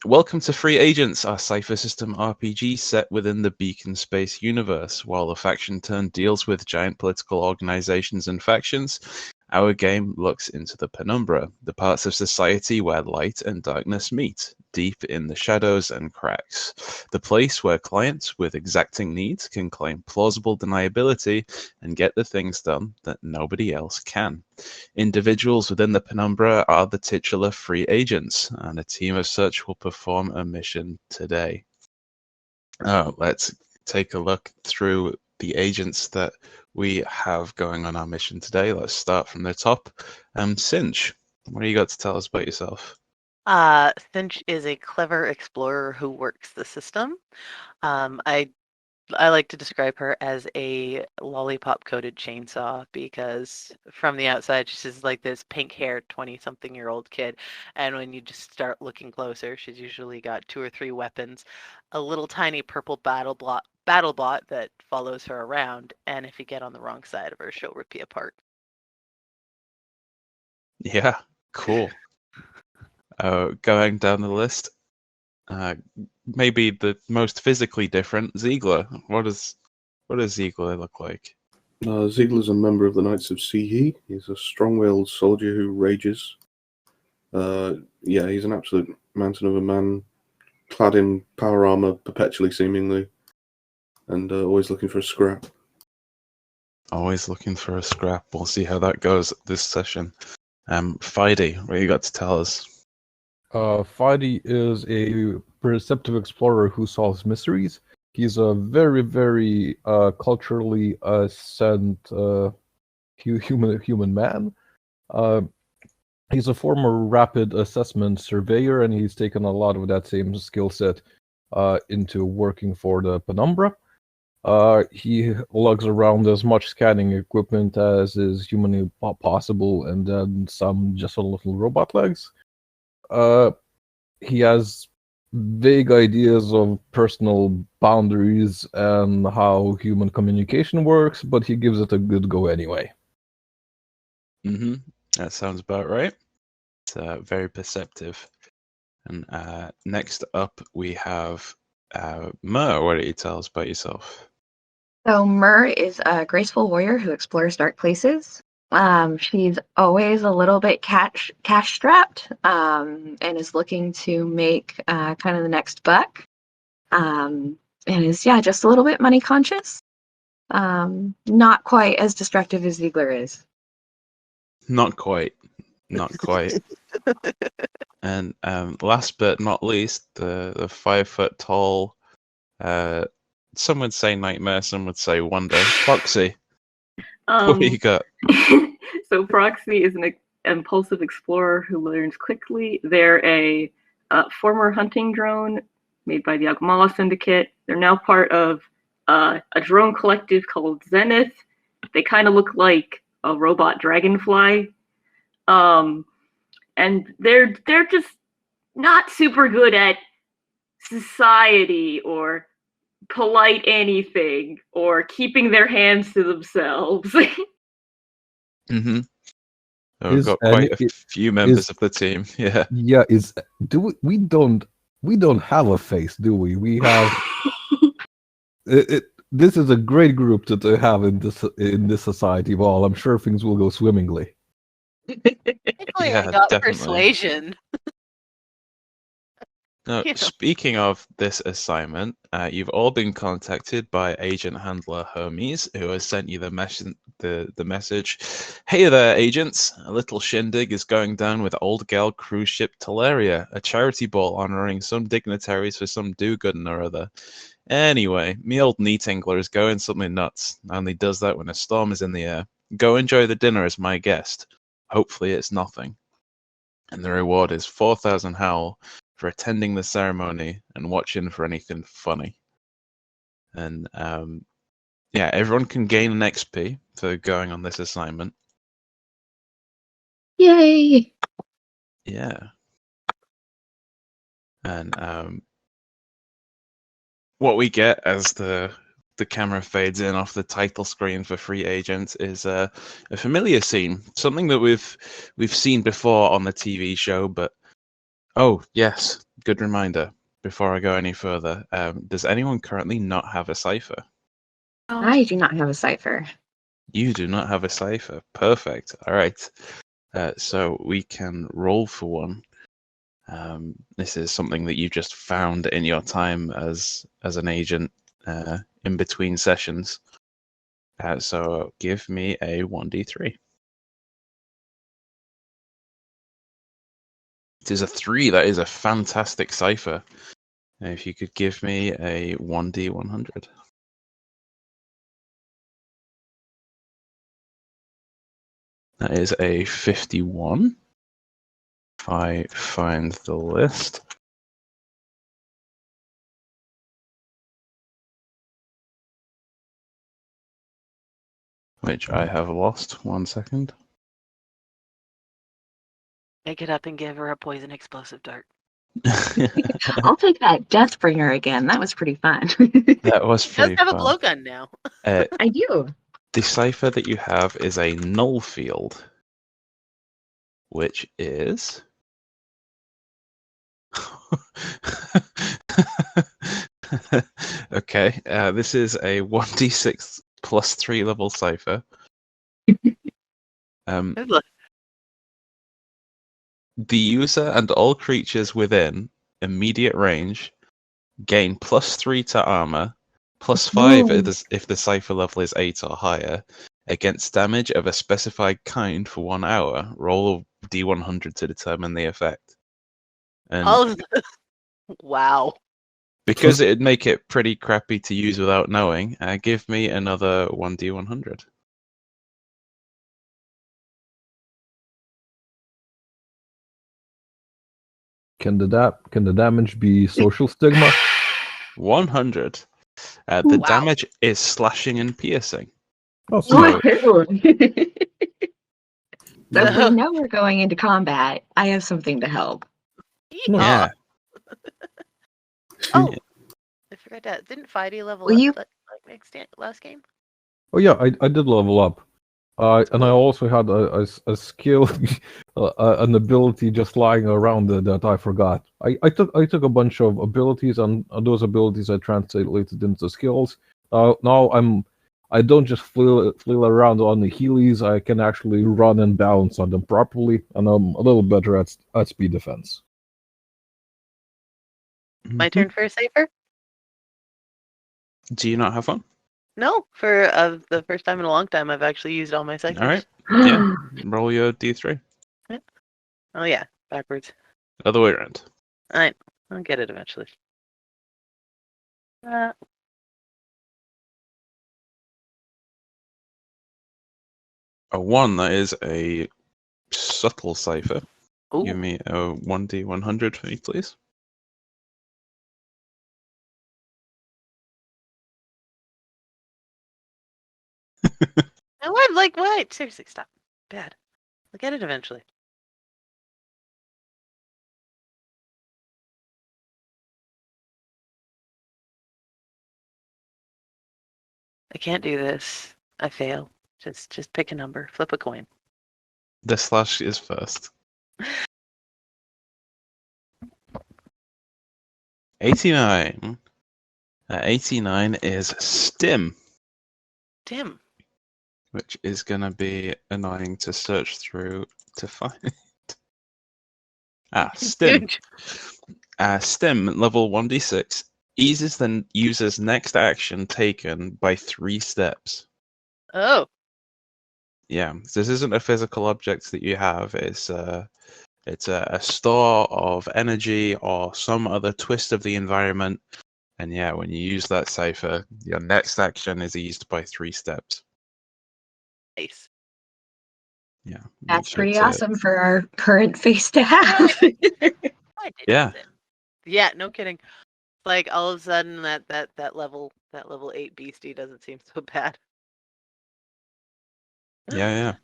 Welcome to Free Agents, our Cypher system RPG set within the Beacon Space universe. While the faction turn deals with giant political organizations and factions, our game looks into the Penumbra, the parts of society where light and darkness meet, deep in the shadows and cracks. The place where clients with exacting needs can claim plausible deniability and get the things done that nobody else can. Individuals within the Penumbra are the titular free agents, and a team of such will perform a mission today. Let's take a look through the agents that we have going on our mission today. Let's start from the top. Cinch, what do you got to tell us about yourself? Finch is a clever explorer who works the system. I like to describe her as a lollipop-coated chainsaw because from the outside she's like this pink-haired 20-something-year-old kid, and when you just start looking closer, she's usually got 2 or 3 weapons, a little tiny purple battle bot that follows her around, and if you get on the wrong side of her, she'll rip you apart. Yeah, cool. Going down the list, maybe the most physically different, Ziegler. What does Ziegler look like? Ziegler's a member of the Knights of Sihi. He's a strong-willed soldier who rages. He's an absolute mountain of a man, clad in power armor perpetually, seemingly, and always looking for a scrap. Always looking for a scrap. We'll see how that goes this session. Fidey, what you got to tell us? Fidey is a perceptive explorer who solves mysteries. He's a very, very culturally ascent human man. He's a former rapid assessment surveyor, and he's taken a lot of that same skill set into working for the Penumbra. He lugs around as much scanning equipment as is humanly possible, and then some just a little robot legs. He has vague ideas of personal boundaries and how human communication works, but he gives it a good go anyway. That sounds about right. It's very perceptive. And next up, we have Myrrh. What do you tell us about yourself? So Myrrh is a graceful warrior who explores dark places. She's always a little bit cash strapped, and is looking to make kind of the next buck, and is just a little bit money conscious. Not quite as destructive as Ziegler is. Not quite. And last but not least, the 5-foot tall, some would say nightmare, some would say wonder, Proxy. What do you got? So Proxy is an impulsive explorer who learns quickly. They're a former hunting drone made by the Agmala Syndicate. They're now part of a drone collective called Zenith. They kind of look like a robot dragonfly. And they're just not super good at society or polite anything or keeping their hands to themselves. So we've got quite a few members of the team. Yeah. Yeah. We don't have a face, do we? We have. This is a great group to have in this society. Well, I'm sure things will go swimmingly. I got definitely. Persuasion. Now, speaking of this assignment, you've all been contacted by Agent Handler Hermes, who has sent you the message. Hey there, agents. A little shindig is going down with Old Gal cruise ship Teleria, a charity ball honoring some dignitaries for some do-gooding or other. Anyway, me old knee-tingler is going something nuts. Only does that when a storm is in the air. Go enjoy the dinner as my guest. Hopefully it's nothing. And the reward is 4,000 howl for attending the ceremony and watching for anything funny. And everyone can gain an XP for going on this assignment. Yay! Yeah. And what we get as the camera fades in off the title screen for Free Agents is a familiar scene, something that we've seen before on the TV show, but oh yes, good reminder. Before I go any further, does anyone currently not have a cipher? I do not have a cipher. You do not have a cipher. Perfect. All right. So we can roll for one. This is something that you just found in your time as an agent in between sessions. So give me a 1d3. It is a 3. That is a fantastic cipher. If you could give me a 1d100. That is a 51. If I find the list. Which I have lost. 1 second. Make it up and give her a poison explosive dart. I'll take that Deathbringer again. That was pretty fun. That was She pretty does have a fun. blowgun now. I do. The cipher that you have is a null field, which is okay. This is a 1d6 plus 3 level cipher. Good luck. The user and all creatures within immediate range gain plus 3 to armor, plus 5 if the cipher level is 8 or higher, against damage of a specified kind for 1 hour. Roll a d100 to determine the effect. And All of this. Wow. because it'd make it pretty crappy to use without knowing, give me another 1d100. Can the damage be social stigma? 100. The Wow. damage is slashing and piercing. Oh, So- So if we know we're going into combat, I have something to help. Yeah. Oh, I forgot that. Didn't Fidey level Will up you- last game? Oh yeah, I did level up, and I also had a skill, an ability just lying around that I forgot. I took a bunch of abilities, and those abilities I translated into skills. Now I don't just flail around on the Heelys. I can actually run and bounce on them properly, and I'm a little better at speed defense. My turn for a cipher? Do you not have one? No, for the first time in a long time, I've actually used all my ciphers. All right. Yeah. Roll your d3. Oh yeah, backwards. Other way around. I'll get it eventually. A 1, that is a subtle cipher. Ooh. Give me a 1d100 for me, please. Oh, I'm like, what? Seriously, stop. Bad. I'll get it eventually. I can't do this. I fail. Just pick a number. Flip a coin. The slash is first. 89. 89 is stim, Dim. which is going to be annoying to search through to find. Stim. Huge. Stim, level 1d6, eases the user's next action taken by 3 steps. Oh. Yeah, this isn't a physical object that you have. It's a store of energy or some other twist of the environment. And yeah, when you use that cipher, your next action is eased by 3 steps. Nice. Yeah. That's which pretty it's, awesome for our current face to have. I did Yeah. Dim. Yeah, no kidding. Like all of a sudden that level 8 beastie doesn't seem so bad. Yeah.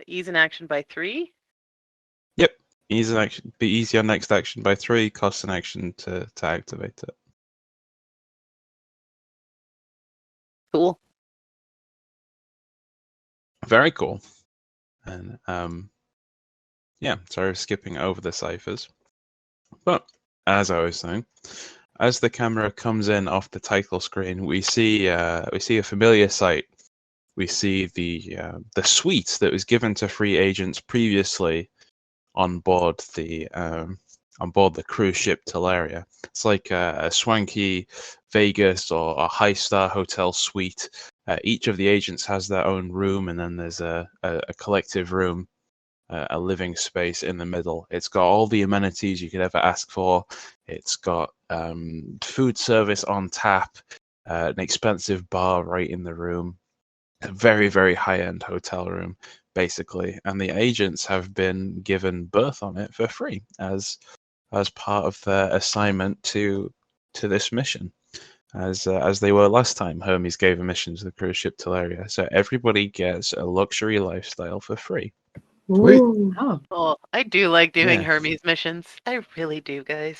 Ease an action by 3. Yep. Ease your next action by 3, cost an action to activate it. Cool. Very cool. And yeah, sorry for skipping over the ciphers. But as I was saying, as the camera comes in off the title screen, we see a familiar sight. We see the suite that was given to free agents previously on board the cruise ship Teleria. It's like a swanky Vegas or a high-star hotel suite. Each of the agents has their own room, and then there's a collective room, a living space in the middle. It's got all the amenities you could ever ask for. It's got food service on tap, an expensive bar right in the room, a very, very high-end hotel room, basically. And the agents have been given berth on it for free as part of their assignment to this mission. As they were last time, Hermes gave a mission to the cruise ship Teleria. So everybody gets a luxury lifestyle for free. Sweet. Ooh. Oh. Oh, I do like doing Yeah. Hermes missions. I really do, guys.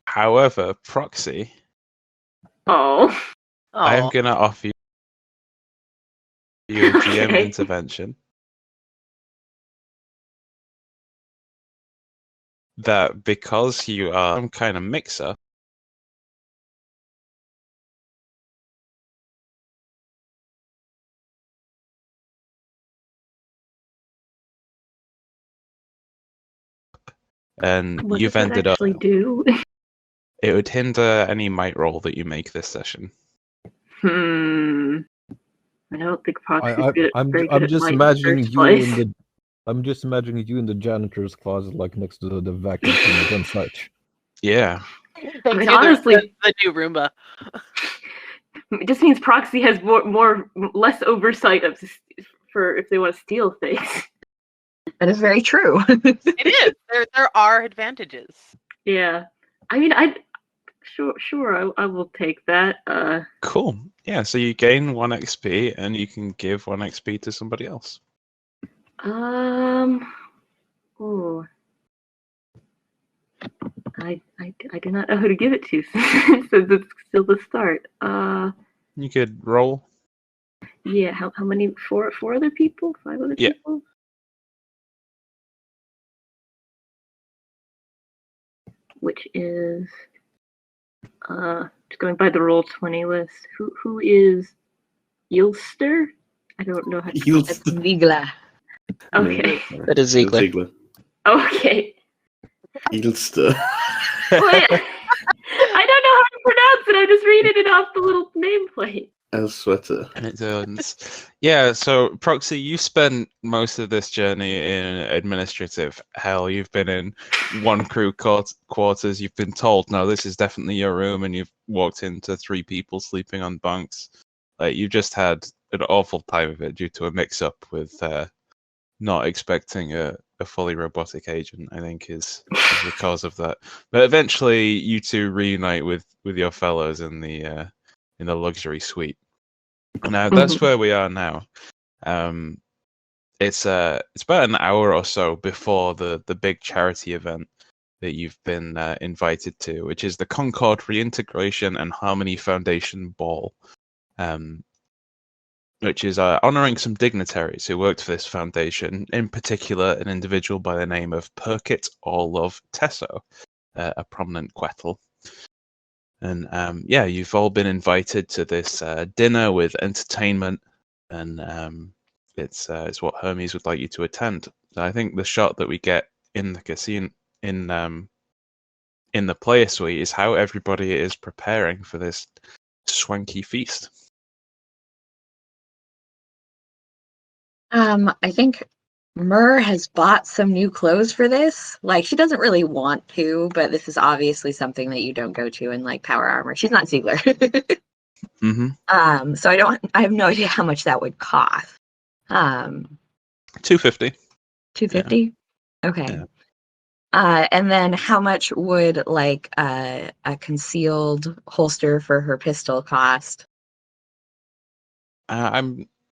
However, Proxy, Oh. I am Oh, going to offer you a GM Okay. intervention that because you are some kind of mixer, and What you've does that ended up, actually do? it would hinder any might roll that you make this session. I don't think Proxy's I'm very good at just light in the imagining first you place. in the I'm just imagining you in the janitor's closet, like next to the vacuum cleaners and such. Yeah. I mean, thanks, you're honestly, the new Roomba. it just means Proxy has less oversight of for if they want to steal things. That is very true. It is. There are advantages. Yeah, I mean, sure, I will take that. Cool. Yeah, so you gain 1 XP and you can give 1 XP to somebody else. Oh, I do not know who to give it to since it's still the start. You could roll. Yeah, how many? Four other people? 5 other Yeah. people? Which is just going by the Roll20 list. Who is Yilster? I don't know how to Yilster. That's Vigla. Okay. No, That is Ziegler. Okay. Ilster. Wait, I don't know how to pronounce it. I'm just reading it off the little nameplate. As sweater. And it turns. Yeah, so Proxy, you spent most of this journey in administrative hell. You've been in one crew quarters. You've been told, no, this is definitely your room, and you've walked into 3 people sleeping on bunks. Like, you just had an awful time of it due to a mix-up with not expecting a fully robotic agent, I think, is the cause of that. But eventually, you two reunite with your fellows in the luxury suite. Now that's where we are now. It's about an hour or so before the big charity event that you've been invited to, which is the Concord Reintegration and Harmony Foundation Ball, which is honouring some dignitaries who worked for this foundation, in particular an individual by the name of Perkit Orlov Tesso, a prominent Quetel. And yeah, you've all been invited to this dinner with entertainment, and it's what Hermes would like you to attend. So I think the shot that we get in the casino, in the player suite, is how everybody is preparing for this swanky feast. I think Myrrh has bought some new clothes for this. Like, she doesn't really want to, but this is obviously something that you don't go to in like power armor. She's not Ziegler. Mm-hmm. So I have no idea how much that would cost. $250. $250? Okay. Yeah. And then how much would like a concealed holster for her pistol cost? I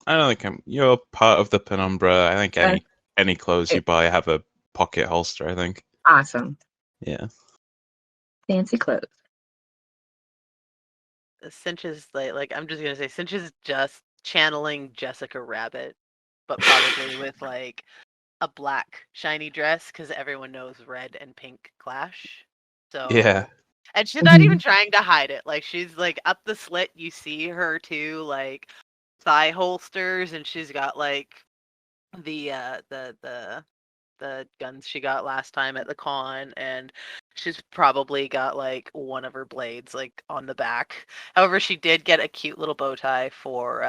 don't think you're part of the Penumbra. I think any clothes you buy have a pocket holster, I think. Awesome. Yeah. Fancy clothes. Cinch is like I'm just gonna say Cinch is just channeling Jessica Rabbit, but probably with like a black shiny dress because everyone knows red and pink clash. So Yeah. and she's not even trying to hide it. Like she's like up the slit. You see her two like thigh holsters, and she's got like the guns she got last time at the con, and she's probably got like one of her blades like on the back. However, she did get a cute little bow tie for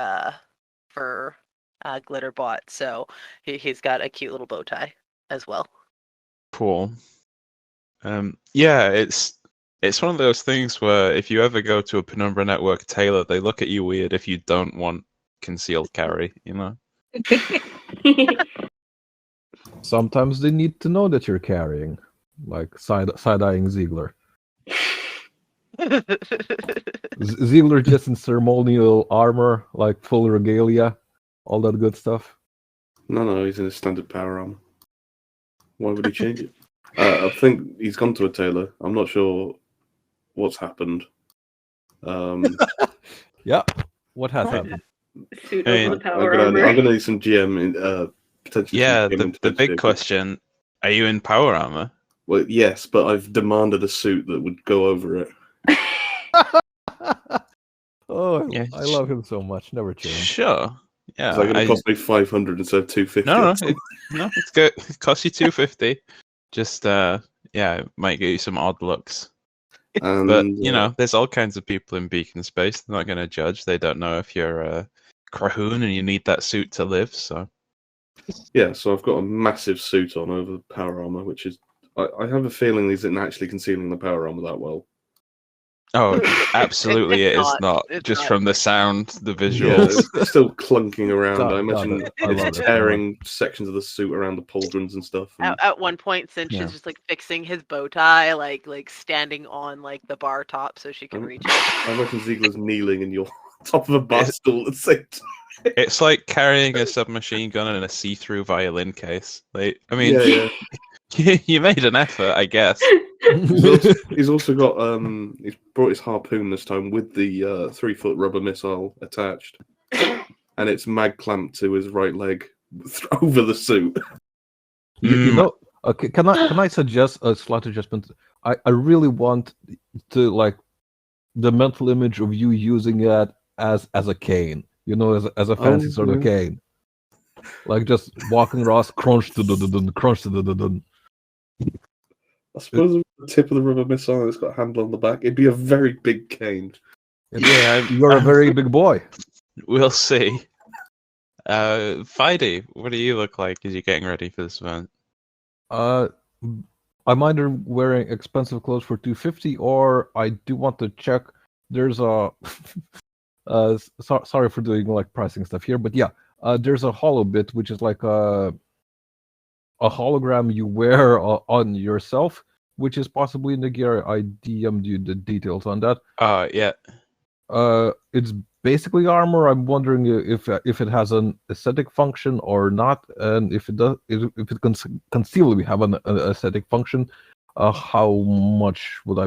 Glitterbot, so he's got a cute little bow tie as well. Cool. Yeah, it's one of those things where if you ever go to a Penumbra Network tailor, they look at you weird if you don't want concealed carry, you know? Sometimes they need to know that you're carrying, like side-eyeing Ziegler. Ziegler just in ceremonial armor, like full regalia, all that good stuff. No, he's in his standard power armor. Why would he change it? I think he's gone to a tailor. I'm not sure what's happened. Yeah, what has happened? Suit I mean, over the power I'm armor. gonna need some GM potentially. Yeah, some GM the intervention big here. question, are you in power armor? Well, yes, but I've demanded a suit that would go over it. Oh, Yeah, I love him so much. Never change. Sure. Yeah. Is that going to cost me 500 instead of 250? No, it's good. It costs you 250. Just yeah, it might get you some odd looks. But you know, there's all kinds of people in Beacon Space. They're not going to judge. They don't know if you're a Krahoon and you need that suit to live. So yeah, so I've got a massive suit on over the power armor, which is I have a feeling isn't actually concealing the power armor that well. oh, absolutely, it is not. It's Just not. from the sound, the Yeah, visuals. it's still clunking around. Got I it. imagine I love it's it. tearing sections of the suit around the pauldrons and stuff. And At one point, Cinch Yeah. is just like fixing his bow tie, like standing on like the bar top so she can reach it. I imagine Ziegler's kneeling in your top of a bar stool at the same time. It's like carrying a submachine gun in a see-through violin case. Like, I mean, Yeah. you made an effort, I guess. He's also got he's brought his harpoon this time with the 3-foot rubber missile attached, and it's mag clamped to his right leg over the suit. You know, okay, can I suggest a slight adjustment? I really want to like the mental image of you using it as a cane. You know, as a fancy sort of cane, like just walking across, crunch to the crunch to the. I suppose with the tip of the rubber missile, it's got a handle on the back. It'd be a very big cane. Yeah, You're a very big boy. We'll see. Fidey, what do you look like as you're getting ready for this event? I'm either wearing expensive clothes for 250, or I do want to check. There's a sorry for doing like pricing stuff here, but yeah, there's a holo bit which is like a hologram you wear on yourself, which is possibly in the gear. I DM'd you the details on that. Yeah. It's basically armor. I'm wondering if it has an aesthetic function or not, and if it does, if it can conceivably have an aesthetic function, how much would I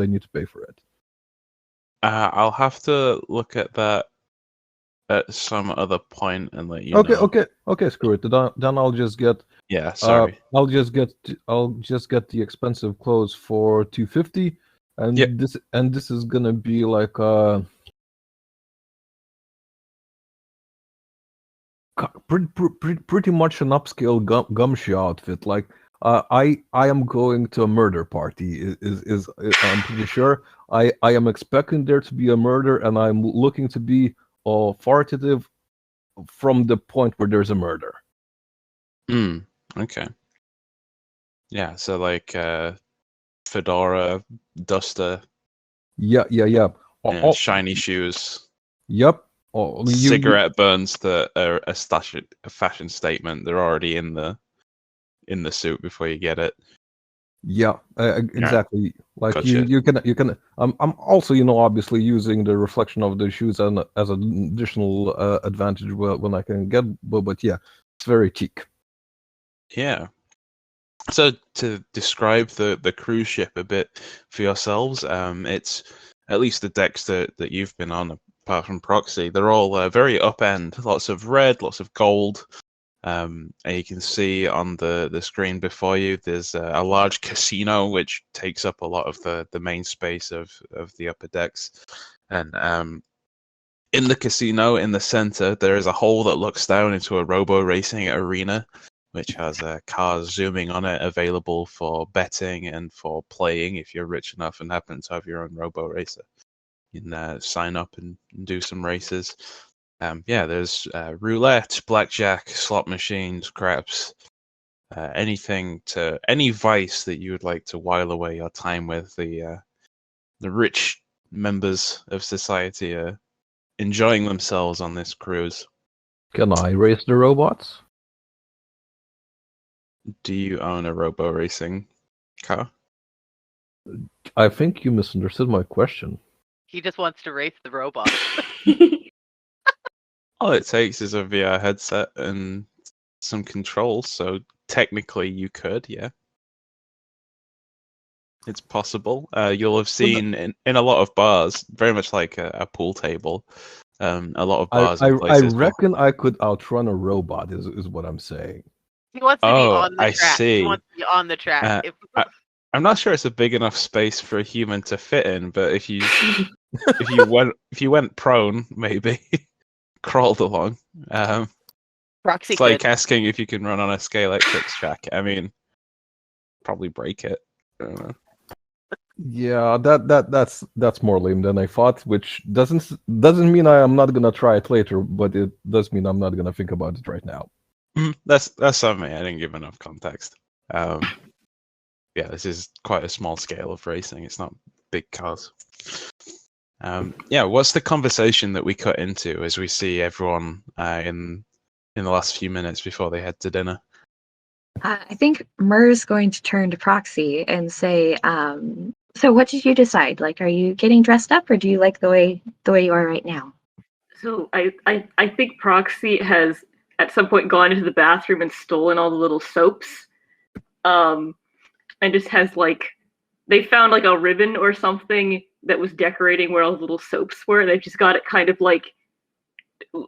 need to pay for it? I'll have to look at that at some other point and let you know. Okay. Screw it. Then I'll just get. Yeah, sorry. I'll just get the expensive clothes for 250, and Yep. this is gonna be like pretty much an upscale gumshoe outfit. Like I am going to a murder party. Is I'm pretty sure. I am expecting there to be a murder, and I'm looking to be authoritative from the point where there's a murder. Okay. Yeah, so like fedora, duster, Yeah. shiny shoes, Yep. cigarette burns that are a fashion statement. They're already in the suit before you get it. Yeah, exactly. Like Gotcha. you can. I'm also obviously using the reflection of the shoes as an additional advantage when I can get. But yeah, it's very cheap. Yeah. So to describe the cruise ship a bit for yourselves, it's at least the decks that you've been on, apart from Proxy, they're all very upend. Lots of red, lots of gold, And you can see on the screen before you, there's a large casino which takes up a lot of the main space of the upper decks. And in the casino, in the center, there is a hole that looks down into a robo racing arena, which has cars zooming on it, available for betting and for playing if you're rich enough and happen to have your own robo racer. You can sign up and do some races. There's roulette, blackjack, slot machines, craps, any vice that you would like to while away your time with. The rich members of society are enjoying themselves on this cruise. Can I race the robots? Do you own a robo racing car? I think you misunderstood my question. He just wants to race the robot. All it takes is a VR headset and some controls, so technically you could, yeah. It's possible. You'll have seen in a lot of bars, very much like a pool table, a lot of bars and I places. reckon I could outrun a robot, is what I'm saying. He wants to be on the I track. see. He wants to be on the track. I'm not sure it's a big enough space for a human to fit in, but if you went prone, maybe crawled along. Proxy It's like could. asking if you can run on a Scalextrics track. I mean, probably break it. I don't know. Yeah, that's more lame than I thought, which doesn't mean I am not gonna try it later, but it does mean I'm not gonna think about it right now. That's something I didn't give enough context. This is quite a small scale of racing. It's not big cars. What's the conversation that we cut into as we see everyone in the last few minutes before they head to dinner? I think Myrrh's going to turn to Proxy and say, so what did you decide? Like, are you getting dressed up, or do you like the way you are right now? So I think Proxy has at some point gone into the bathroom and stolen all the little soaps. And just has they found a ribbon or something that was decorating where all the little soaps were. They've just got it kind of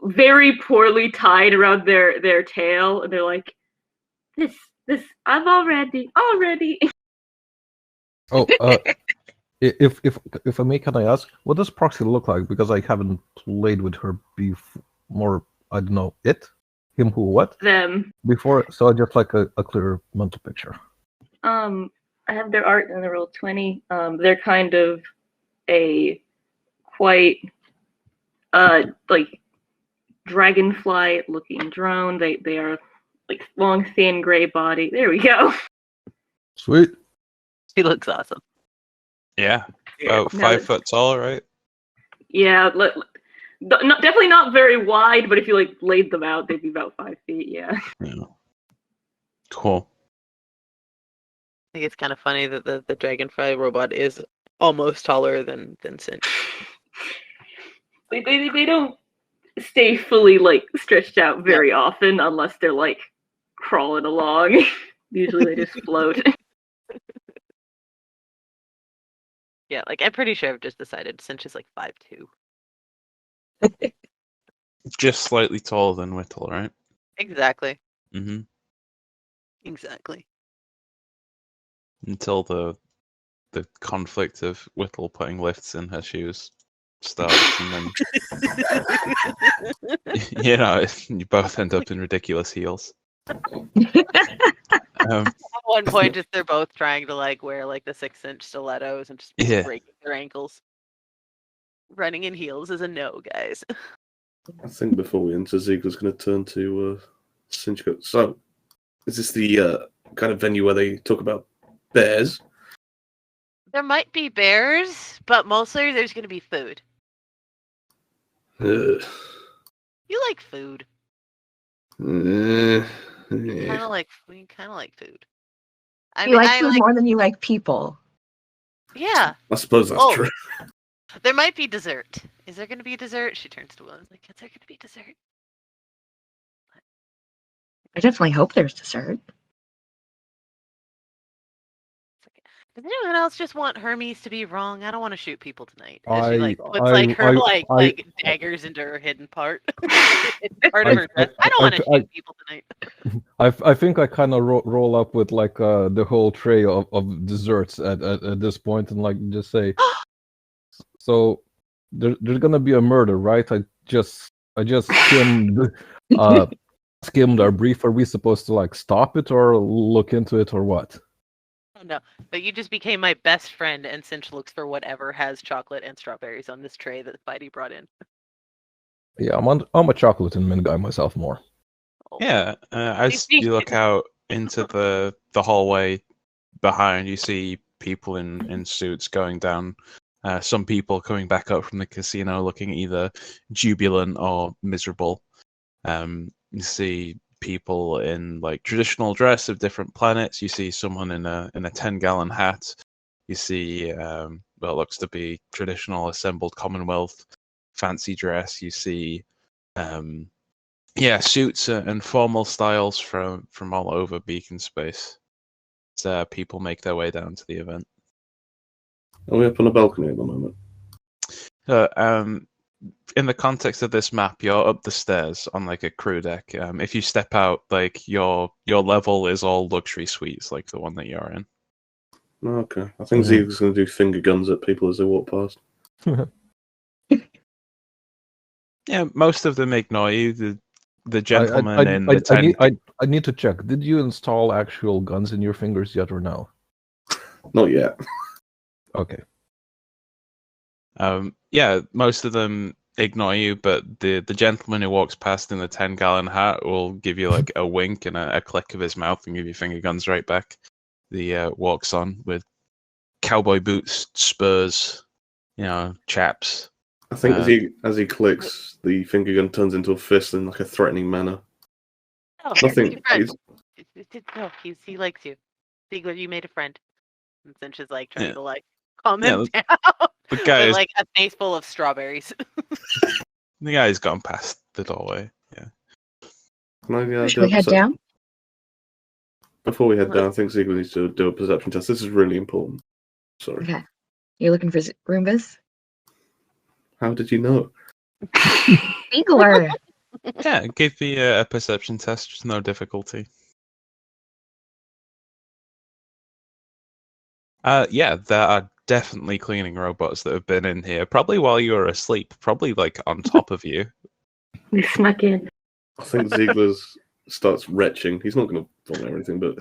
very poorly tied around their tail, and they're like, this I'm already. Oh, if I may, can I ask, what does Proxy look like? Because I haven't played with her before. I don't know him, who, what Them before, so I just like a clear mental picture. I have their art in the Roll20. They're kind of a quite dragonfly-looking drone. They are long, thin, gray body. There we go. Sweet. He looks awesome. Yeah, about 5 foot tall, right? Yeah, definitely not very wide, but if you laid them out, they'd be about 5 feet. Yeah. Cool. I think it's kind of funny that the dragonfly robot is almost taller than Cinch. They don't stay fully stretched out very often unless they're crawling along. Usually they just float. Yeah, I'm pretty sure I've just decided Cinch is 5'2". Just slightly taller than Whittle, right? Exactly. Mm-hmm. Exactly. Until the conflict of Whittle putting lifts in her shoes starts, and then you both end up in ridiculous heels. At one point, just they're both trying to wear the 6-inch stilettos and just breaking their ankles. Running in heels is a no, guys. I think before we enter, Ziegler's going to turn to Cinch. So, is this the kind of venue where they talk about bears? There might be bears, but mostly there's going to be food. You like food. Yeah. Kind of like food. You like food more than you like people. Yeah. I suppose that's true. There might be dessert. Is there going to be dessert? She turns to Will and is like, is there going to be dessert? I definitely hope there's dessert. Does anyone else just want Hermes to be wrong? I don't want to shoot people tonight. As she I like puts I like her I I like daggers into her hidden part. It's part of her dress. I don't want to shoot people tonight. I think I kind of roll up with like the whole tray of desserts at this point and like just say, so there's gonna be a murder, right? I just skimmed skimmed our brief. Are we supposed to like stop it or look into it or what? Oh no, but you just became my best friend, and Cinch looks for whatever has chocolate and strawberries on this tray that Spidey brought in. Yeah, I'm a chocolate and mint guy myself more. Oh. Yeah, as you look out into the hallway behind, you see people in suits going down. Some people coming back up from the casino looking either jubilant or miserable. You see people in like traditional dress of different planets. You see someone in a 10-gallon hat. You see what looks to be traditional assembled Commonwealth fancy dress. You see suits and formal styles from all over Beacon Space. So people make their way down to the event. Are we up on a balcony at the moment? In the context of this map, you're up the stairs on like a crew deck. If you step out, like your level is all luxury suites, like the one that you're in. Okay, I think Zeke's going to do finger guns at people as they walk past. Yeah, most of them ignore you. The gentleman in the tent. I need to check. Did you install actual guns in your fingers yet or no? Not yet. Okay. Yeah, most of them ignore you, but the gentleman who walks past in the 10-gallon hat will give you like a wink and a click of his mouth and give you finger guns right back. He walks on with cowboy boots, spurs, chaps. I think as he clicks, the finger gun turns into a fist in like a threatening manner. Oh, Nothing. No, he likes you. Ziegler, you made a friend. And Cinch is like trying to like calm him down. The guy with like a face full of strawberries. The guy's gone past the doorway. Yeah. Should we head down? Before we head down, I think Ziegler needs to do a perception test. This is really important. Sorry. Okay. You're looking for Roombas? How did you know? Ziegler! Yeah, give me a perception test, just no difficulty. Yeah, there are definitely cleaning robots that have been in here, probably while you were asleep, probably like on top of you. We snuck in. I think Ziegler starts retching. He's not going to vomit or anything, but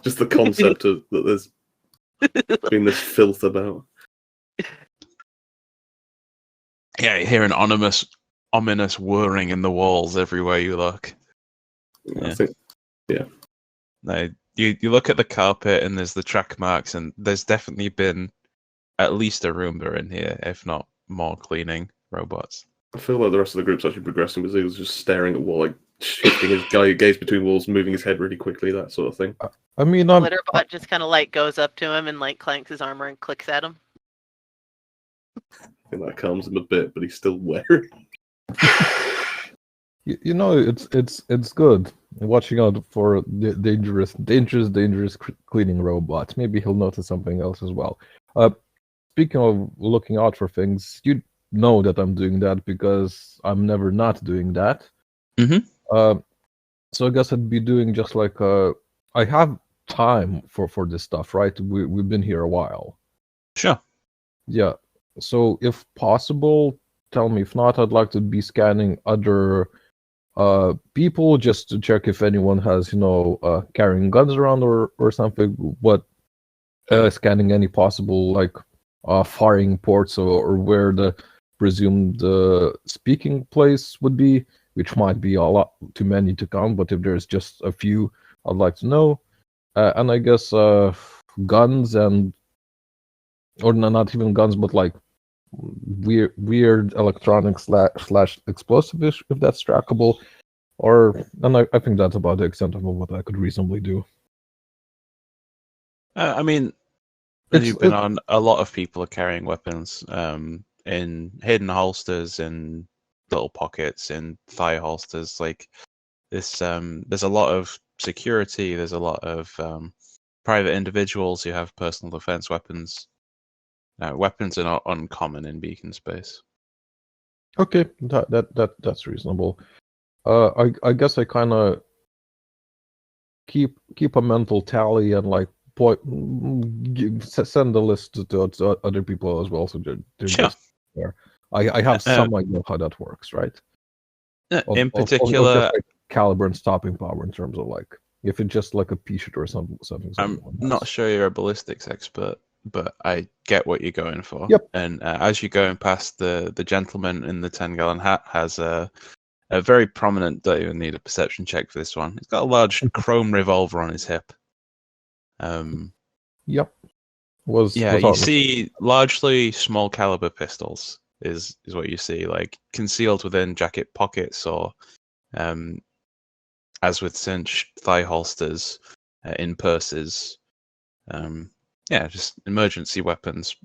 just the concept of that there's been this filth about. Yeah, you hear an ominous whirring in the walls everywhere you look. I think, yeah. No, you look at the carpet and there's the track marks, and there's definitely been at least a Roomba in here, if not more cleaning robots. I feel like the rest of the group's actually progressing, but Ziegler's just staring at wall, like shifting his gaze between walls, moving his head really quickly, that sort of thing. I mean, Litterbot just kind of like goes up to him and like clanks his armor and clicks at him. I think that calms him a bit, but he's still wary. it's good watching out for the dangerous cleaning robots. Maybe he'll notice something else as well. Speaking of looking out for things, you know that I'm doing that because I'm never not doing that. Mm-hmm. So I guess I'd be doing just like I have time for this stuff, right? We've been here a while. Sure. Yeah. So if possible, tell me. If not, I'd like to be scanning other people just to check if anyone has, carrying guns around or something. What scanning any possible like firing ports or where the presumed speaking place would be, which might be a lot too many to count. But if there's just a few, I'd like to know. And I guess guns or not even guns, but like weird electronics slash explosive, if that's trackable. And I think that's about the extent of what I could reasonably do. I mean, you've been on, a lot of people are carrying weapons in hidden holsters, in little pockets, in thigh holsters. Like this, there's a lot of security. There's a lot of private individuals, you have personal defense weapons. Weapons are not uncommon in beacon space. Okay, that's reasonable. I guess I kind of keep a mental tally and like send the list to other people as well, so they're Sure. just there. I have some idea how that works, right? In Of particular, just like caliber and stopping power in terms of like if it's just like a P-shot or something. I'm not sure you're a ballistics expert, but I get what you're going for. Yep. And as you're going past, the gentleman in the 10-gallon hat has a very prominent. Don't even need a perception check for this one. He's got a large chrome revolver on his hip. Yep. You see largely small caliber pistols is what you see, like concealed within jacket pockets or, as with cinch, thigh holsters, in purses. Just emergency weapons.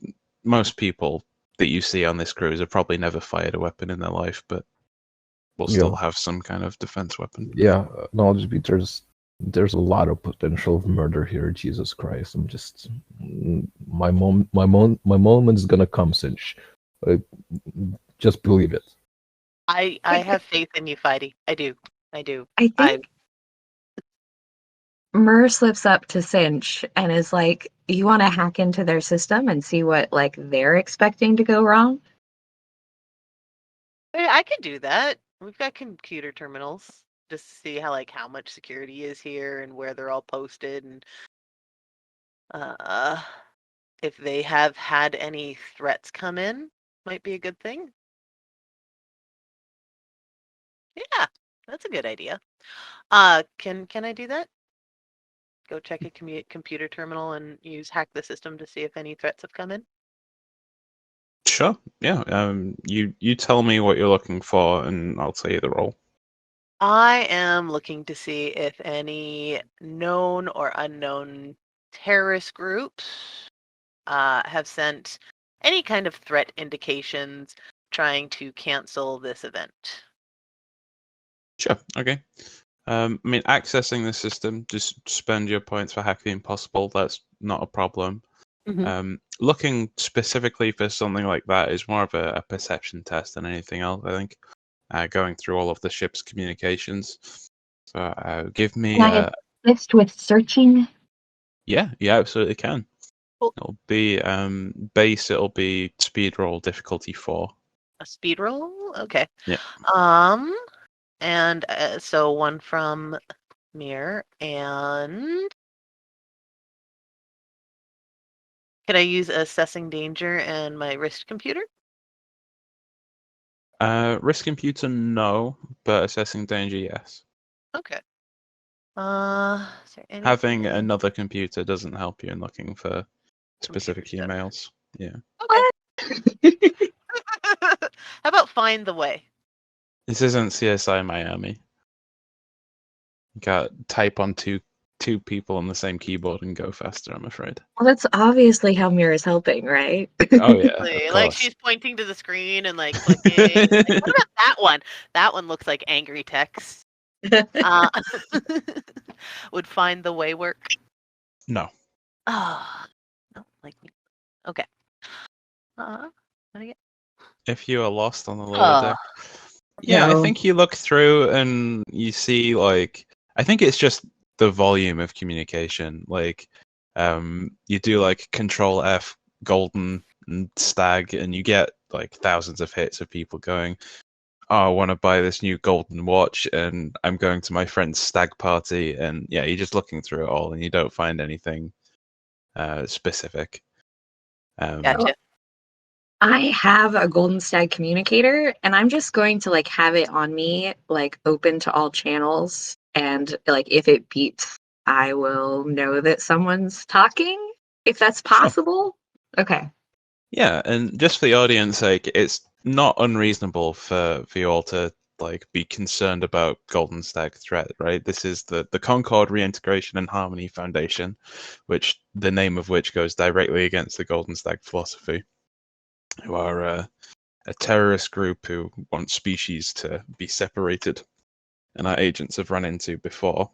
Most people that you see on this cruise have probably never fired a weapon in their life, but will still have some kind of defense weapon. Yeah, knowledge be there's a lot of potential of murder here. Jesus Christ, I'm just my moment is gonna come, Cinch. Just believe it. I have faith in you, Fighty. I do. I think Myrrh slips up to Cinch and is like, "You want to hack into their system and see what like they're expecting to go wrong?" I could do that. We've got computer terminals just to see how much security is here and where they're all posted, and if they have had any threats come in, might be a good thing. Yeah, that's a good idea. Can I do that? Go check a computer terminal and use hack the system to see if any threats have come in? Sure. Yeah. You tell me what you're looking for, and I'll tell you the role. I am looking to see if any known or unknown terrorist groups have sent any kind of threat indications trying to cancel this event. Sure. Okay. Accessing the system, just spend your points for hacking impossible. That's not a problem. Mm-hmm. Looking specifically for something like that is more of a perception test than anything else, I think. Going through all of the ship's communications. So give me... Can I assist with searching? Yeah, absolutely can. Cool. It'll be base, it'll be speed roll difficulty 4. A speed roll? Okay. Yeah. And so one from Myrrh, and can I use assessing danger and my wrist computer? Risk computer, no, but assessing danger, yes. Okay. Is there anything... Having another computer doesn't help you in looking for specific emails. Yeah. Okay. How about find the way? This isn't CSI Miami. You got type on two people on the same keyboard and go faster, I'm afraid. Well, that's obviously how Myrrh is helping, right? Oh yeah. Like she's pointing to the screen and like clicking. Like, what about that one? That one looks like angry text. Would find the way work? No. Oh, no, like me. Okay. What do I get? If you are lost on the lower deck. Yeah, No. I think you look through and you see I think it's just the volume of communication. You do Control F golden and stag and you get thousands of hits of people going, "Oh, I want to buy this new golden watch and I'm going to my friend's stag party," and yeah, you're just looking through it all and you don't find anything specific. Gotcha. I have a Golden Stag communicator, and I'm just going to have it on me, open to all channels, and if it beeps, I will know that someone's talking, if that's possible. Sure. Okay. Yeah, and just for the audience sake, it's not unreasonable for you all to be concerned about Golden Stag threat, right? This is the Concord Reintegration and Harmony Foundation, which the name of which goes directly against the Golden Stag philosophy, who are a terrorist group who want species to be separated, and our agents have run into before.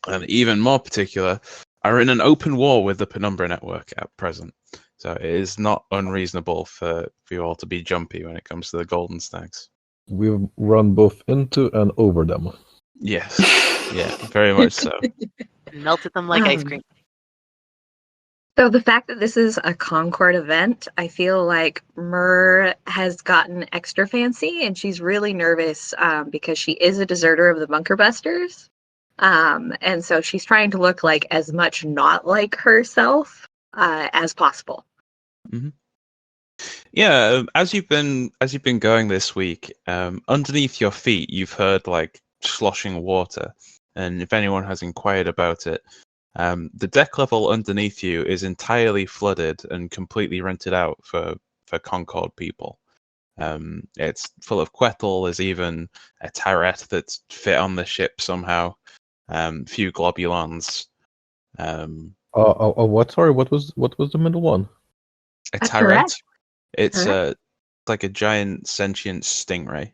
And even more particular, are in an open war with the Penumbra network at present. So it is not unreasonable for you all to be jumpy when it comes to the golden stags. We've run both into and over them. Yes. Yeah, very much so. And melted them like ice cream. So the fact that this is a Concord event, I feel like Myrrh has gotten extra fancy, and she's really nervous because she is a deserter of the Bunker Busters. And so she's trying to look like as much not like herself as possible. Mm-hmm. Yeah, as you've been going this week, underneath your feet, you've heard like sloshing water, and if anyone has inquired about it, the deck level underneath you is entirely flooded and completely rented out for Concord people. It's full of Quetzal. There's even a turret that's fit on the ship somehow. Few globulons. What? Sorry, what was the middle one? A A turret. turret? It's like a giant sentient stingray.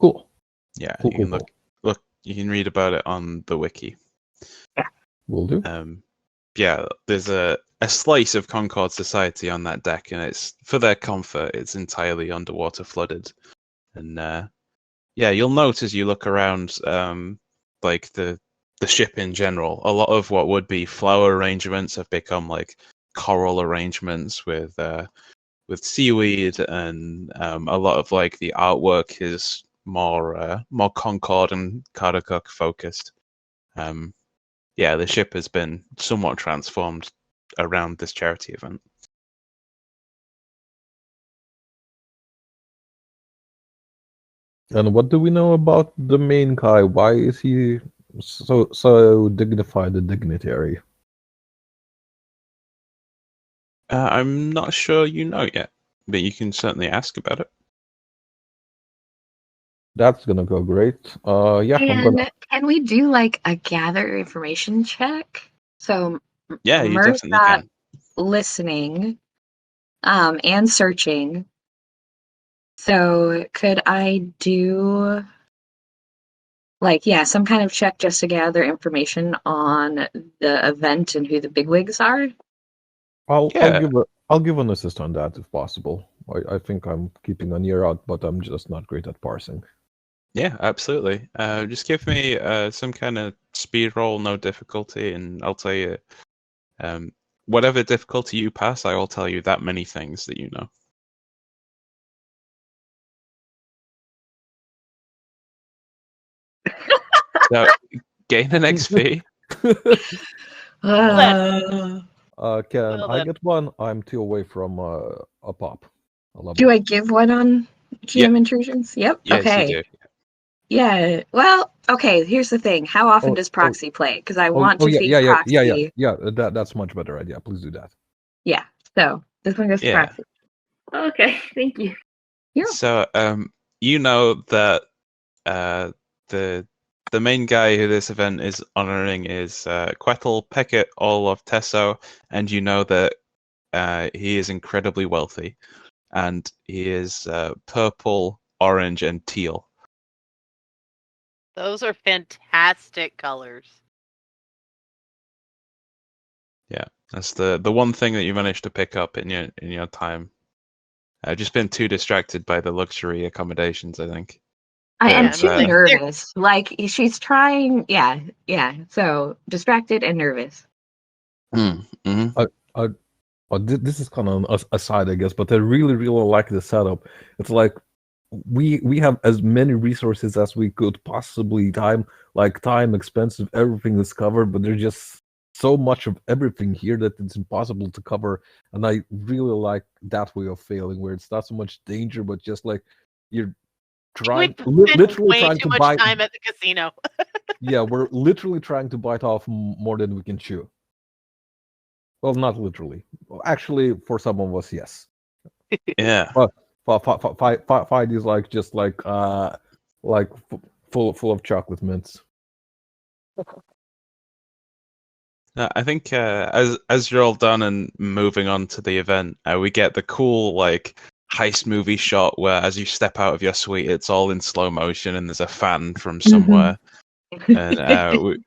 Cool. Yeah, Cool, you can cool, look. You can read about it on the wiki. Will do. Yeah, there's a slice of Concord society on that deck, and it's for their comfort. It's entirely underwater flooded, and yeah, you'll note as you look around, like the ship in general. A lot of what would be flower arrangements have become like coral arrangements with seaweed, and a lot of like the artwork is more Concord and Cardacuk focused. Yeah, the ship has been somewhat transformed around this charity event. And what do we know about the main guy? Why is he so dignified a dignitary? I'm not sure you know yet, but you can certainly ask about it. That's gonna go great. Yeah, I'm And gonna. can we do like a gather information check? So Yeah, you Myrrh's definitely got can. listening and searching. So could I do like, yeah, some kind of check just to gather information on the event and who the bigwigs are? I'll Yeah. give an assist on that if possible. I think I'm keeping an ear out, but I'm just not great at parsing. Yeah, absolutely. Just give me some kind of speed roll, no difficulty, and I'll tell you whatever difficulty you pass, I will tell you that many things that you know. So, gain an XP. Can Well, I that- get one? I'm 2 away from a pop. A level. Do I give one on GM intrusions? Yep. Yes, okay. you do. Yeah. Well, okay, here's the thing. How often does proxy play? Because I want to feed proxy. Yeah. That's a much better idea. Please do that. Yeah. So this one goes to Yeah. proxy. Okay, thank you. Yeah. So, you know that the main guy who this event is honoring is Quetzal Peckett, all of Tesso, and you know that he is incredibly wealthy, and he is purple, orange, and teal. Those are fantastic colors. Yeah, that's the one thing that you managed to pick up in your time. I've just been too distracted by the luxury accommodations, I think. I am Yeah, too I mean, nervous. Like she's trying. Yeah. So distracted and nervous. Mm-hmm. This is kind of an aside, I guess, but I really, really like the setup. It's like we have as many resources as we could possibly time, expensive, everything is covered, but there's just so much of everything here that it's impossible to cover. And I really like that way of failing, where it's not so much danger, but just like you're trying, literally way trying too to much buy. time at the casino. Yeah, we're literally trying to bite off more than we can chew. Well, not literally. Actually, for some of us, yes. Yeah. Fight is like just like full of chocolate mints. I think as you're all done and moving on to the event, we get the cool like heist movie shot where as you step out of your suite, it's all in slow motion and there's a fan from somewhere And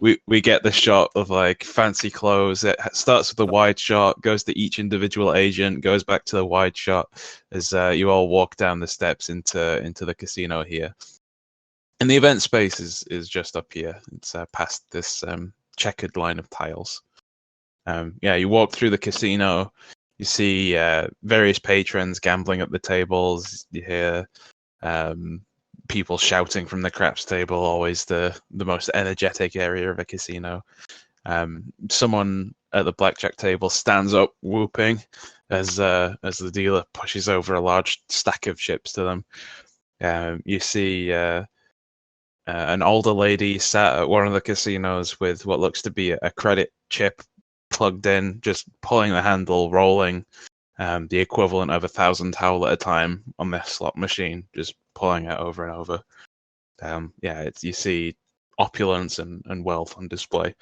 we get the shot of like fancy clothes. It starts with a wide shot, goes to each individual agent, goes back to the wide shot as you all walk down the steps into the casino here. And the event space is just up here. It's past this checkered line of tiles. You walk through the casino. You see various patrons gambling at the tables. You hear people shouting from the craps table, always the most energetic area of a casino. Someone at the blackjack table stands up whooping as the dealer pushes over a large stack of chips to them. You see an older lady sat at one of the casinos with what looks to be a credit chip plugged in, just pulling the handle, rolling the equivalent of 1,000 towel at a time on the slot machine, just pulling it over and over. You see opulence and wealth on display.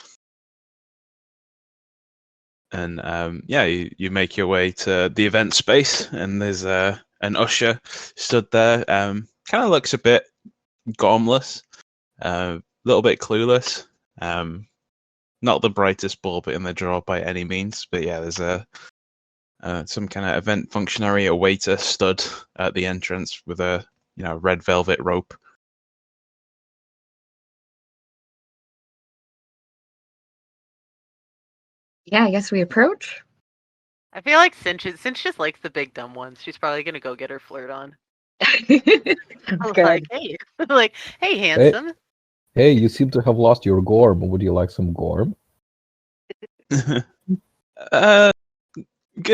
And you make your way to the event space, and there's an usher stood there. Kind of looks a bit gormless, a little bit clueless. Not the brightest bulb in the drawer by any means, but yeah, there's some kind of event functionary, a waiter stood at the entrance with a red velvet rope. Yeah, I guess we approach. I feel like Cinch just likes the big dumb ones. She's probably gonna go get her flirt on. Good. Like, hey, handsome. Hey, you seem to have lost your gorm. Would you like some gorm? Good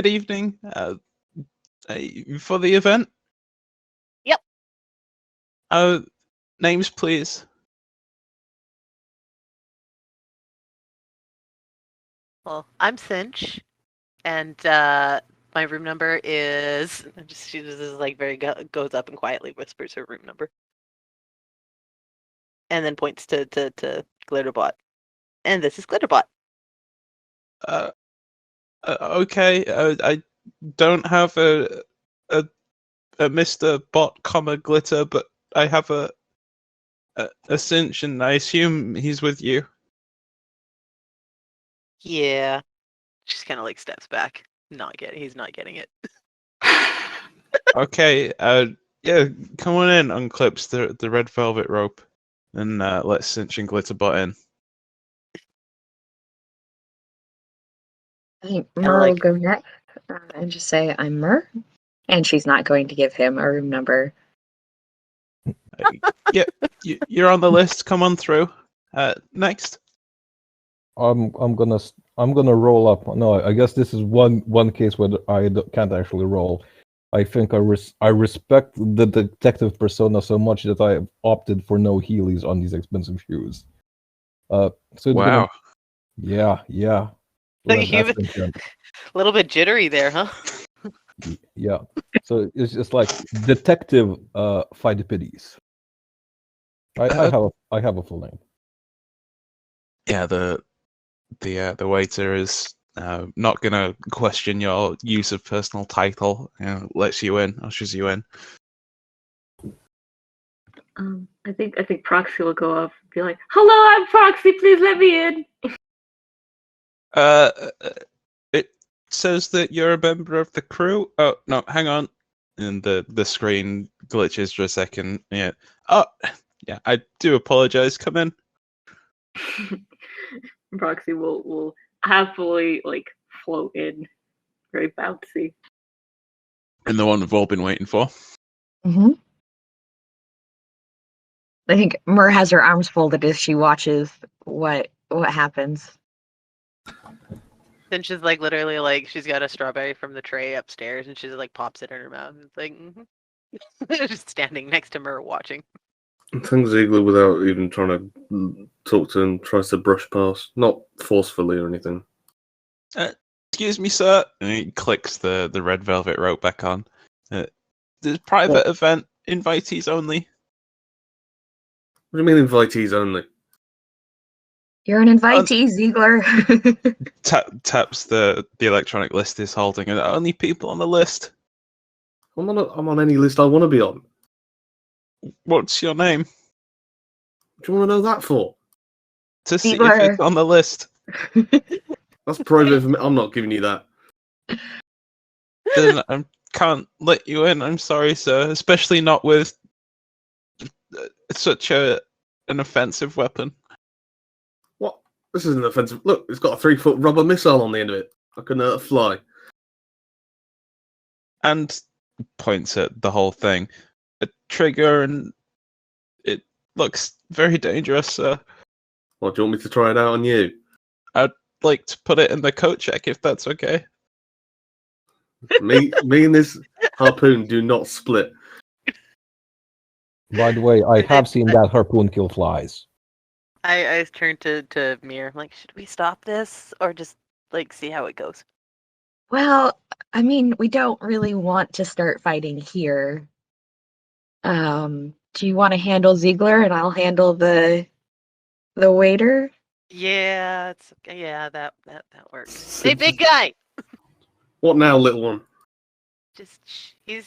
evening. For the event? Yep. Names, please. Well, I'm Cinch, and my room number is. She just is like goes up and quietly whispers her room number, and then points to Glitterbot, and this is Glitterbot. Okay. I don't have a Mr. Bot, Glitter, but I have a Cinch, and I assume he's with you. Yeah, just kind of like steps back. He's not getting it. Okay. Come on in. Unclips the red velvet rope, and let Cinch and Glitterbot in. I think Myrrh will go next and just say, I'm Myrrh. And she's not going to give him a room number. Yeah, you're on the list. Come on through. Next. I'm gonna roll up. No, I guess this is one case where I can't actually roll. I think I respect the detective persona so much that I have opted for no Heelys on these expensive shoes. Wow. Yeah. A little bit jittery there, huh? Yeah. So it's just like detective Phidippides. I have a full name. Yeah, the waiter is not gonna question your use of personal title. Lets you in, ushers you in. I think Proxy will go up and be like, "Hello, I'm Proxy. Please let me in." It says that you're a member of the crew. Oh no, hang on. And the screen glitches for a second. Yeah. Oh, yeah. I do apologize. Come in. Proxy will happily float in, very bouncy. And the one we've all been waiting for. Mm-hmm. I think Myrrh has her arms folded as she watches what happens. Then she's literally she's got a strawberry from the tray upstairs, and she just pops it in her mouth. It's mm-hmm. Just standing next to Myrrh watching. I think Ziegler, without even trying to talk to him, tries to brush past, not forcefully or anything. Excuse me, sir. And he clicks the red velvet rope back on. There's private event, invitees only. What do you mean invitees only? You're an invitee, Ziegler. Taps the electronic list he's holding, and only people on the list. I'm on any list I want to be on. What's your name? What do you want to know that for? To see if Ziegler. it's on the list. That's private information. I'm not giving you that. Then I can't let you in. I'm sorry, sir. Especially not with such an offensive weapon. What? This isn't offensive. Look, it's got a 3-foot rubber missile on the end of it. I can fly. And points at the whole thing. A trigger, and it looks very dangerous, sir. What, do you want me to try it out on you? I'd like to put it in the coat check if that's okay. Me and this harpoon do not split. By the way, I have seen that harpoon kill flies. I turned to Myrrh. I'm like, should we stop this or just like see how it goes? Well, I mean, we don't really want to start fighting here. Do you want to handle Ziegler and I'll handle the waiter? Yeah, that works. Hey, big guy. What now, little one? Just he's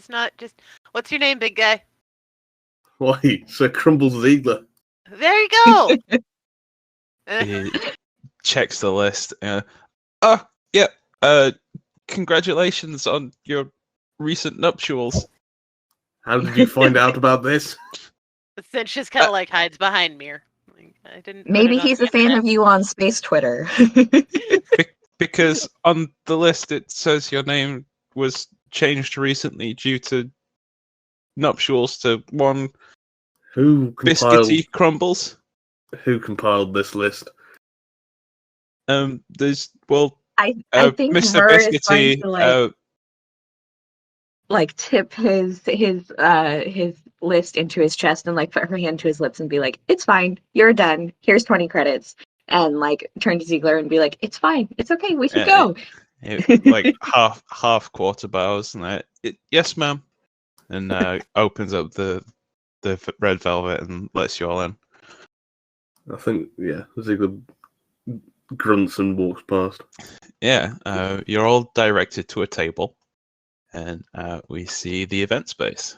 not just. What's your name, big guy? Why, Sir Crumbles Ziegler. There you go. He checks the list. Congratulations on your recent nuptials. How did you find out about this? Cinch just kind of like hides behind Myrrh. Like, I didn't. put Maybe it on he's the a fan internet. of you on space Twitter. Because on the list it says your name was changed recently due to nuptials to one Who Biscuity Crumbles. compiled this list? There's I think Mr. Myrrh is going Biscuity. to like tip his list into his chest and like put her hand to his lips and be like, "It's fine, you're done. Here's 20 credits." And like turn to Ziegler and be like, "It's fine, it's okay, we can go." Like half quarter bows and yes, ma'am, and opens up the red velvet and lets you all in. I think, yeah, Ziegler grunts and walks past. Yeah, you're all directed to a table, and we see the event space.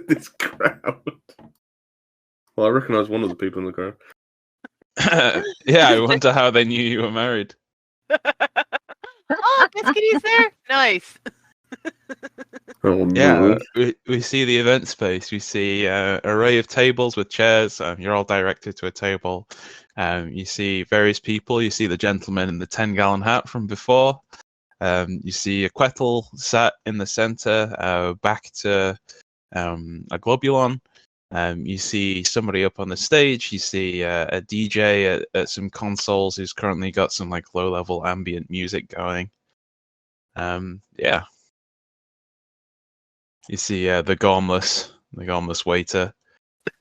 This crowd. Well, I recognise one of the people in the crowd. Yeah, I wonder how they knew you were married. Oh, Biscuity's there. Nice. Oh, Yeah, no. we see the event space. We see an array of tables with chairs. You're all directed to a table. You see various people. You see the gentleman in the 10-gallon hat from before. You see a Quetzal sat in the center, back to a Globulon. You see somebody up on the stage. You see a DJ at some consoles who's currently got some like low-level ambient music going. Yeah. You see the gormless waiter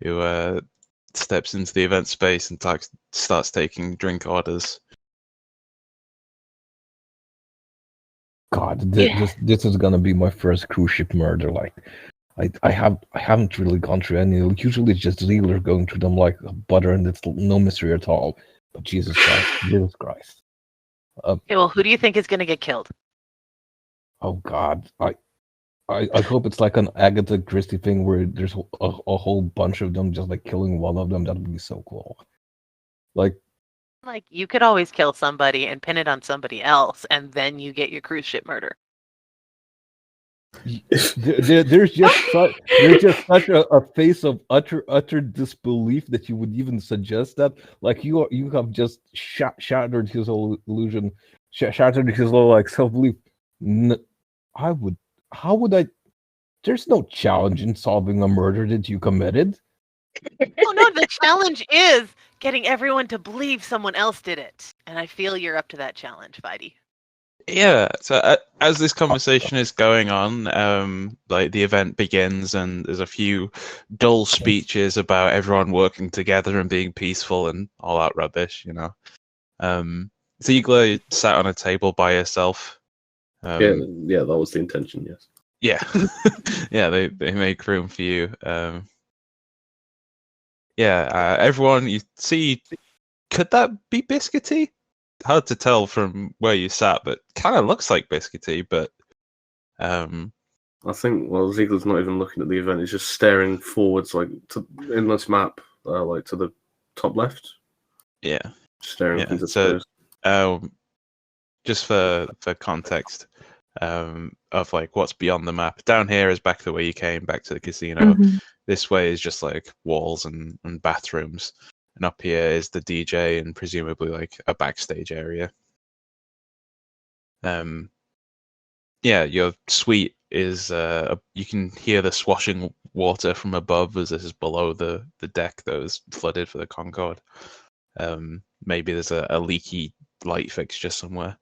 who steps into the event space and starts taking drink orders. God, this is gonna be my first cruise ship murder. Like, I haven't really gone through any. Usually, it's just Ziegler going through them like butter, and it's no mystery at all. But Jesus Christ! Okay, well, who do you think is going to get killed? Oh God, I hope it's like an Agatha Christie thing where there's a whole bunch of them just like killing one of them. That would be so cool. Like you could always kill somebody and pin it on somebody else, and then you get your cruise ship murder. there's just such a face of utter disbelief that you would even suggest that. Like you have just shattered his whole illusion, shattered his whole like self-belief. How would I? There's no challenge in solving a murder that you committed. Oh no, the challenge is getting everyone to believe someone else did it. And I feel you're up to that challenge, Videy. Yeah, so as this conversation is going on, like the event begins and there's a few dull speeches about everyone working together and being peaceful and all that rubbish, you know. Ziegler sat on a table by herself. Yeah, that was the intention, yes. Yeah. Yeah, they make room for you. Everyone you see, could that be Biscuity? Hard to tell from where you sat, but kind of looks like Biscuity, but I think, Ziegler's not even looking at the event, he's just staring forwards, like, in this map, like, to the top left. Yeah. Staring Yeah. into So, space. just for context, of like what's beyond the map. Down here is back the way you came, back to the casino. Mhm. This way is just like walls and bathrooms. And up here is the DJ and presumably like a backstage area. Yeah, your suite is you can hear the swashing water from above as this is below the deck that was flooded for the Concorde. Maybe there's a leaky light fixture somewhere.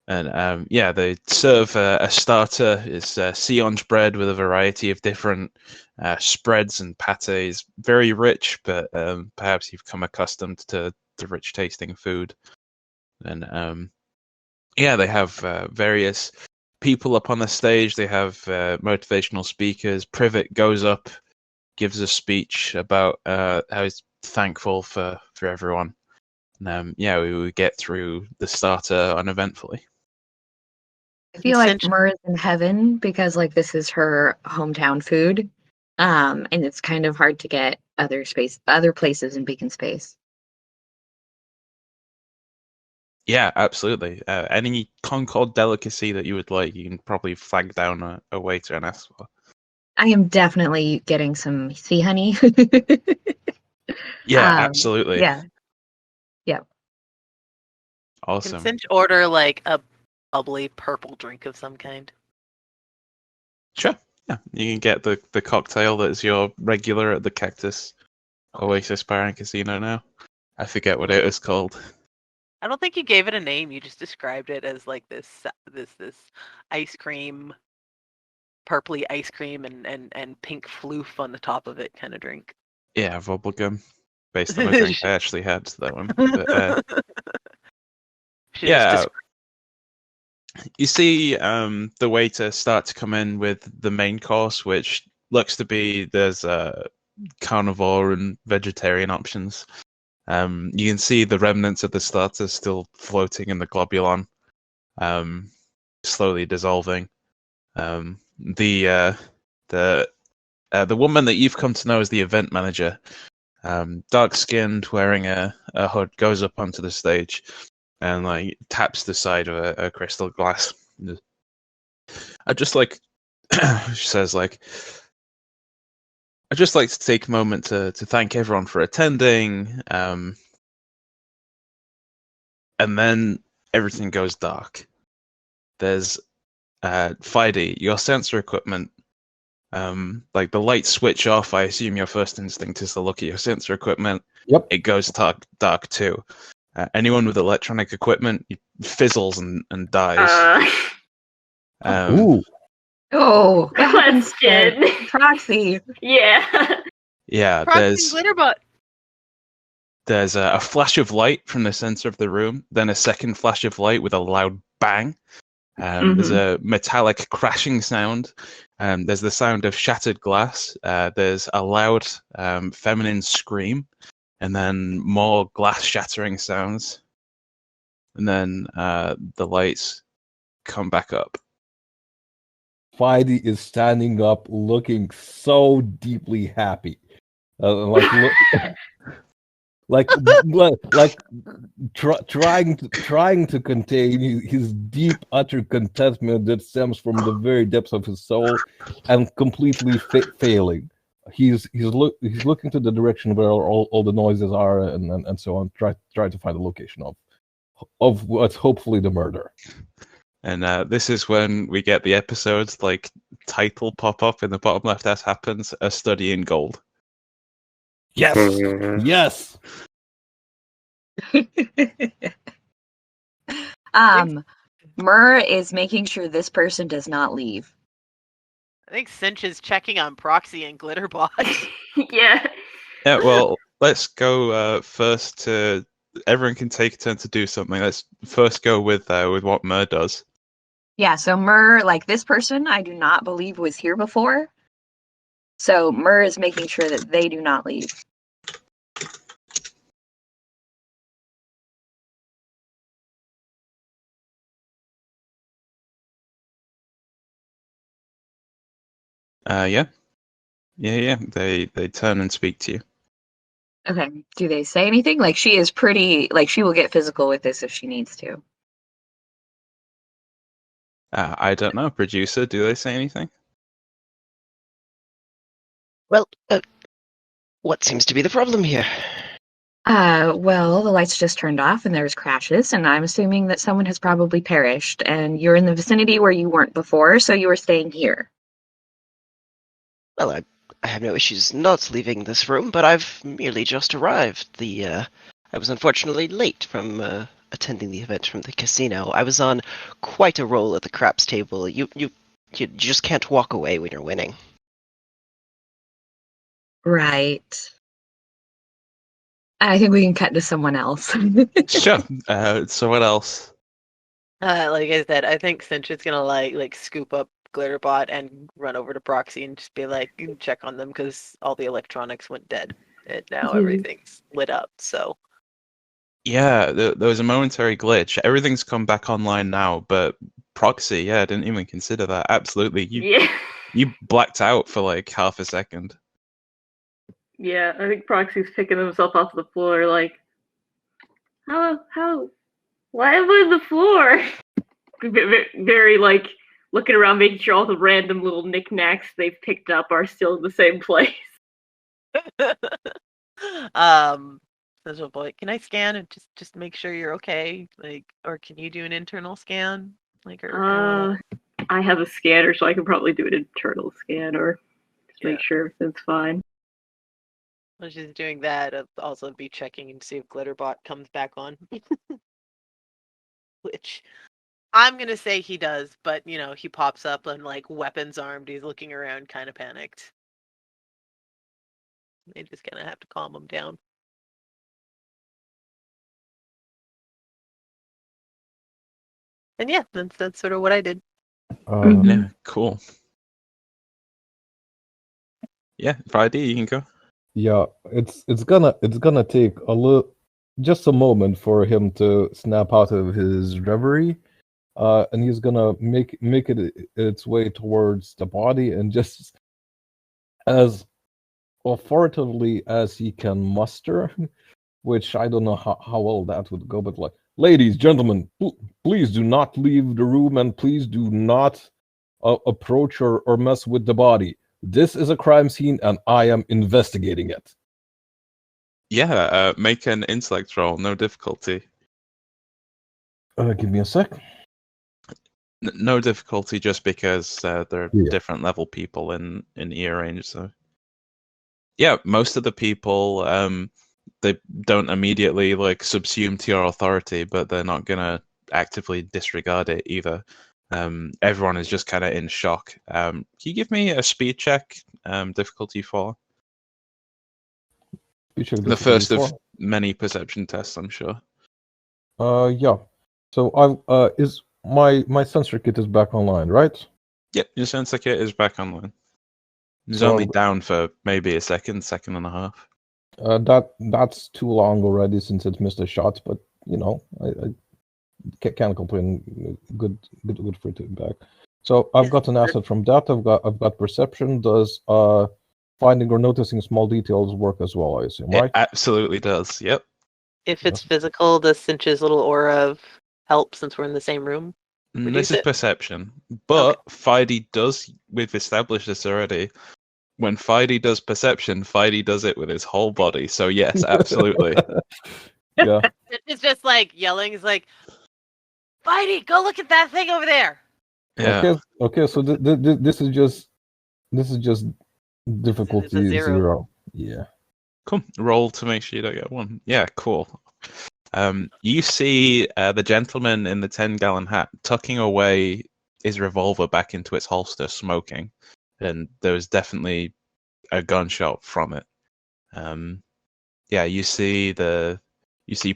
And yeah, they serve a starter. It's Sionge bread with a variety of different spreads and pates. Very rich, but perhaps you've come accustomed to the rich tasting food. And yeah, they have various people up on the stage. They have motivational speakers. Privet goes up, gives a speech about how he's thankful for everyone. And yeah, we get through the starter uneventfully. I feel like Myrrh is in heaven because like this is her hometown food. And it's kind of hard to get other places in Beacon Space. Yeah, absolutely. Any Concord delicacy that you would like, you can probably flag down a waiter and ask for. I am definitely getting some sea honey. Yeah, absolutely. Yeah. Yep. Awesome. Can Cinch order like a bubbly purple drink of some kind? Sure. Yeah, you can get the cocktail that is your regular at the Cactus Oasis Bar and Casino now. I forget what it is called. I don't think you gave it a name. You just described it as like this ice cream, purpley ice cream and pink floof on the top of it kind of drink. Yeah, bubblegum. Based on a drink I actually had that one. But, yeah, you see the waiter start to come in with the main course, which looks to be there's carnivore and vegetarian options. You can see the remnants of the starter still floating in the globulon, slowly dissolving. The woman that you've come to know as the event manager, dark-skinned, wearing a hood, goes up onto the stage and like taps the side of a crystal glass. I just like she says like, I'd just like to take a moment to thank everyone for attending. And then everything goes dark. There's Fidey, your sensor equipment. Like the lights switch off. I assume your first instinct is to look at your sensor equipment. Yep. It goes dark too. Anyone with electronic equipment fizzles and dies. Ooh. Oh, That's good. Proxy. Yeah. Yeah, Proxy Glitterbot. there's a flash of light from the center of the room, then a second flash of light with a loud bang. There's a metallic crashing sound. There's the sound of shattered glass. There's a loud feminine scream, and then more glass shattering sounds. And then the lights come back up. Fidey is standing up, looking so deeply happy, trying to contain his deep, utter contentment that stems from the very depths of his soul, and completely failing. He's looking to the direction where all the noises are, and so on. Try to find the location of what's hopefully the murder. And this is when we get the episode's like title pop up in the bottom left. As happens, A Study in Gold. Yes, yes. Myrrh is making sure this person does not leave. I think Cinch is checking on Proxy and Glitterbot. Yeah. Yeah, well, let's go first to... Everyone can take a turn to do something. Let's first go with what Myrrh does. Yeah, so Myrrh, like this person, I do not believe was here before. So Myrrh is making sure that they do not leave. Yeah. They turn and speak to you. Okay. Do they say anything? Like, she is pretty, like, she will get physical with this if she needs to. I don't know, producer. Do they say anything? Well, what seems to be the problem here? Well, the lights just turned off and there's crashes, and I'm assuming that someone has probably perished, and you're in the vicinity where you weren't before, so you were staying here. Well, I have no issues not leaving this room, but I've merely just arrived. I was unfortunately late from attending the event from the casino. I was on quite a roll at the craps table. You just can't walk away when you're winning. Right. I think we can cut to someone else. Sure. So what else? Like I said, I think Cinch is gonna like scoop up Glitterbot and run over to Proxy and just be like, check on them because all the electronics went dead and now everything's lit up. So Yeah, there was a momentary glitch. Everything's come back online now, but proxy, yeah, I didn't even consider that. Absolutely, you blacked out for like half a second. Yeah, I think Proxy's picking himself off the floor, like, how, why am I on the floor? Very, like, looking around, making sure all the random little knickknacks they've picked up are still in the same place. says a boy, can I scan and just make sure you're okay? Like, or can you do an internal scan? Like, or whatever. I have a scanner, so I can probably do an internal scan or just make sure everything's fine. When she's doing that, I'll also be checking and see if Glitterbot comes back on. Which I'm gonna say he does, but you know, he pops up and like weapons armed, he's looking around kind of panicked. They just kinda have to calm him down. And yeah, that's sort of what I did. Yeah, cool. Yeah, Friday, you can go. Yeah, it's gonna take just a moment for him to snap out of his reverie, and he's gonna make it its way towards the body, and just as authoritatively as he can muster, which I don't know how well that would go, but like, ladies, gentlemen, please do not leave the room, and please do not approach or mess with the body. This is a crime scene, and I am investigating it. Yeah, make an intellect roll, no difficulty. Give me a sec. No difficulty, just because they're different level people in ear range. So, yeah, most of the people they don't immediately like subsume to your authority, but they're not gonna actively disregard it either. Everyone is just kind of in shock. Can you give me a speed check, difficulty 4? The first of many perception tests, I'm sure. Yeah. So is my sensor kit is back online, right? Yep, your sensor kit is back online. It's only down for maybe a second and a half. That's too long already since it missed a shot, but you know, I can't complain. Good for it to be back. So I've got an asset from that. I've got perception. Does finding or noticing small details work as well, I assume, right? It absolutely does. Yep. If it's physical, does Cinch's little aura help since we're in the same room? This is perception. But Fidey does, we've established this already. When Fidey does perception, Fidey does it with his whole body. So yes, absolutely. Yeah. It's just like yelling. It's like, Fidey, go look at that thing over there. Yeah. Okay. So this is just difficulty 0. Yeah. Cool. Roll to make sure you don't get 1. Yeah. Cool. You see the gentleman in the 10-gallon hat tucking away his revolver back into its holster, smoking, and there was definitely a gunshot from it. Yeah, you see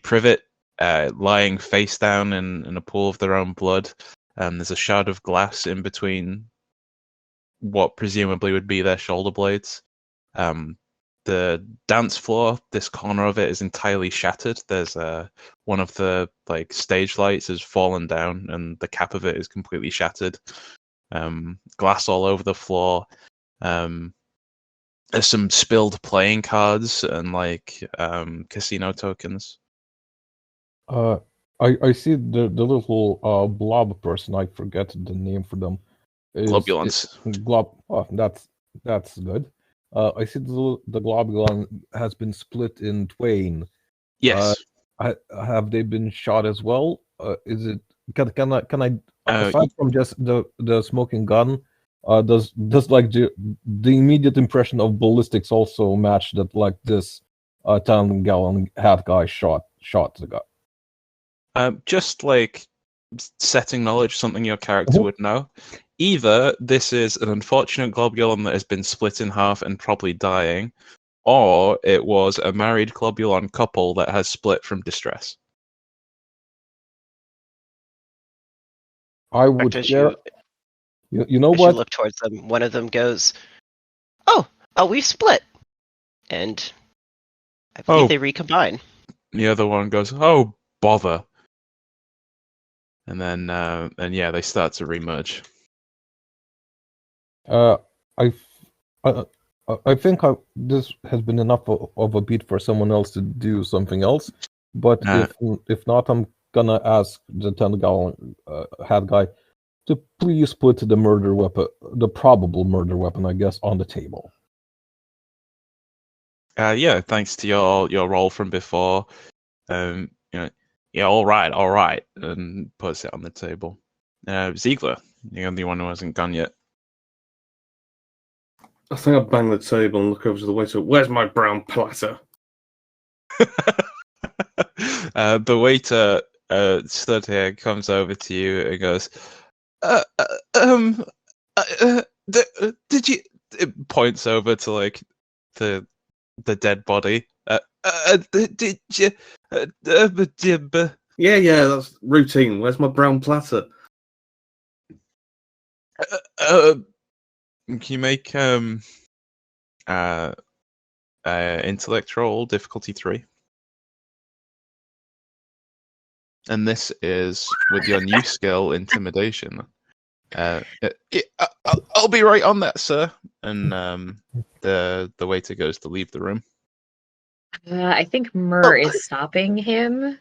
Privet lying face down in a pool of their own blood. There's a shard of glass in between what presumably would be their shoulder blades. The dance floor, this corner of it is entirely shattered. There's one of the like stage lights has fallen down, and the cap of it is completely shattered. Glass all over the floor. There's some spilled playing cards and like casino tokens. I see the little blob person. I forget the name for them. Globulons. Glob. Oh, that's good. I see the globulon has been split in twain. Yes. Have they been shot as well? Is it can I aside from just the smoking gun? Does like the immediate impression of ballistics also match that like this 10-gallon hat guy shot the guy? Just like setting knowledge, something your character would know. Either this is an unfortunate globulon that has been split in half and probably dying, or it was a married globulon couple that has split from distress. I would care. You know As what? you look towards them, one of them goes, "Oh, we've split," and I believe they recombine. The other one goes, "Oh, bother," and then yeah, they start to remerge. I think this has been enough of a beat for someone else to do something else. But if not, I'm gonna ask the 10-gallon hat guy to please put the murder weapon, the probable murder weapon, I guess, on the table. Yeah, thanks to your roll from before. Yeah, all right, and puts it on the table. Ziegler, you're the only one who hasn't gone yet. I think I bang the table and look over to the waiter. Where's my brown platter? The waiter stood here, comes over to you and goes, did you? It points over to like the dead body. Did you? Yeah, that's routine. Where's my brown platter? Can you make intellectual difficulty 3? And this is with your new skill, intimidation. I'll be right on that, sir. And the waiter goes to leave the room. I think Myrrh is stopping him.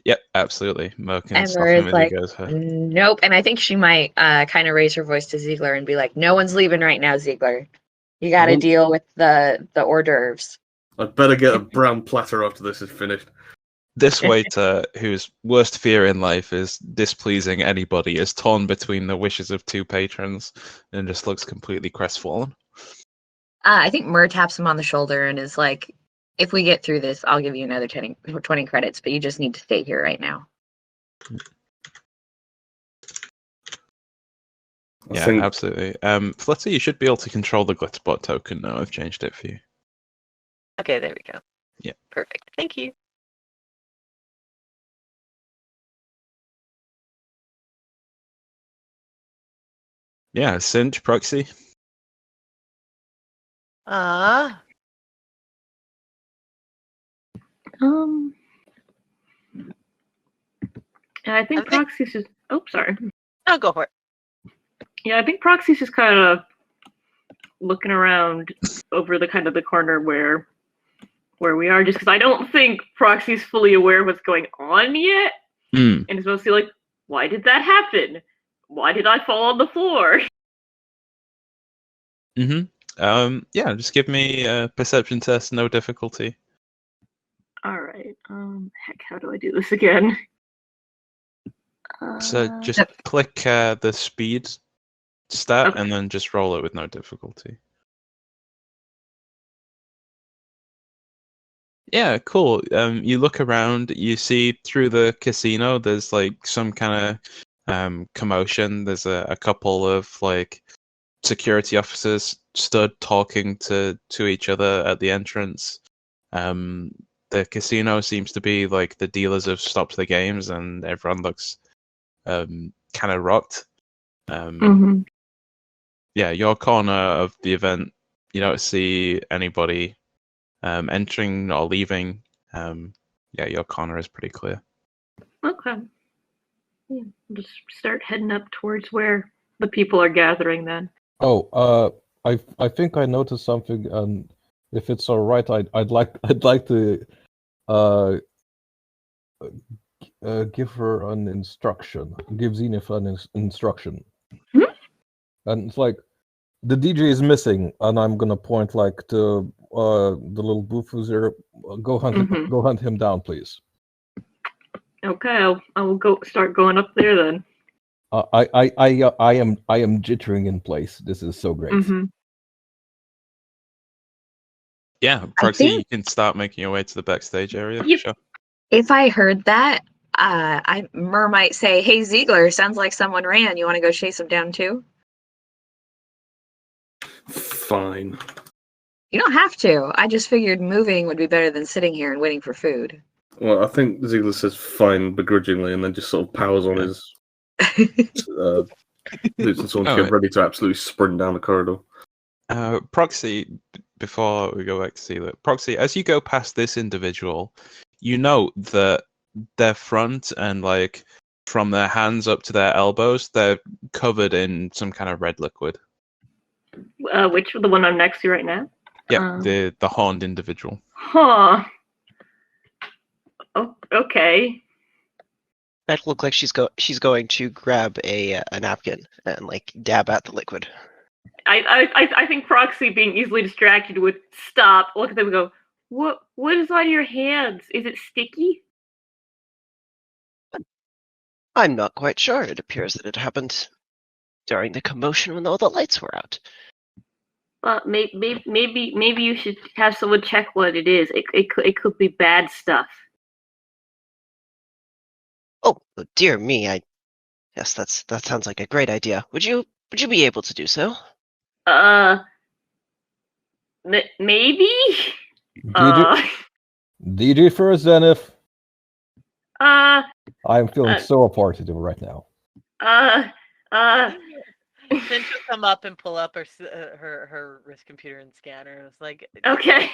Yep, absolutely. Myrrh can And stop Myrrh him is as he like, goes. nope. And I think she might kind of raise her voice to Ziegler and be like, no one's leaving right now, Ziegler. You got to deal with the hors d'oeuvres. I'd better get a brown platter after this is finished. This waiter, whose worst fear in life is displeasing anybody, is torn between the wishes of 2 patrons and just looks completely crestfallen. I think Myrrh taps him on the shoulder and is like, if we get through this, I'll give you another 20 credits, but you just need to stay here right now. Yeah, absolutely. Flutter, you should be able to control the Glitterbot token now. I've changed it for you. Okay, there we go. Yeah. Perfect. Thank you. Yeah, Cinch, Proxy. And I think Proxy's just. Oh, sorry. I'll go for it. Yeah, I think Proxy's just kind of looking around over the kind of the corner where we are, just because I don't think Proxy's fully aware of what's going on yet. And it's mostly like, why did that happen? Why did I fall on the floor? Yeah, just give me a perception test, no difficulty. All right. Heck, how do I do this again? So just click the speed stat and then just roll it with no difficulty. Yeah, cool. You look around, you see through the casino, there's like some kind of commotion. There's a couple of like security officers stood talking to each other at the entrance. The casino seems to be like the dealers have stopped the games and everyone looks kind of rocked. Yeah, your corner of the event, you don't see anybody entering or leaving. Yeah, your corner is pretty clear. Okay. Yeah, just start heading up towards where the people are gathering then. Oh, I think I noticed something, and if it's all right, I'd like to give her an instruction. Give Zenith an instruction. Hmm? And it's like the DJ is missing, and I'm gonna point like to the little booth who's there. Go hunt him down, please. Okay, I will start going up there then. I am jittering in place. This is so great. Mm-hmm. Yeah, Proxy, you can start making your way to the backstage area. Yep. Sure. If I heard that, Myrrh might say, "Hey Ziegler, sounds like someone ran. You want to go chase him down too?" Fine. You don't have to. I just figured moving would be better than sitting here and waiting for food. Well, I think Ziegler says fine begrudgingly, and then just sort of powers on his boots and so on to get ready to absolutely sprint down the corridor. Proxy, before we go back to see that, Proxy, as you go past this individual, you note that their front and like from their hands up to their elbows, they're covered in some kind of red liquid. Which the one I'm next to right now? Yeah, the horned individual. Huh. Oh, okay. That look like she's going to grab a napkin and like dab at the liquid. I think Proxy, being easily distracted, would stop, look at them, and go, "What is on your hands? Is it sticky?" I'm not quite sure. It appears that it happened during the commotion when all the lights were out. Well, maybe you should have someone check what it is. It could be bad stuff. Oh, dear me! Yes, that sounds like a great idea. Would you be able to do so? Maybe. DJ first, Zenith. I'm feeling so appreciative right now. Cinch will come up and pull up her wrist computer and scanner. It's like, okay,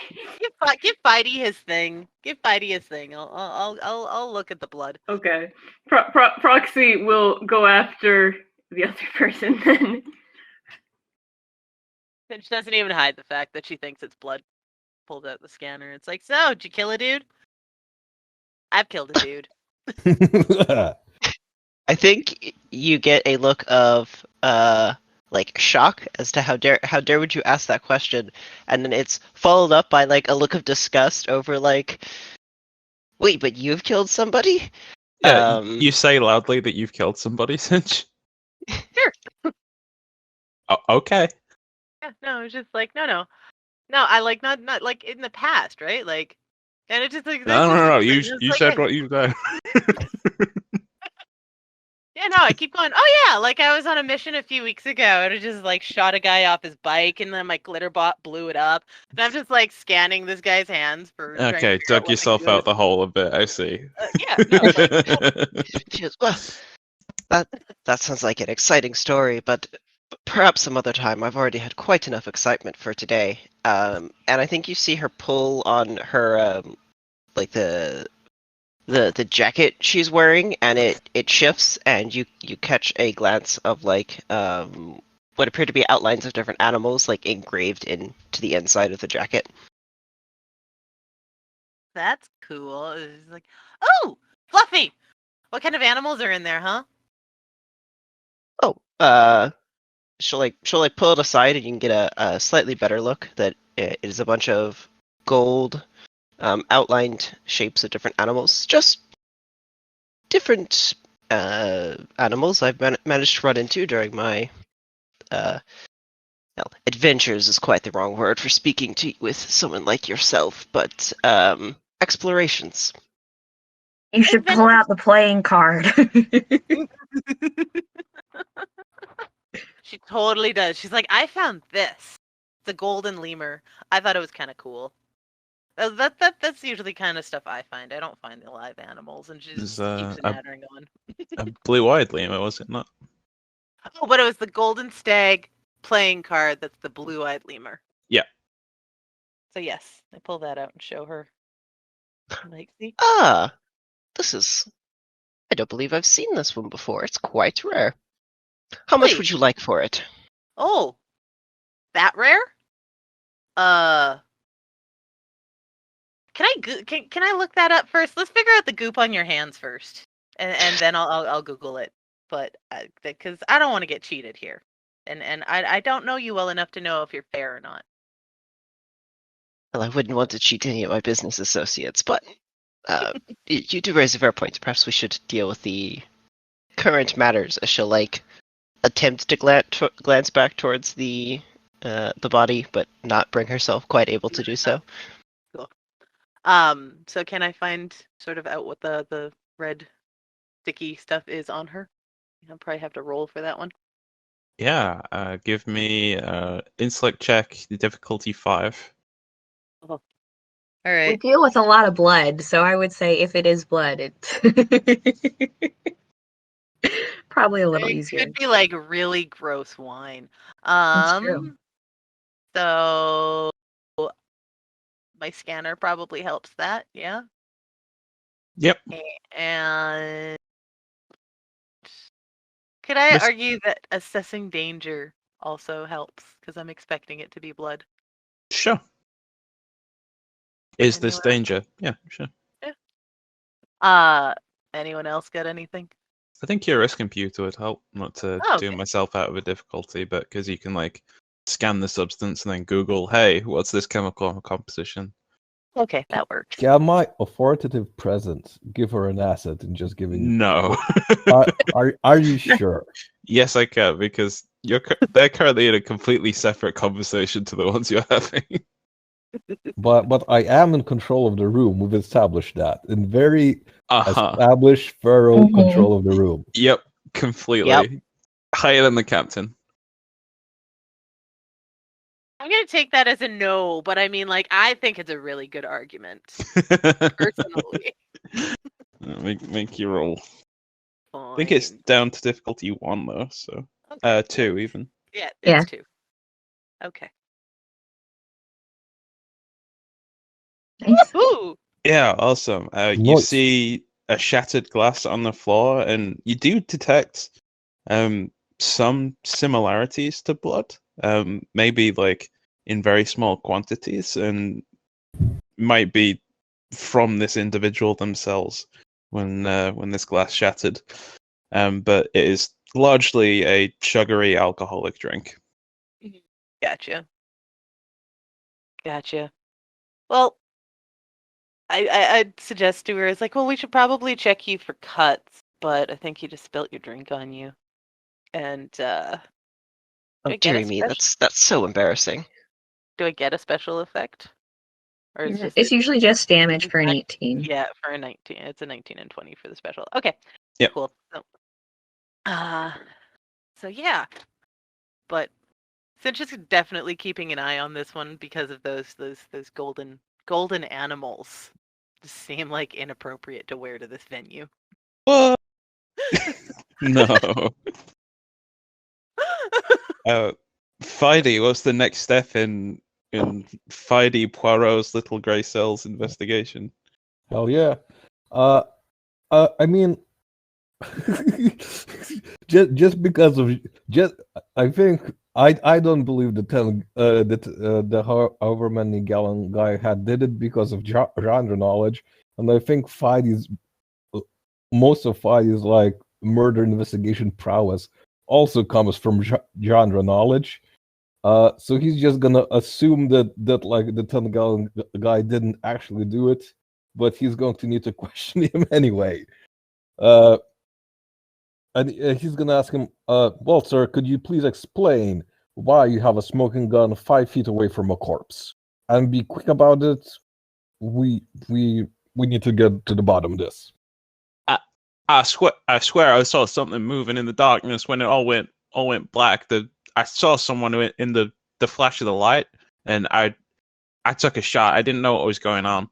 give Bitey his thing. Give Bitey his thing. I'll look at the blood. Okay, Proxy will go after the other person then. Cinch doesn't even hide the fact that she thinks it's blood. Pulled out the scanner. It's like, so did you kill a dude? I've killed a dude. I think you get a look of like shock as to how dare would you ask that question, and then it's followed up by like a look of disgust over like, wait, but you've killed somebody? Yeah, you say loudly that you've killed somebody, Cinch. Sure. Okay. Yeah, no, it's just like no. I like not like in the past, right? Like, and it just like no. You said what you said. Yeah, no, I keep going. Oh yeah, like I was on a mission a few weeks ago, and it just like shot a guy off his bike, and then my glitter bot blew it up, and I'm just like scanning this guy's hands for. Okay, dug yourself out the hole a bit. I see. Yeah. No, well, that sounds like an exciting story, but perhaps some other time. I've already had quite enough excitement for today. And I think you see her pull on her like the jacket she's wearing, and it shifts, and you catch a glance of like what appear to be outlines of different animals like engraved into the inside of the jacket. that's cool. It's like, oh, Fluffy. What kind of animals are in there, huh? Oh, she'll pull it aside, and you can get a slightly better look. That it is a bunch of gold outlined shapes of different animals, just different animals I've managed to run into during my adventures is quite the wrong word for speaking with someone like yourself, but explorations. You should pull out the playing card. She totally does. She's like, I found this. It's a golden lemur. I thought it was kind of cool. That's usually kind of stuff I find. I don't find the live animals, and she just keeps nattering on. A blue-eyed lemur, was it not? Oh, but it was the golden stag playing card. That's the blue-eyed lemur. Yeah. So yes, I pull that out and show her. Like, see? Ah, this is. I don't believe I've seen this one before. It's quite rare. How much would you like for it? Oh, that rare? Can I look that up first? Let's figure out the goop on your hands first, and then I'll Google it. But because I don't want to get cheated here, and I don't know you well enough to know if you're fair or not. Well, I wouldn't want to cheat any of my business associates, but you do raise a fair point. Perhaps we should deal with the current matters. I shall attempt to glance back towards the body, but not bring herself quite able to do so. Cool. So can I find sort of out what the red sticky stuff is on her? I'll probably have to roll for that one. Yeah, give me intellect check, the difficulty 5. Oh. All We right. deal with a lot of blood, so I would say if it is blood, it's probably a little It easier. could be like really gross wine. That's true. So my scanner probably helps that, yeah. Yep. And could I Miss- argue that assessing danger also helps because I'm expecting it to be blood? Sure. Is this Anyone else? danger? Yeah, sure. Anyone else got anything? I think your risk computer would help, not to Oh, do okay. myself out of a difficulty, but because you can like scan the substance and then Google, hey, what's this chemical composition? Okay, that works. Can my authoritative presence give her an asset and just giving? No. Are you sure? Yes, I can, because they're currently in a completely separate conversation to the ones you're having. But I am in control of the room. We've established that in very Uh-huh. established, thorough Mhm. control of the room. Yep, completely. Yep. Higher than the captain. I'm gonna take that as a no, but I mean, like, I think it's a really good argument, personally. Make your roll. I think it's Fine. down to difficulty 1 though, so Okay. 2 even. Yeah, Yeah. it's 2. Okay. Nice. Woohoo! Yeah, awesome. You Nice. see a shattered glass on the floor, and you do detect some similarities to blood. Maybe like in very small quantities, and might be from this individual themselves when this glass shattered. But it is largely a sugary alcoholic drink. Gotcha. Well, I'd suggest to her, it's like, well, we should probably check you for cuts, but I think you just spilt your drink on you. And, Oh, do I get a dearie me, special? that's so embarrassing. Do I get a special effect? Or it's just It's usually just damage for an Exact- 18. Yeah, for a 19. It's a 19 and 20 for the special. Okay. Yep. Cool. So yeah. But Cinch is definitely keeping an eye on this one because of those golden animals. Just seem like inappropriate to wear to this venue. What? No. Fidey, what's the next step in Fidey Poirot's Little Grey Cells investigation? Hell yeah. I mean, just because of I think I don't believe the however many gallon guy did it because of genre knowledge, and I think most of Fidey's like murder investigation prowess also comes from genre knowledge. So he's just gonna assume that like the 10-gallon guy didn't actually do it, but he's going to need to question him anyway. And he's gonna ask him, well, sir, could you please explain why you have a smoking gun 5 feet away from a corpse? And be quick about it. We need to get to the bottom of this. I swear I saw something moving in the darkness when it all went black. I saw someone in the flash of the light, and I took a shot. I didn't know what was going on.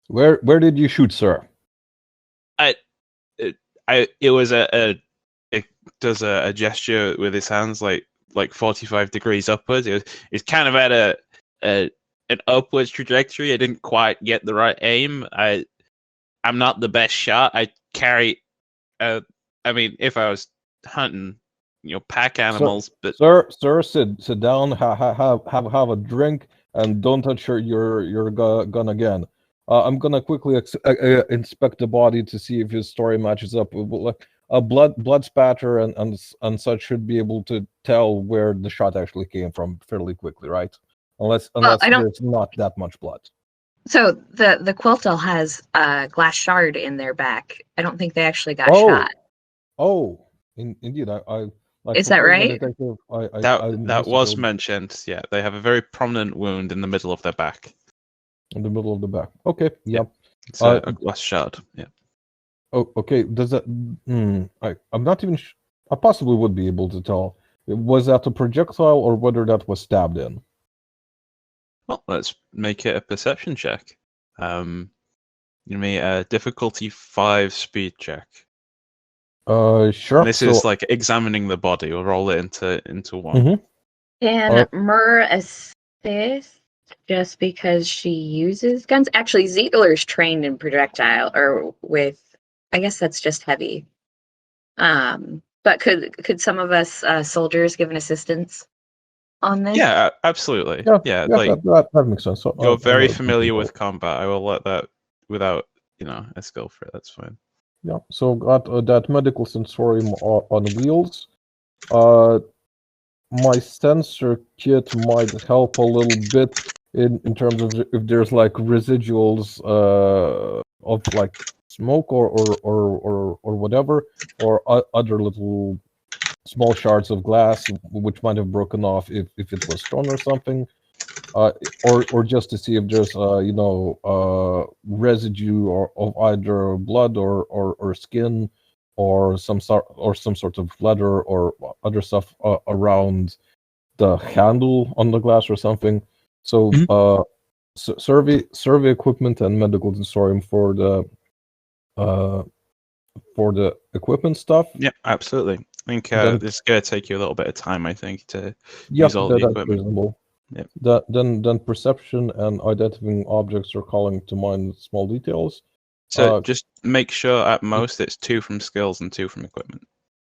Where did you shoot, sir? It was it does a gesture with his hands like 45 degrees upwards. It's kind of at an upwards trajectory. I didn't quite get the right aim. I'm not the best shot. I carry I mean, if I was hunting pack animals, but Sir, sit down, have a drink, and don't touch your gun again. I'm gonna quickly inspect the body to see if his story matches up. A blood spatter and such should be able to tell where the shot actually came from fairly quickly, right? Unless there's not that much blood. So the Quiltel has a glass shard in their back. I don't think they actually got shot. Oh, indeed. Is that right? That was mentioned. Yeah, they have a very prominent wound in the middle of their back. In the middle of the back. Okay. Yeah. It's a glass shard. Yeah. Oh, okay. Does that? I'm not even. I possibly would be able to tell. Was that a projectile or whether that was stabbed in? Well, let's make it a perception check. You mean a difficulty 5 speed check. Sure. And this is like examining the body. We'll roll it into one. Mm-hmm. Can Myrrh assist just because she uses guns? Actually, Zietler's trained in projectile or with. I guess that's just heavy. But could some of us soldiers give an assistance on this? Yeah, absolutely. Yeah, like that makes sense. So, you're very familiar with combat. I will let that without a skill for it. That's fine. Yeah. So got that medical sensorium on wheels. My sensor kit might help a little bit in terms of if there's like residuals of like smoke or whatever, or other little small shards of glass which might have broken off if it was thrown or something, or just to see if there's residue of either blood or skin or some sort of leather or other stuff around the handle on the glass or something. So survey equipment and medical sensorium for the equipment stuff. Yeah, absolutely. I think this is going to take you a little bit of time, I think, to use all the equipment. Reasonable. Yep. Then perception and identifying objects or calling to mind small details. So just make sure at most it's 2 from skills and 2 from equipment.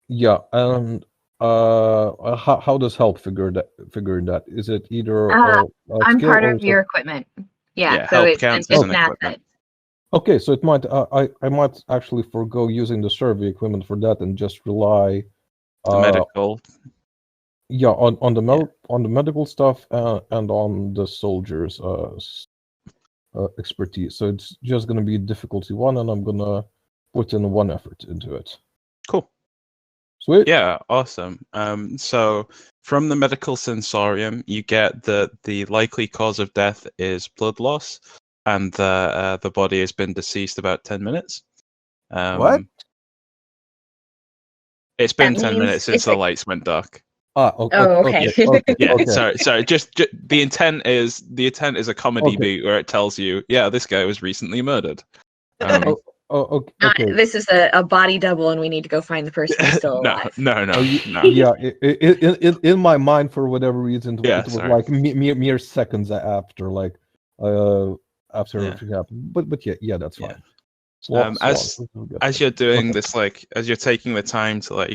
Yeah, and how does help figure that? Is it either I'm part of your equipment. Yeah, so help counts as an equipment. Okay, so it might I might actually forego using the survey equipment for that and just rely the medical. Yeah, on the medical stuff and on the soldiers' expertise. So it's just going to be difficulty 1, and I'm going to put in 1 effort into it. Cool. Sweet. Yeah, awesome. So from the medical sensorium, you get that the likely cause of death is blood loss, and the body has been deceased about 10 minutes. What? It's been 10 minutes since the lights went dark. Okay. Sorry. Just the intent is a comedy beat where it tells you, this guy was recently murdered. Okay. This is a body double, and we need to go find the person who's still alive. No. Yeah, in my mind, for whatever reason, it was like mere seconds after, like after everything happened. But yeah, that's fine. As you're doing this, like as you're taking the time to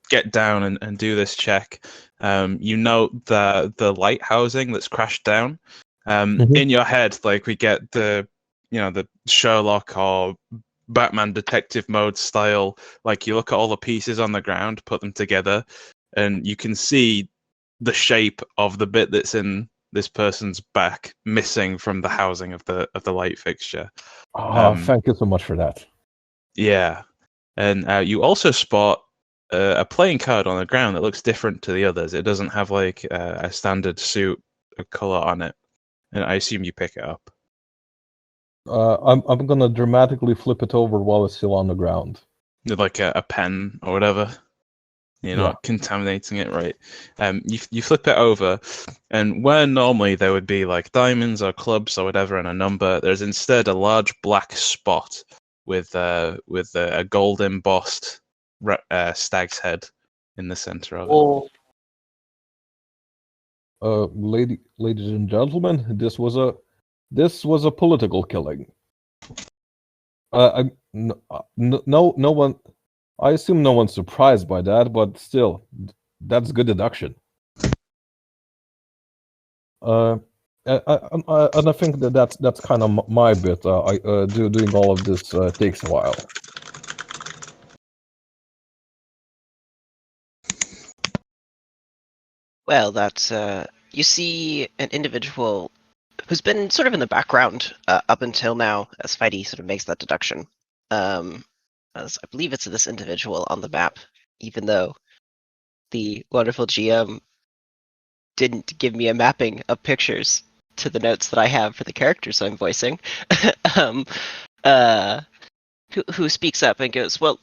get down and do this check, you note the light housing that's crashed down. In your head, like we get the Sherlock or Batman detective mode style, like you look at all the pieces on the ground, put them together, and you can see the shape of the bit that's in this person's back missing from the housing of the light fixture. Thank you so much for that. Yeah, and you also spot a playing card on the ground that looks different to the others. It doesn't have like a standard suit of color on it, and I assume you pick it up. I'm gonna dramatically flip it over while it's still on the ground. Like a pen or whatever. You're not contaminating it, right? You flip it over, and where normally there would be like diamonds or clubs or whatever and a number, there's instead a large black spot with a gold embossed stag's head in the center of it. Ladies and gentlemen, this was a political killing. No one. I assume no one's surprised by that, but still, That's good deduction. And I think that's kind of my bit. Doing all of this takes a while. Well, that's you see an individual who's been sort of in the background up until now, as Spidey sort of makes that deduction. As I believe it's this individual on the map, even though the wonderful GM didn't give me a mapping of pictures to the notes that I have for the characters I'm voicing. Who speaks up and goes, "Well,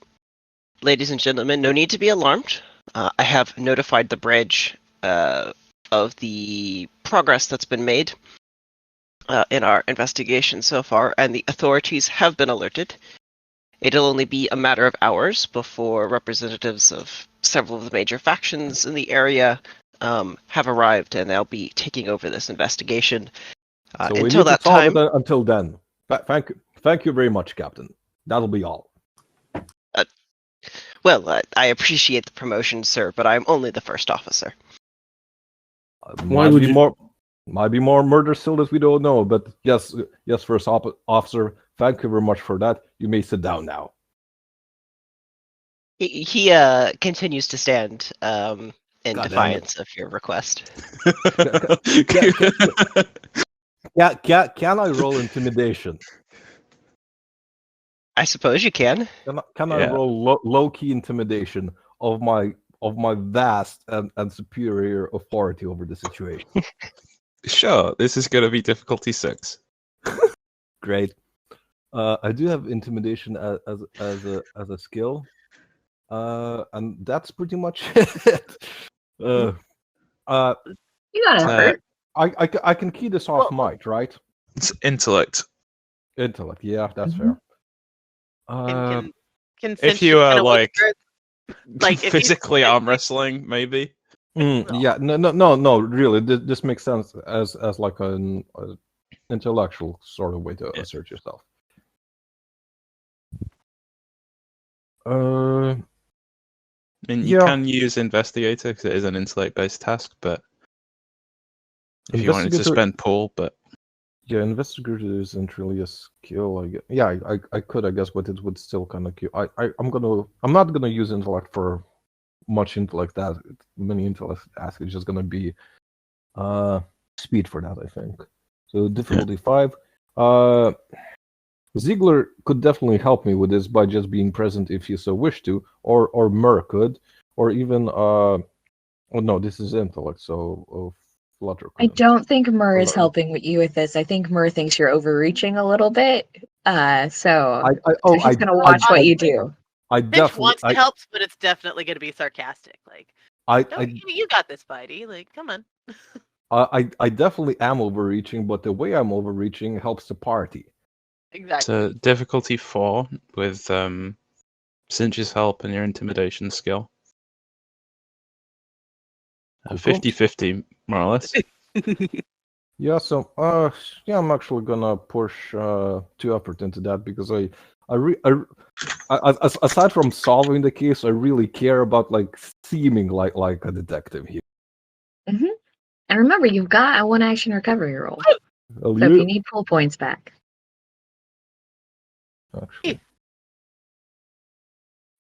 ladies and gentlemen, no need to be alarmed. I have notified the bridge of the progress that's been made in our investigation so far, and the authorities have been alerted. It'll only be a matter of hours before representatives of several of the major factions in the area have arrived, and they'll be taking over this investigation. So we Until need that to solve time, it until then. Thank you very much, Captain. That'll be all. well, I appreciate the promotion, sir, but I'm only the first officer. Why would you- Might be more murder still that we don't know, but yes, first officer. Thank you very much for that. You may sit down now. He continues to stand in God defiance of your request. Can I roll intimidation? I suppose you can. Can I roll low key intimidation of my vast and superior authority over the situation? Sure, this is going to be difficulty 6. Great. I do have intimidation as a skill, and that's pretty much it. You got effort. I can key this off might, right? It's intellect. Intellect, yeah, that's fair. Can If you are like if physically you, arm wrestling, maybe. Yeah, no, really, this makes sense as like an intellectual sort of way to assert yourself. I mean, you can use investigator because it is an intellect-based task, but if you wanted to spend pull, but yeah, investigator isn't really a skill. I guess. Yeah, I could, I guess, but it would still kind of. I'm not gonna use intellect for much intellect. Many intellect tasks. It's just gonna be speed for that, I think. So difficulty 5. Ziegler could definitely help me with this by just being present if he so wished to, or Myrrh could, or even oh no, this is intellect, so Flutter. I don't think Myrrh is helping you with this. I think Myrrh thinks you're overreaching a little bit. So he's gonna watch what you do. Finch wants to help, but it's definitely gonna be sarcastic. Like, you got this, Spidey. Like, come on. I definitely am overreaching, but the way I'm overreaching helps the party. Exactly. So difficulty 4 with Cinch's help and your intimidation skill. 50-50, more or less. Yeah, so I'm actually gonna push 2 effort into that because I aside from solving the case, I really care about like seeming like a detective here. Mm-hmm. And remember, you've got a 1 action recovery roll. So if you need pull points back. Actually.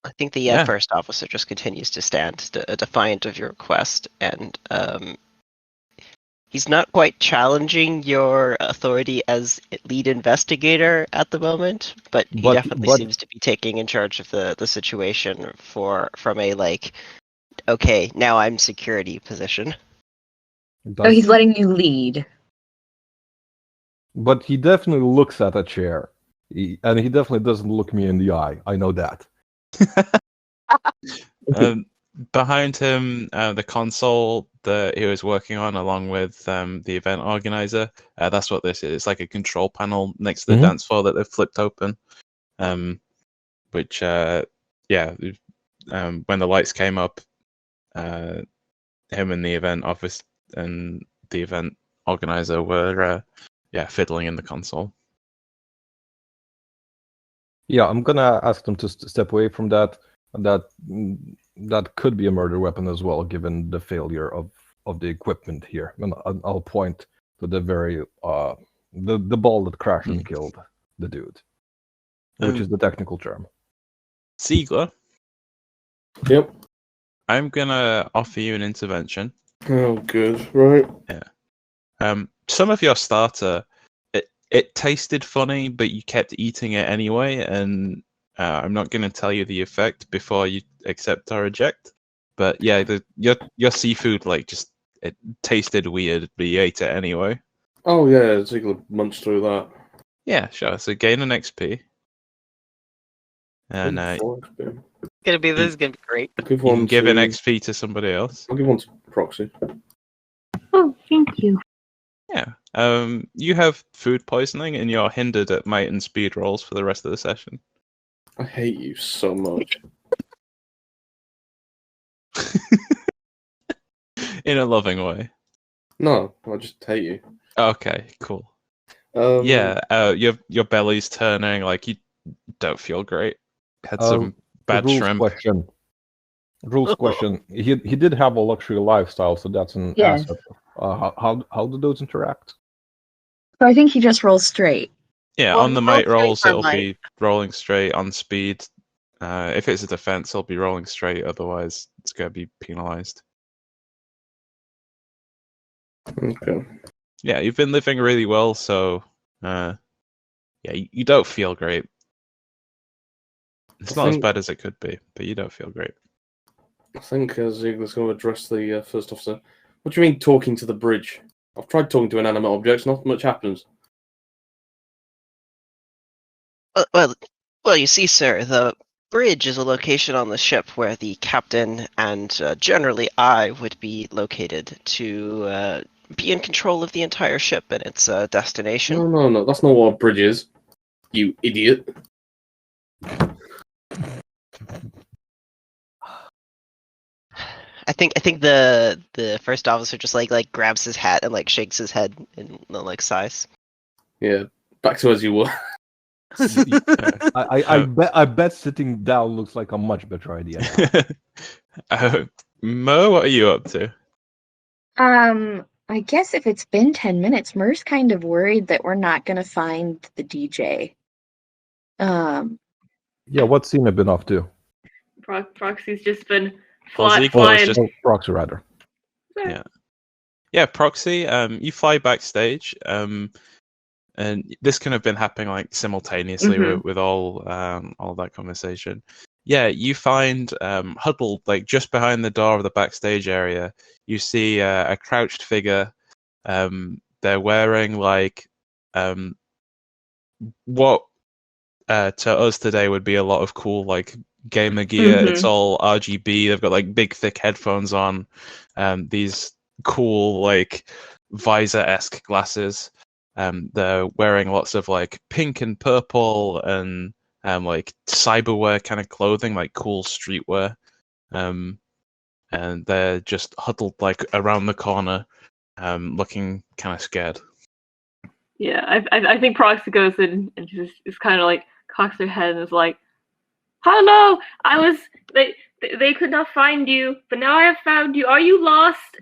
I think the first officer just continues to stand defiant of your request, and he's not quite challenging your authority as lead investigator at the moment, but he definitely seems to be taking in charge of the situation from a like, okay, now I'm security position. So he's letting you lead. But he definitely looks at a chair. And he definitely doesn't look me in the eye. I know that. Behind him, the console that he was working on, along with the event organizer. That's what this is. It's like a control panel next to the dance floor that they've flipped open. Which, when the lights came up, him and the event office and the event organizer were, fiddling in the console. Yeah, I'm gonna ask them to step away from that that could be a murder weapon as well, given the failure of the equipment here. And I'll point to the very the ball that crashed and killed the dude, which is the technical term. Ziegler, Yep. I'm gonna offer you an intervention. Oh, good. Right. Some of your starter, it tasted funny, but you kept eating it anyway, and I'm not going to tell you the effect before you accept or reject. But yeah, your seafood it tasted weird, but you ate it anyway. Oh, yeah, Ziegler munched through that. Yeah, sure. So gain an XP. And This is gonna be great. I'll give you one can give an to- XP to somebody else. I'll give one to Proxy. Oh, thank you. Yeah. You have food poisoning, and you're hindered at might and speed rolls for the rest of the session. I hate you so much. In a loving way. No, I just hate you. Okay, cool. Yeah, your belly's turning, like you don't feel great. Had some bad rules shrimp. question. Rules question. He did have a luxury lifestyle, so that's an Yes. asset. How do those interact? So I think he just rolls straight. Yeah, Well, on the roll might straight rolls, for it'll might. be rolling straight. On speed, if it's a defense, it'll be rolling straight. Otherwise, it's going to be penalized. Okay. Yeah, you've been living really well, so yeah, you don't feel great. It's not as bad as it could be, but you don't feel great. I think Ziegler's going to address the first officer. What do you mean talking to the bridge? I've tried talking to inanimate objects, not much happens. Well, you see, sir, the bridge is a location on the ship where the captain and generally I would be located to be in control of the entire ship and its destination. No, that's not what a bridge is. You idiot. I think the first officer just like grabs his hat and like shakes his head and like sighs. Yeah, back to as you were. I bet sitting down looks like a much better idea. Mo, what are you up to? I guess if it's been 10 minutes, Myrrh's kind of worried that we're not gonna find the DJ. Yeah, what's Cena been up to? Proxy's just been Ziegler was flying. just- Proxy rather. Yeah, Proxy, you fly backstage, and this can have been happening like simultaneously with all that conversation. Yeah, you find huddled like just behind the door of the backstage area. You see a crouched figure. They're wearing like what to us today would be a lot of cool like gamer gear. It's all RGB. They've got like big thick headphones on. These cool like visor-esque glasses. They're wearing lots of like pink and purple and like cyberwear kind of clothing, like cool streetwear. And they're just huddled like around the corner, looking kind of scared. Yeah, I think Proxy goes in and just is kind of like cocks their head and is like, "Hello, they could not find you, but now I have found you. Are you lost?"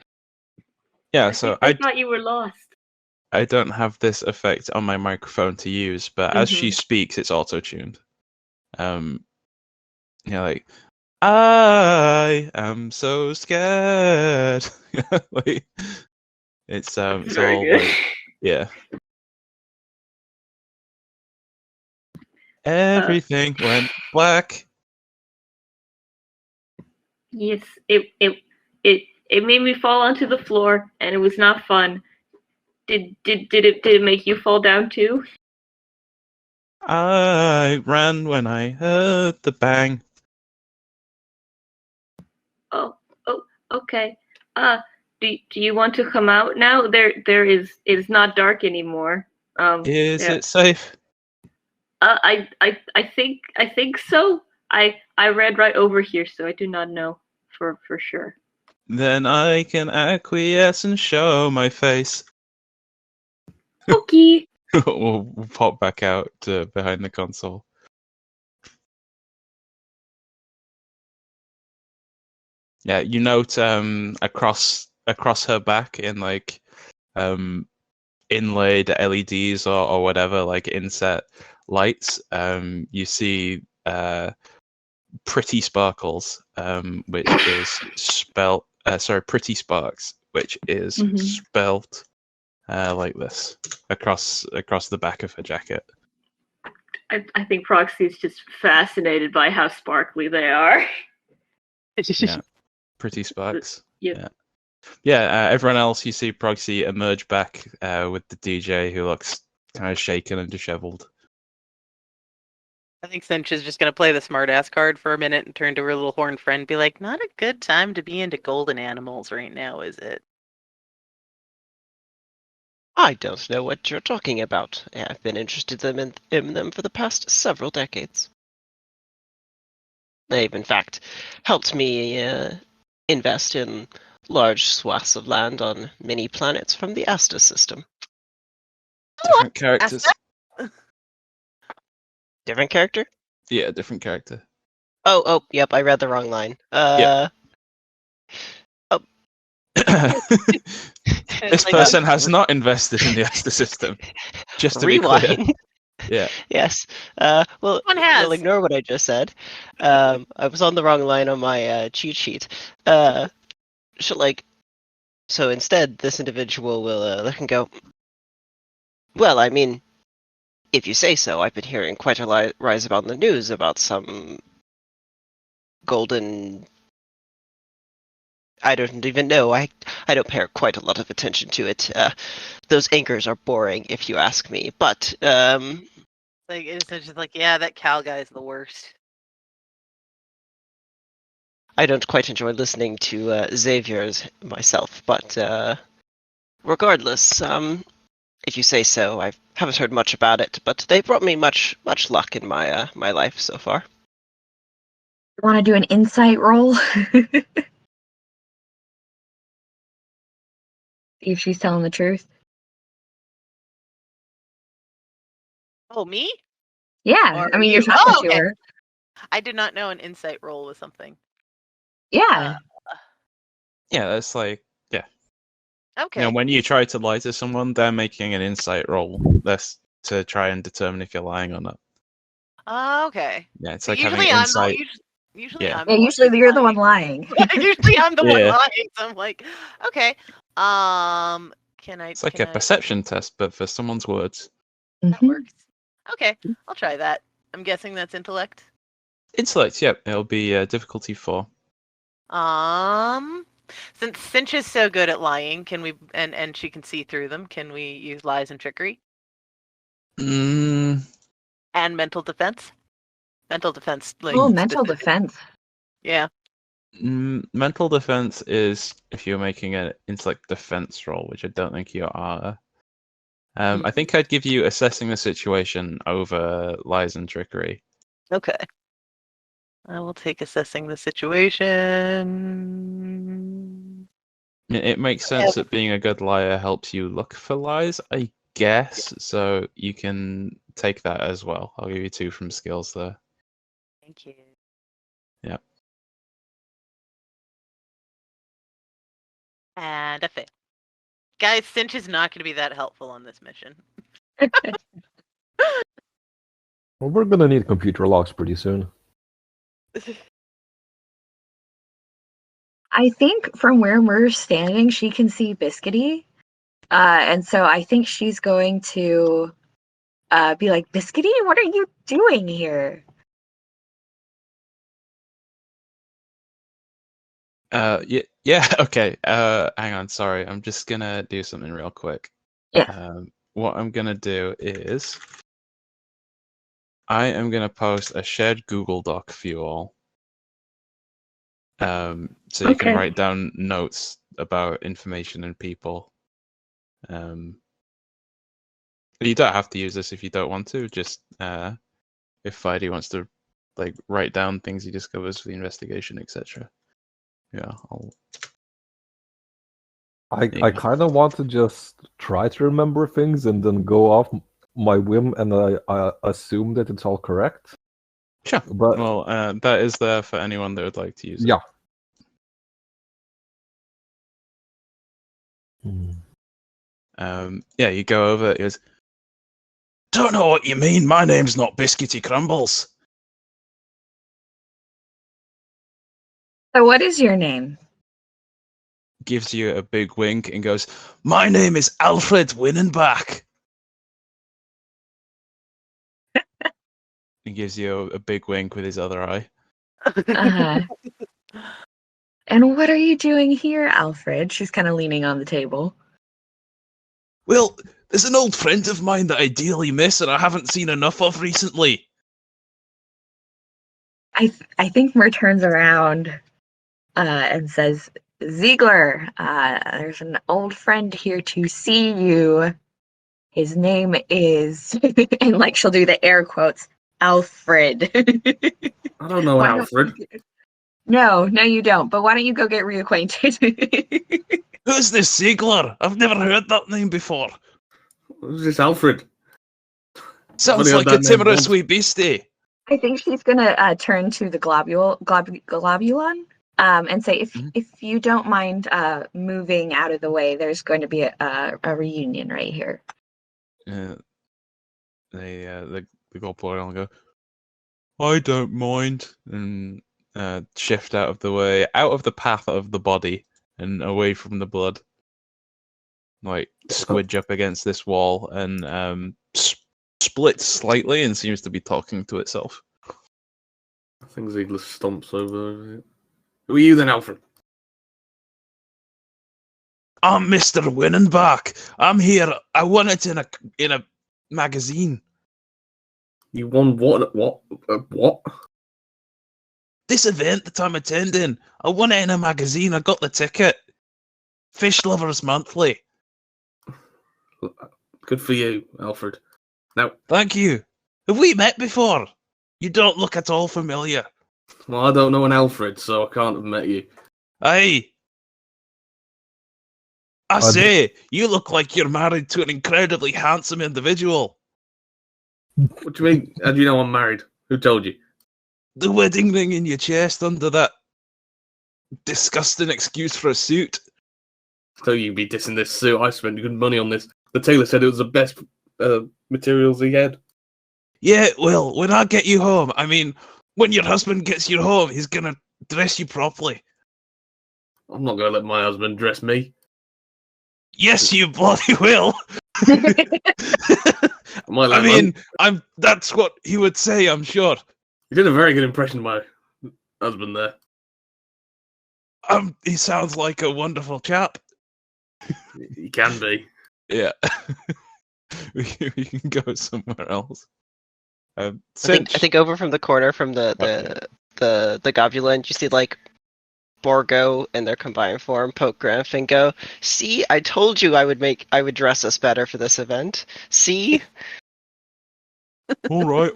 Yeah, so I thought you were lost. I don't have this effect on my microphone to use, but as she speaks, it's auto-tuned. Like, I am so scared. Like, it's Very all good. like, yeah. Everything went black. Yes, it made me fall onto the floor, and it was not fun. Did it make you fall down too? I ran when I heard the bang. Oh, okay. Do you want to come out now? It's not dark anymore. Is it safe? I think so. I read right over here, so I do not know for sure. Then I can acquiesce and show my face. Okay. We'll pop back out to behind the console. Yeah, you note across her back in like inlaid LEDs or whatever, like inset lights, you see pretty sparkles, which is spelt pretty sparks, which is spelt like this across the back of her jacket. I think Proxy is just fascinated by how sparkly they are. Yeah, pretty sparks. Yep. Yeah. Everyone else, you see Proxy emerge back with the DJ, who looks kind of shaken and disheveled. I think Cinch is just going to play the smartass card for a minute and turn to her little horned friend and be like, not a good time to be into golden animals right now, is it? I don't know what you're talking about. I've been interested in them for the past several decades. They've, in fact, helped me invest in large swaths of land on many planets from the Asta system. Different characters. Different character? Yeah, different character. Oh, yep, I read the wrong line. Yep. This person has not invested in the Asta system. Just to Rewind. be clear. Yeah. Yes. Well, One has. We'll ignore what I just said. I was on the wrong line on my cheat sheet. So instead, this individual will look and go, well, I mean, if you say so, I've been hearing quite a rise about the news about some golden... I don't even know. I don't pay quite a lot of attention to it. Those anchors are boring, if you ask me. But It's just like, yeah, that Cal guy is the worst. I don't quite enjoy listening to Xavier's myself. But regardless, if you say so, I haven't heard much about it. But they brought me much luck in my my life so far. You want to do an insight roll? See if she's telling the truth. Oh, me? Yeah, Or I mean, you? you're talking Oh, to okay. her. I did not know an insight roll was something. Yeah. Yeah, that's like, yeah. Okay. You know, when you try to lie to someone, they're making an insight roll. That's to try and determine if you're lying or not. Okay. Yeah, it's So like having usually I'm insight. usually Yeah. I'm Yeah, the usually one you're the one lying. usually I'm the one Yeah. lying. So I'm like, okay. Can I? It's like can a perception test, but for someone's words. That Mhm. works. Okay, I'll try that. I'm guessing that's intellect. Intellect, yep. It'll be difficulty 4. Since Cinch is so good at lying, can we and she can see through them? Can we use lies and trickery Mm, and mental defense? Mental defense, like Oh, mental specific. defense. Yeah. mental defense is if you're making an intellect defense roll, which I don't think you are. I think I'd give you assessing the situation over lies and trickery. Okay. I will take assessing the situation. It makes sense that being a good liar helps you look for lies, I guess. So you can take that as well. I'll give you 2 from skills there. Thank you. Yeah. And a fail. Guys, Cinch is not going to be that helpful on this mission. Well, we're gonna need computer logs pretty soon. I think from where Myrrh's standing, she can see Biscuity. And so I think she's going to be like, Biscuity, what are you doing here? Yeah, okay. Hang on, sorry. I'm just gonna do something real quick. Yeah. What I'm gonna do is I am gonna post a shared Google Doc for you all. So you can write down notes about information and people. You don't have to use this if you don't want to. Just if Fidey wants to, like, write down things he discovers for the investigation, etc. Yeah, I kind of want to just try to remember things and then go off my whim, and I assume that it's all correct. Sure. But well, that is there for anyone that would like to use it. yeah, Yeah, you go over. He goes, "Don't know what you mean. My name's not Biscuity Crumbles." So what is your name? Gives you a big wink and goes, "My name is Alfred Winnenbach." He gives you a big wink with his other eye. Uh-huh. And what are you doing here, Alfred? She's kind of leaning on the table. Well, there's an old friend of mine that I dearly miss and I haven't seen enough of recently. I think Myrrh turns around and says, Ziegler, there's an old friend here to see you. His name is, and like she'll do the air quotes, Alfred. I don't know an Alfred. No, you don't. But why don't you go get reacquainted? Who's this Ziegler? I've never heard that name before. Who's this Alfred? Sounds like a timorous wee beastie. I think she's gonna turn to the globulon and say, if you don't mind moving out of the way, there's going to be a reunion right here. The globulon will go, "I don't mind," and shift out of the way, out of the path of the body, and away from the blood. Like squidge up against this wall and splits slightly and seems to be talking to itself. I think Ziegler stomps over. Who are you then, Alfred? I'm Mr. Winnenbach. I'm here. I won it in a magazine. You won what? What? This event that I'm attending. I won it in a magazine. I got the ticket. Fish Lovers Monthly. Good for you, Alfred. Now, thank you. Have we met before? You don't look at all familiar. Well, I don't know an Alfred, so I can't have met you. Aye. I say, you look like you're married to an incredibly handsome individual. What do you mean? How do you know I'm married? Who told you? The wedding ring in your chest under that disgusting excuse for a suit. So you'd be dissing this suit. I spent good money on this. The tailor said it was the best materials he had. Yeah, well, when I get you home, I mean, when your husband gets you home, he's going to dress you properly. I'm not going to let my husband dress me. Yes, you bloody will. I mean, that's what he would say, I'm sure. You did a very good impression of my husband there. He sounds like a wonderful chap. He can be. Yeah. we can go somewhere else. I think over from the corner from the Gobulin, you see like Borgo in their combined form poke Gramp and go, "See, I told you I would dress us better for this event. See." All right.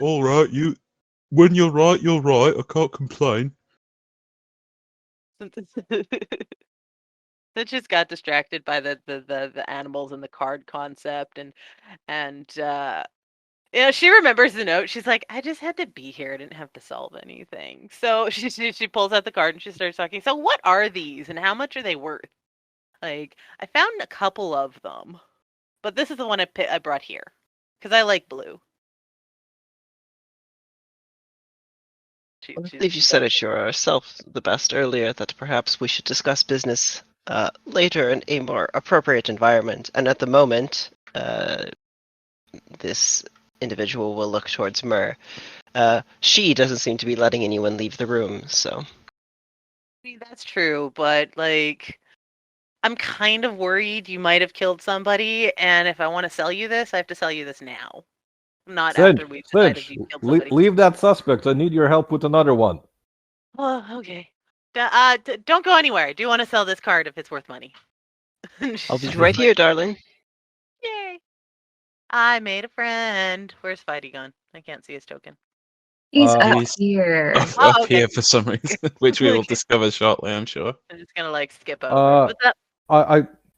When you're right, you're right. I can't complain. That just got distracted by the animals and the card concept and she remembers the note. She's like, I just had to be here. I didn't have to solve anything. So she pulls out the card and she starts talking. So what are these and how much are they worth? Like, I found a couple of them, but this is the one I brought here because I like blue. I believe you said it yourself the best earlier that perhaps we should discuss business later in a more appropriate environment. And at the moment, this individual will look towards Myrrh. She doesn't seem to be letting anyone leave the room, so. I mean, that's true, but like, I'm kind of worried you might have killed somebody, and if I want to sell you this, I have to sell you this now. Not after we've decided you killed somebody. Leave that suspect. I need your help with another one. Oh, okay. Don't go anywhere. I do want to sell this card if it's worth money. I'll be right here, darling. Yay! I made a friend. Where's Spidey gone? I can't see his token. He's up here. Up here for some reason, which we will discover shortly, I'm sure. I'm just gonna like skip over. What's up?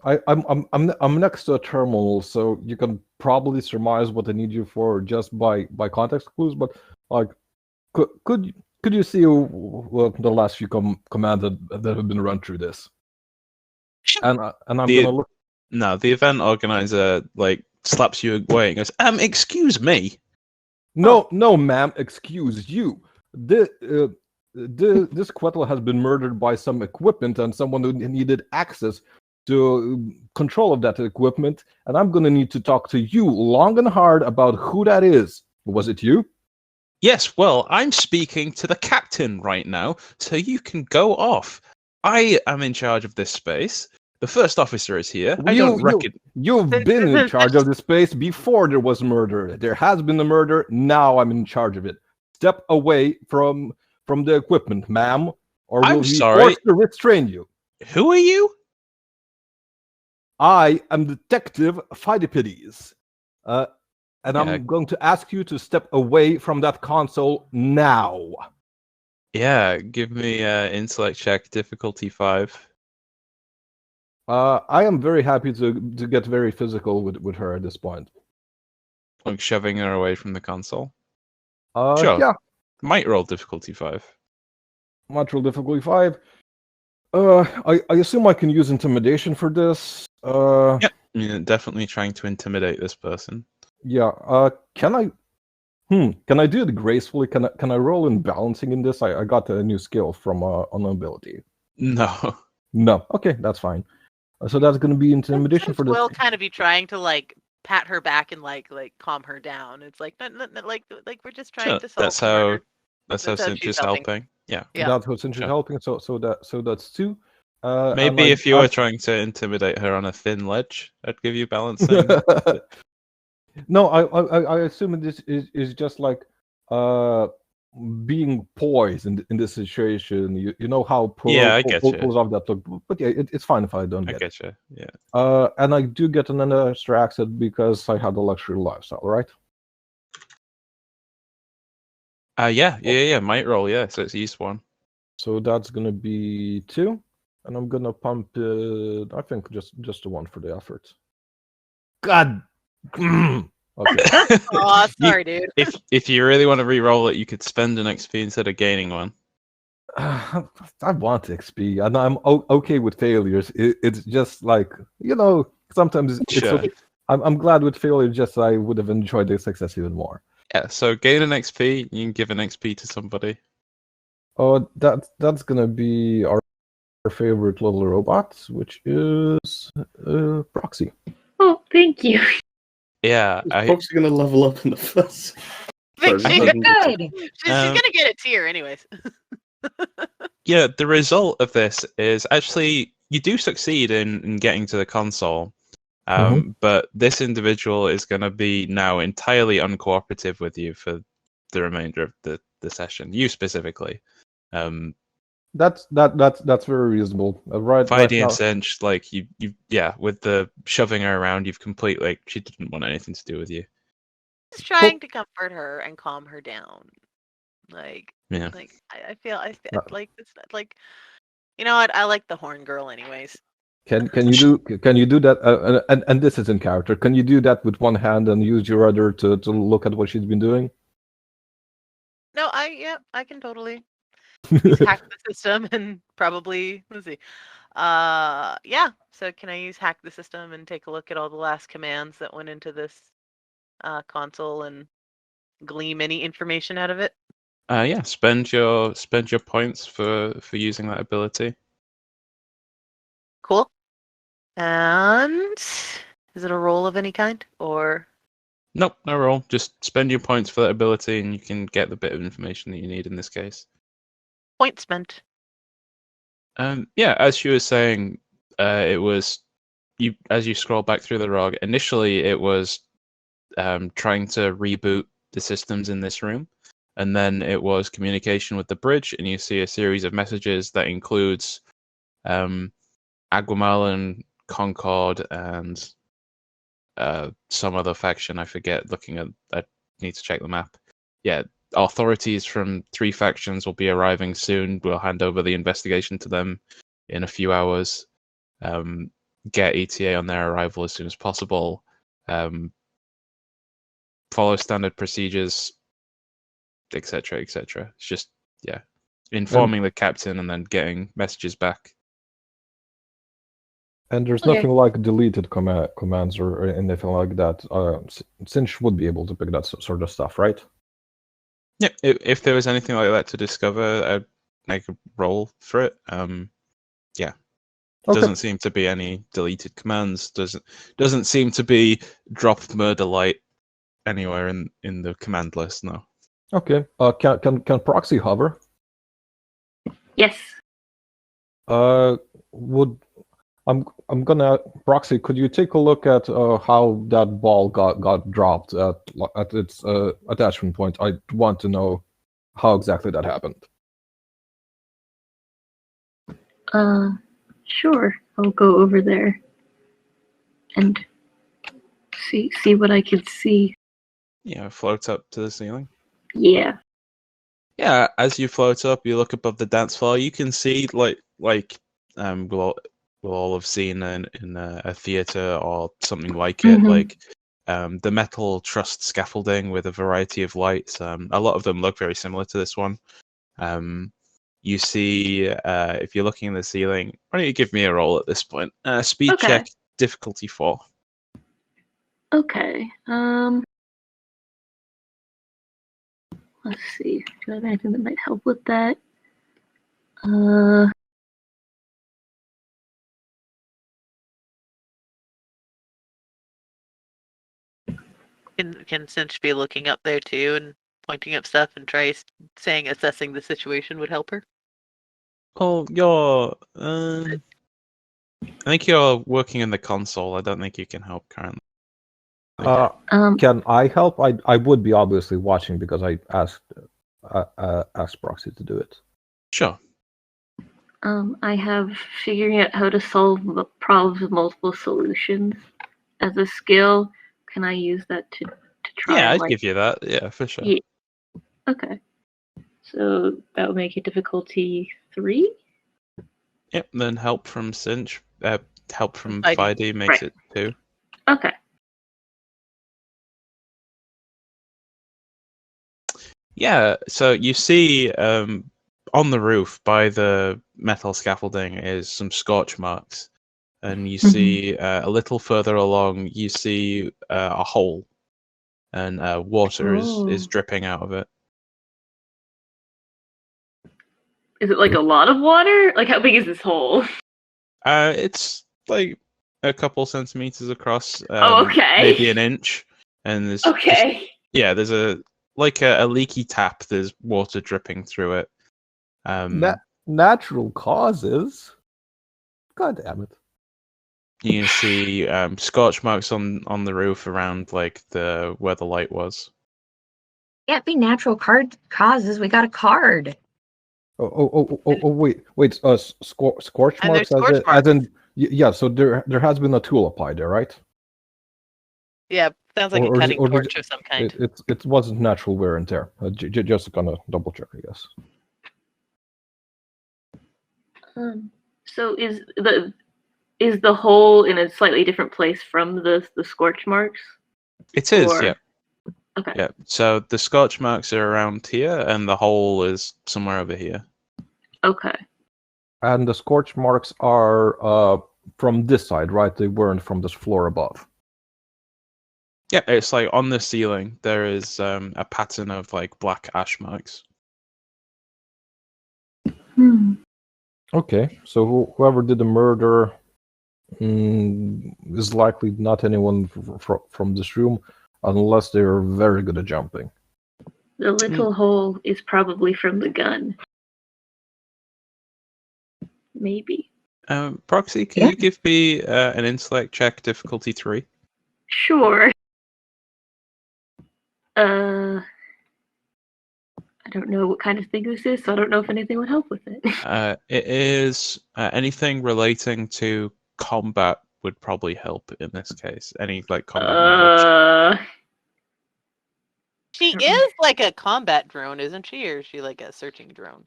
I'm next to a terminal, so you can probably surmise what I need you for just by context clues. But like, could you see the last few commands that have been run through this? And I'm gonna look. No, the event organizer slaps you away and goes, excuse me. No, no, ma'am. Excuse you. This Quetzal has been murdered by some equipment and someone who needed access to control of that equipment, and I'm gonna need to talk to you long and hard about who that is. Was it you? Yes, well, I'm speaking to the captain right now, so you can go off. I am in charge of this space. The first officer is here. I don't reckon. You've been in charge of the space before there was murder. There has been a murder. Now I'm in charge of it. Step away from the equipment, ma'am, or we'll be forced to restrain you. Who are you? I am Detective Phidipides. And I'm going to ask you to step away from that console now. Yeah, give me intellect check, difficulty 5. I am very happy to get very physical with her at this point. Like shoving her away from the console? Sure. Yeah. Might roll difficulty 5. Might roll difficulty 5. I assume I can use intimidation for this. Yeah, definitely trying to intimidate this person. Yeah. Can I do it gracefully? Can I roll in balancing in this? I got a new skill from an ability. No. No. Okay, that's fine. So that's going to be intimidation for this. Will kind of be trying to pat her back and calm her down. It's like we're just trying to solve. That's how Cinch is helping. Yeah. That's how Cinch is helping. So that's 2. Maybe if you were trying to intimidate her on a thin ledge, I'd give you balancing. No, I assume this is just being poised in this situation. You know how pulls off that look, but yeah, it's fine if I don't get it. I get you. Yeah. And I do get an extra accent because I had a luxury lifestyle, right? Yeah. Might roll, yeah. So it's East 1. So that's gonna be 2, and I'm gonna pump it. I think just a 1 for the effort. God. Okay. Oh, sorry, dude. If you really want to re-roll it, you could spend an XP instead of gaining 1. I want XP, and I'm okay with failures. It's just sometimes sure. I'm glad with failure. Just I would have enjoyed the success even more. Yeah. So gain an XP. You can give an XP to somebody. Oh, that's gonna be our favorite little robot, which is Proxy. Oh, thank you. Yeah, Proxy's gonna level up in the first. She's gonna get a tier, anyways. Yeah, the result of this is actually you do succeed in getting to the console, but this individual is going to be now entirely uncooperative with you for the remainder of the session. You specifically. That's very reasonable. Right. Fidey and Cinch, with the shoving her around, you've completely she didn't want anything to do with you. Just trying to comfort her and calm her down. I feel like it's you know what? I like the horn girl anyways. Can you do that? And this is in character. Can you do that with one hand and use your other to look at what she's been doing? No, I can totally. Use hack the system and probably let's see. So can I use hack the system and take a look at all the last commands that went into this console and glean any information out of it? Yeah, spend your points for using that ability. Cool. And is it a roll of any kind or? Nope, no roll. Just spend your points for that ability, and you can get the bit of information that you need in this case. Point spent. As you were saying, it was you as you scroll back through the log. Initially, it was trying to reboot the systems in this room, and then it was communication with the bridge, and you see a series of messages that includes Aguamal, Concord, and some other faction. I forget. I need to check the map. Yeah. Authorities from 3 factions will be arriving soon. We'll hand over the investigation to them in a few hours. Get ETA on their arrival as soon as possible. Follow standard procedures, etc., etc. It's just informing the captain and then getting messages back. And there's Okay. nothing like deleted commands or anything like that. Cinch would be able to pick that sort of stuff, right? Yeah, if there was anything like that to discover, I'd make a roll for it. Yeah. Okay. Doesn't seem to be any deleted commands. Doesn't seem to be drop murder light anywhere in the command list. No. Okay. Can proxy hover? Yes. Would I'm gonna proxy. Could you take a look at how that ball got dropped at its attachment point? I want to know how exactly that happened. Sure. I'll go over there and see what I can see. Yeah, float up to the ceiling. Yeah. Yeah, as you float up, you look above the dance floor. You can see we'll all have seen in a theater or something like it, Mhm. like the metal trussed scaffolding with a variety of lights. A lot of them look very similar to this one. You see, if you're looking in the ceiling, why don't you give me a roll at this point? Speed Okay. check, difficulty 4. Okay. Let's see. Do I have anything that might help with that? Can Cinch be looking up there too and pointing up stuff and saying assessing the situation would help her? Oh, I think you're working in the console. I don't think you can help currently. Can I help? I would be obviously watching because I asked Proxy to do it. Sure. I have figuring out how to solve problems with multiple solutions as a skill. Can I use that to try? Yeah, and, I'd give you that. Yeah, for sure. Yeah. Okay. So that would make it difficulty 3. Yep. Then help from Cinch. Help from Fidey. Fidey makes it 2. Okay. Yeah. So you see, on the roof by the metal scaffolding is some scorch marks, and you see a little further along, you see a hole, and water is dripping out of it. Is it like a lot of water? Like how big is this hole? It's like a couple centimeters across. Okay. Maybe an inch, and there's Okay. there's a leaky tap. There's water dripping through it. Natural causes. God damn it. You can see scorch marks on the roof around like where the light was. Can't be natural causes. We got a card. Wait. Scorch And marks there's scorch as in yeah. So there has been a tool applied there, right? Yeah, sounds like a cutting torch of some kind. It wasn't natural wear and tear. Just gonna double check, I guess. So is the hole in a slightly different place from the scorch marks? It is, yeah. Okay. Yeah. So the scorch marks are around here, and the hole is somewhere over here. Okay. And the scorch marks are from this side, right? They weren't from this floor above. Yeah, it's like on the ceiling. There is a pattern of like black ash marks. Okay, so whoever did the murder is likely not anyone from this room, unless they're very good at jumping. The little hole is probably from the gun. Maybe. Proxy, can you give me an intellect check, difficulty 3? Sure. I don't know what kind of thing this is, so I don't know if anything would help with it. It is anything relating to combat would probably help in this case. Any like combat knowledge. She is like a combat drone, isn't she? Or is she like a searching drone?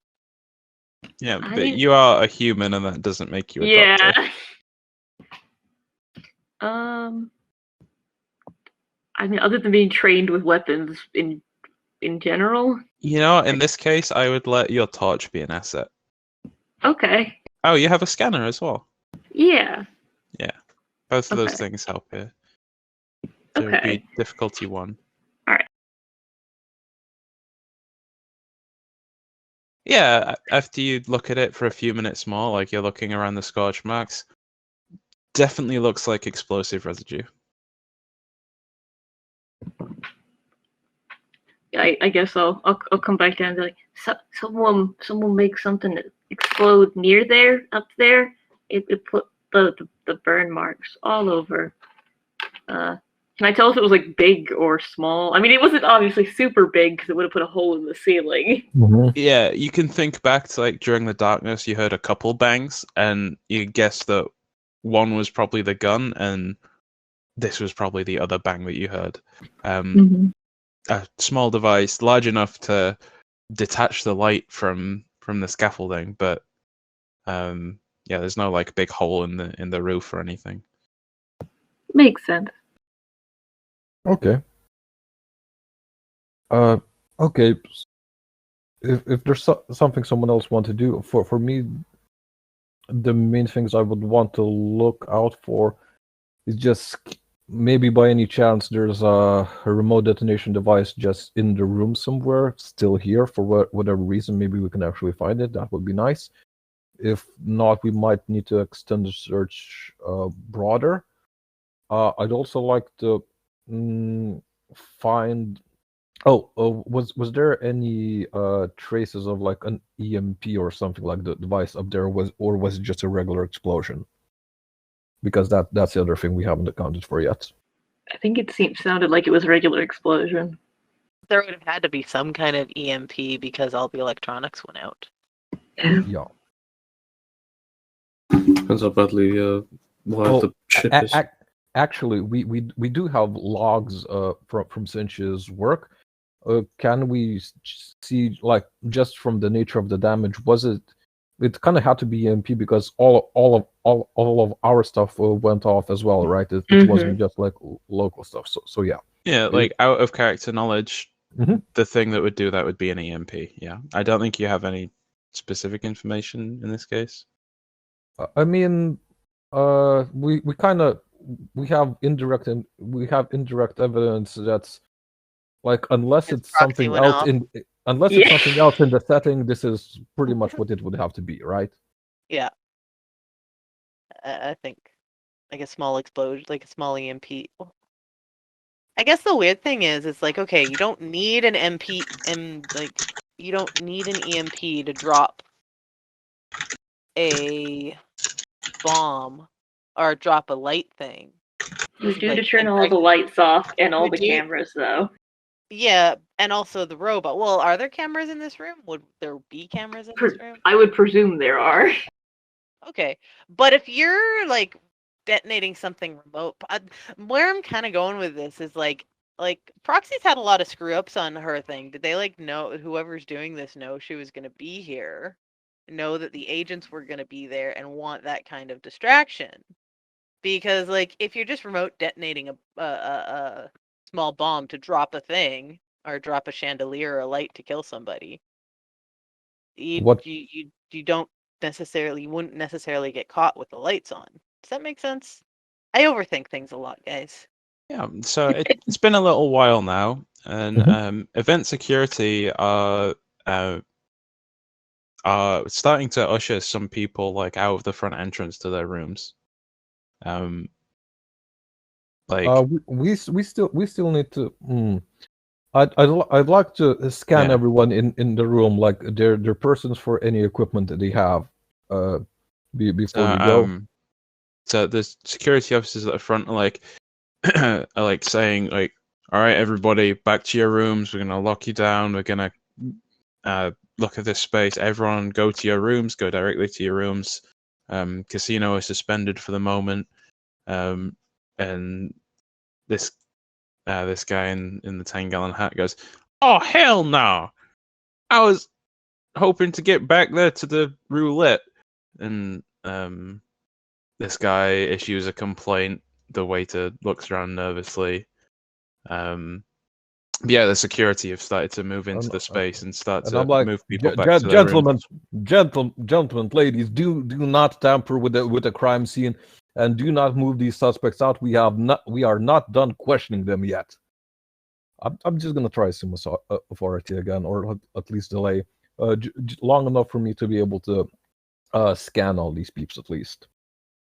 Yeah, but you are a human, and that doesn't make you a doctor. I mean, other than being trained with weapons in general. You know, in this case, I would let your torch be an asset. Okay. Oh, you have a scanner as well. Yeah. Yeah. Both of those Okay. things help here. So it would Okay. be difficulty 1. Alright. Yeah, after you look at it for a few minutes more, like you're looking around the scorch marks, definitely looks like explosive residue. I guess I'll come back down and be like, someone make something explode near there, up there. It put the burn marks all over. Can I tell if it was like big or small? I mean, it wasn't obviously super big because it would have put a hole in the ceiling. Mm-hmm. Yeah, you can think back to like during the darkness, you heard a couple bangs, and you guess that one was probably the gun, and this was probably the other bang that you heard. A small device, large enough to detach the light from the scaffolding, but yeah, there's no like big hole in the roof or anything. Makes sense. Okay. Okay. If there's something someone else want to do, for me, the main things I would want to look out for is just maybe by any chance there's a remote detonation device just in the room somewhere, still here for whatever reason. Maybe we can actually find it. That would be nice. If not, we might need to extend the search broader. I'd also like to find. Was there any traces of like an EMP or something like the device up there, or was it just a regular explosion? Because that's the other thing we haven't accounted for yet. I think it sounded like it was a regular explosion. There would have had to be some kind of EMP because all the electronics went out. Yeah. Depends how badly wired the ship is. Actually, we do have logs from Cinch's work. Can we see, like, just from the nature of the damage, was it kind of had to be EMP because all of our stuff went off as well, right? It wasn't just like local stuff. So yeah. Yeah, like out of character knowledge, Mhm. the thing that would do that would be an EMP. Yeah, I don't think you have any specific information in this case. I mean, we have indirect evidence that's like unless His it's proxy something went else off. it's something else in the setting, this is pretty much what it would have to be, right? Yeah. I think like a small explosion, like a small EMP. I guess the weird thing is like, okay, you don't need an MP and like you don't need an EMP to drop a bomb or drop a light thing. You do Like, to turn and all the lights off and all You the do. cameras, though. Yeah, and also the robot. Well, are there cameras in this room? Would there be cameras in this room? I would presume there are. Okay, but if you're like detonating something remote, where I'm kind of going with this is like Proxy's had a lot of screw ups on her thing. Did they like know whoever's doing this know she was going to be here, know that the agents were going to be there, and want that kind of distraction? Because like if you're just remote detonating a small bomb to drop a thing or drop a chandelier or a light to kill somebody, you don't necessarily, you wouldn't necessarily get caught with the lights on. Does that make sense? I overthink things a lot, guys. Yeah, so it's been a little while now, and event security are starting to usher some people like out of the front entrance to their rooms. We still need to. I'd like to scan everyone in the room, like their persons for any equipment that they have. Before we go. So the security officers at the front are like are like saying like, all right, everybody, back to your rooms. We're gonna lock you down. We're gonna look at this space. Everyone, go to your rooms. Go directly to your rooms. Casino is suspended for the moment. And this guy in the 10-gallon hat goes, "Oh hell no! I was hoping to get back there to the roulette." And this guy issues a complaint. The waiter looks around nervously. The security have started to move into the space and start to move people back to their rooms. Gentlemen, ladies, do not tamper with the crime scene. and do not move these suspects out. We are not done questioning them yet. I'm just gonna try assume authority again, or at least delay long enough for me to be able to scan all these peeps at least.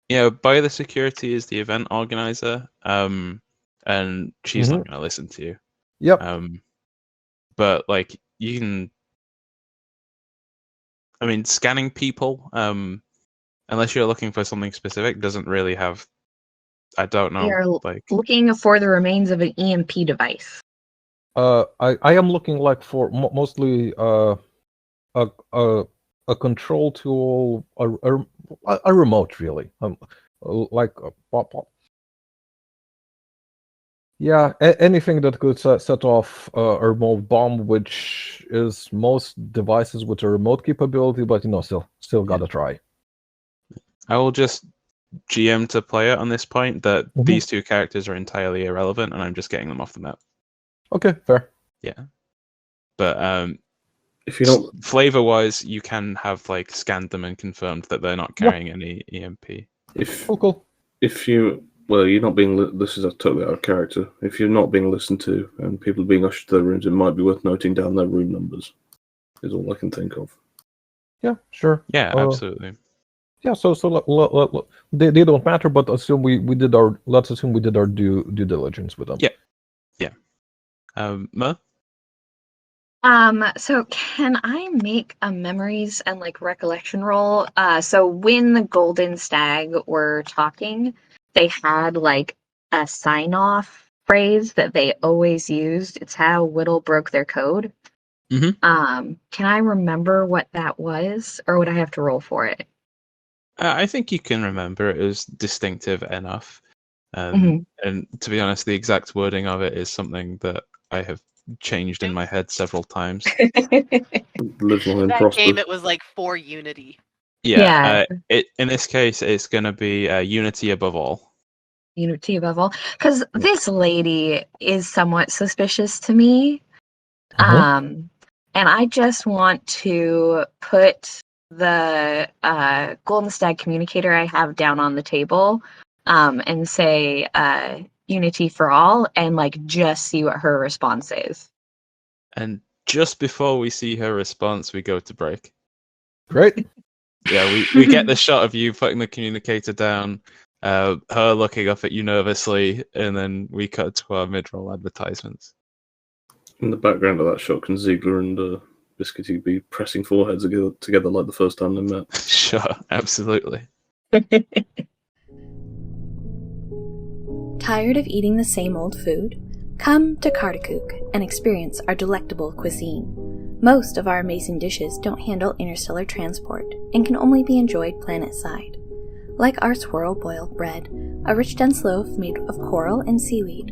Yeah, Biosecurity is the event organizer, and she's not going to listen to you. Yep. But like you can, I mean, scanning people, unless you're looking for something specific, doesn't really have. I don't know. We are like looking for the remains of an EMP device. I am looking like for mostly a control tool, a remote, really. Like yeah, anything that could set off a remote bomb, which is most devices with a remote capability, but still gotta try. I will just GM to player on this point that these two characters are entirely irrelevant, and I'm just getting them off the map. Okay, fair. Yeah, but if you don't, flavor-wise, you can have like scanned them and confirmed that they're not carrying any EMP. Cool. If you, well, you're not being. This is a totally out of character. If you're not being listened to and people are being ushered to their rooms, it might be worth noting down their room numbers. Is all I can think of. Yeah, sure. Yeah, absolutely. Yeah, so they don't matter, but assume we did our. Let's assume we did our due diligence with them. Yeah. Myrrh? So can I make a memories and like recollection roll? So when the Golden Stag were talking, they had like a sign-off phrase that they always used. It's how Whittle broke their code. Mm-hmm. Can I remember what that was, or would I have to roll for it? I think you can remember it was distinctive enough. And to be honest, the exact wording of it is something that I have changed in my head several times. That game, it was like for Unity. Yeah. In this case, it's going to be Unity above all. Unity above all. Because this lady is somewhat suspicious to me. And I just want to put the Golden Stag communicator I have down on the table and say Unity for all, and like just see what her response is. And just before we see her response, we go to break. Great. Yeah, we get the shot of you putting the communicator down, her looking up at you nervously, and then we cut to our mid-roll advertisements. In the background of that shot, can Ziegler and Biscuity be pressing foreheads together like the first time they met? Sure, absolutely. Tired of eating the same old food? Come to Kartakook and experience our delectable cuisine. Most of our amazing dishes don't handle interstellar transport and can only be enjoyed planet-side. Like our swirl boiled bread, a rich dense loaf made of coral and seaweed.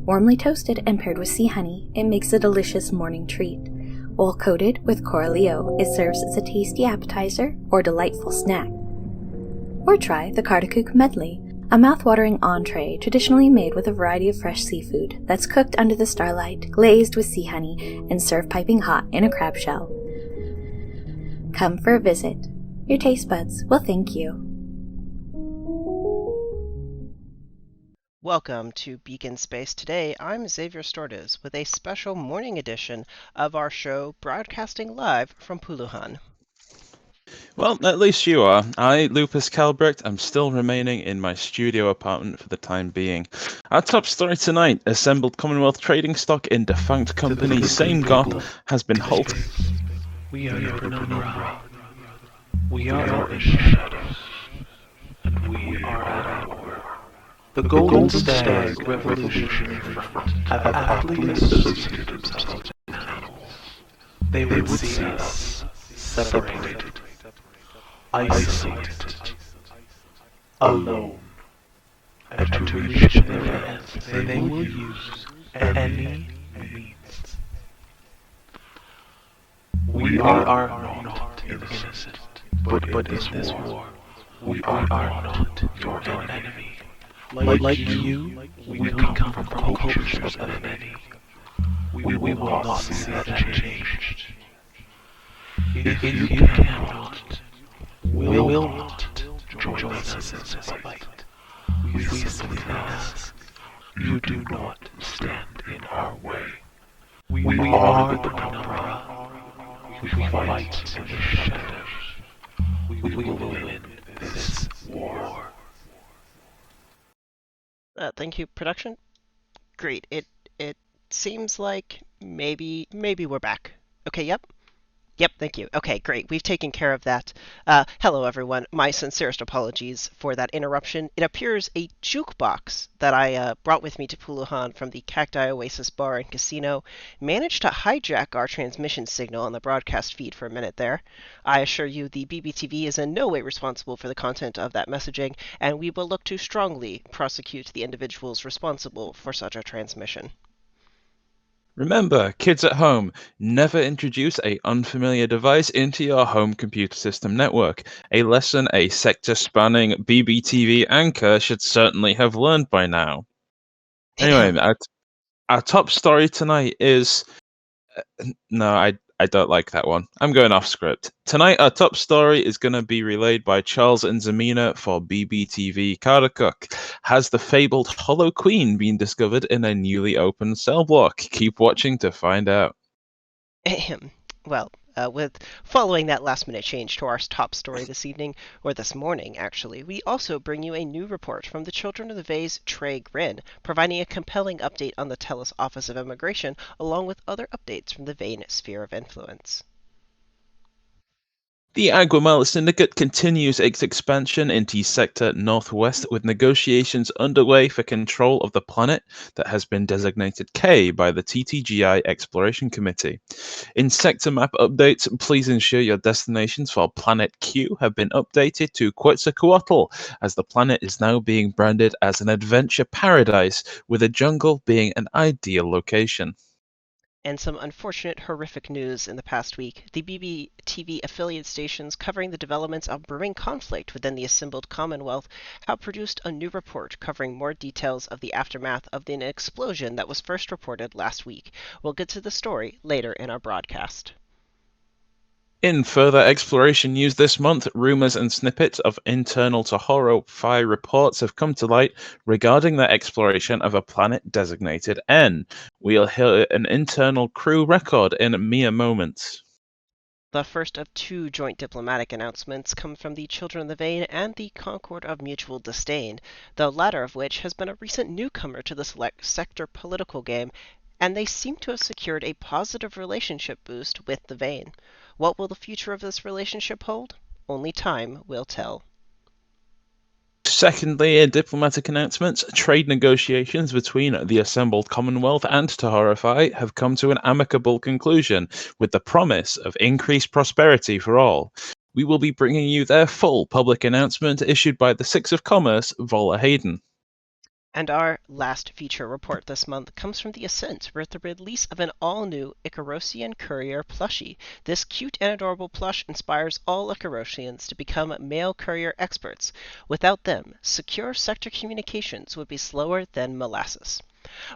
Warmly toasted and paired with sea honey, it makes a delicious morning treat. While coated with coralillo, it serves as a tasty appetizer or delightful snack. Or try the Kartakook medley, a mouth-watering entree traditionally made with a variety of fresh seafood that's cooked under the starlight, glazed with sea honey, and served piping hot in a crab shell. Come for a visit. Your taste buds will thank you. Welcome to Beacon Space. Today, I'm Xavier Stordes with a special morning edition of our show broadcasting live from Puluhan. Well, at least you are. I, Lupus Calbrecht, am still remaining in my studio apartment for the time being. Our top story tonight, assembled Commonwealth trading stock in defunct company Same God has been halted. We are your Penumbra. We are in shadows. And we are at war. The Golden Stag Revolutionary Front have aptly associated themselves with animals. They would see us separated, isolated, alone, and to reach their ends they will use any means. We are not innocent, but in this war, we are not your enemy. Like you, we come from cultures of many. We will not see that changed. If you cannot, will not join us in this fight, we simply ask, you do not stand in our way. We are the Penumbra. We fight in the shadows. We will win this war. Thank you, production. Great. It seems like maybe we're back. Okay, Yep, thank you. Okay, great. We've taken care of that. Hello, everyone. My sincerest apologies for that interruption. It appears a jukebox that I brought with me to Puluhan from the Cacti Oasis Bar and Casino managed to hijack our transmission signal on the broadcast feed for a minute there. I assure you the BBTV is in no way responsible for the content of that messaging, and we will look to strongly prosecute the individuals responsible for such a transmission. Remember, kids at home, never introduce an unfamiliar device into your home computer system network. A lesson a sector-spanning BBTV anchor should certainly have learned by now. Anyway, our top story tonight is... No, I don't like that one. I'm going off script. Tonight, our top story is going to be relayed by Charles and Zamina for BBTV Kartakuk. Has the fabled Hollow Queen been discovered in a newly opened cell block? Keep watching to find out. Well, with following that last-minute change to our top story this evening, or this morning, actually, we also bring you a new report from the Children of the Vase Trey Grin, providing a compelling update on the TELUS Office of Immigration, along with other updates from the Vane Sphere of Influence. The Aguamala Syndicate continues its expansion into Sector Northwest with negotiations underway for control of the planet that has been designated K by the TTGI Exploration Committee. In sector map updates, please ensure your destinations for Planet Q have been updated to Quetzalcoatl, as the planet is now being branded as an adventure paradise, with a jungle being an ideal location. And some unfortunate, horrific news in the past week. The BBTV affiliate stations covering the developments of brewing conflict within the assembled Commonwealth have produced a new report covering more details of the aftermath of an explosion that was first reported last week. We'll get to the story later in our broadcast. In further exploration news this month, rumours and snippets of internal to Horror-Fi reports have come to light regarding the exploration of a planet designated N. We'll hear an internal crew record in mere moments. The first of two joint diplomatic announcements come from the Children of the Vane and the Concord of Mutual Disdain, the latter of which has been a recent newcomer to the select sector political game, and they seem to have secured a positive relationship boost with the Vane. What will the future of this relationship hold? Only time will tell. Secondly, in diplomatic announcements, trade negotiations between the assembled Commonwealth and Tahorify have come to an amicable conclusion, with the promise of increased prosperity for all. We will be bringing you their full public announcement issued by the Six of Commerce, Vola Hayden. And our last feature report this month comes from the Ascent with the release of an all-new Icarosian Courier plushie. This cute and adorable plush inspires all Icarosians to become mail courier experts. Without them, secure sector communications would be slower than molasses.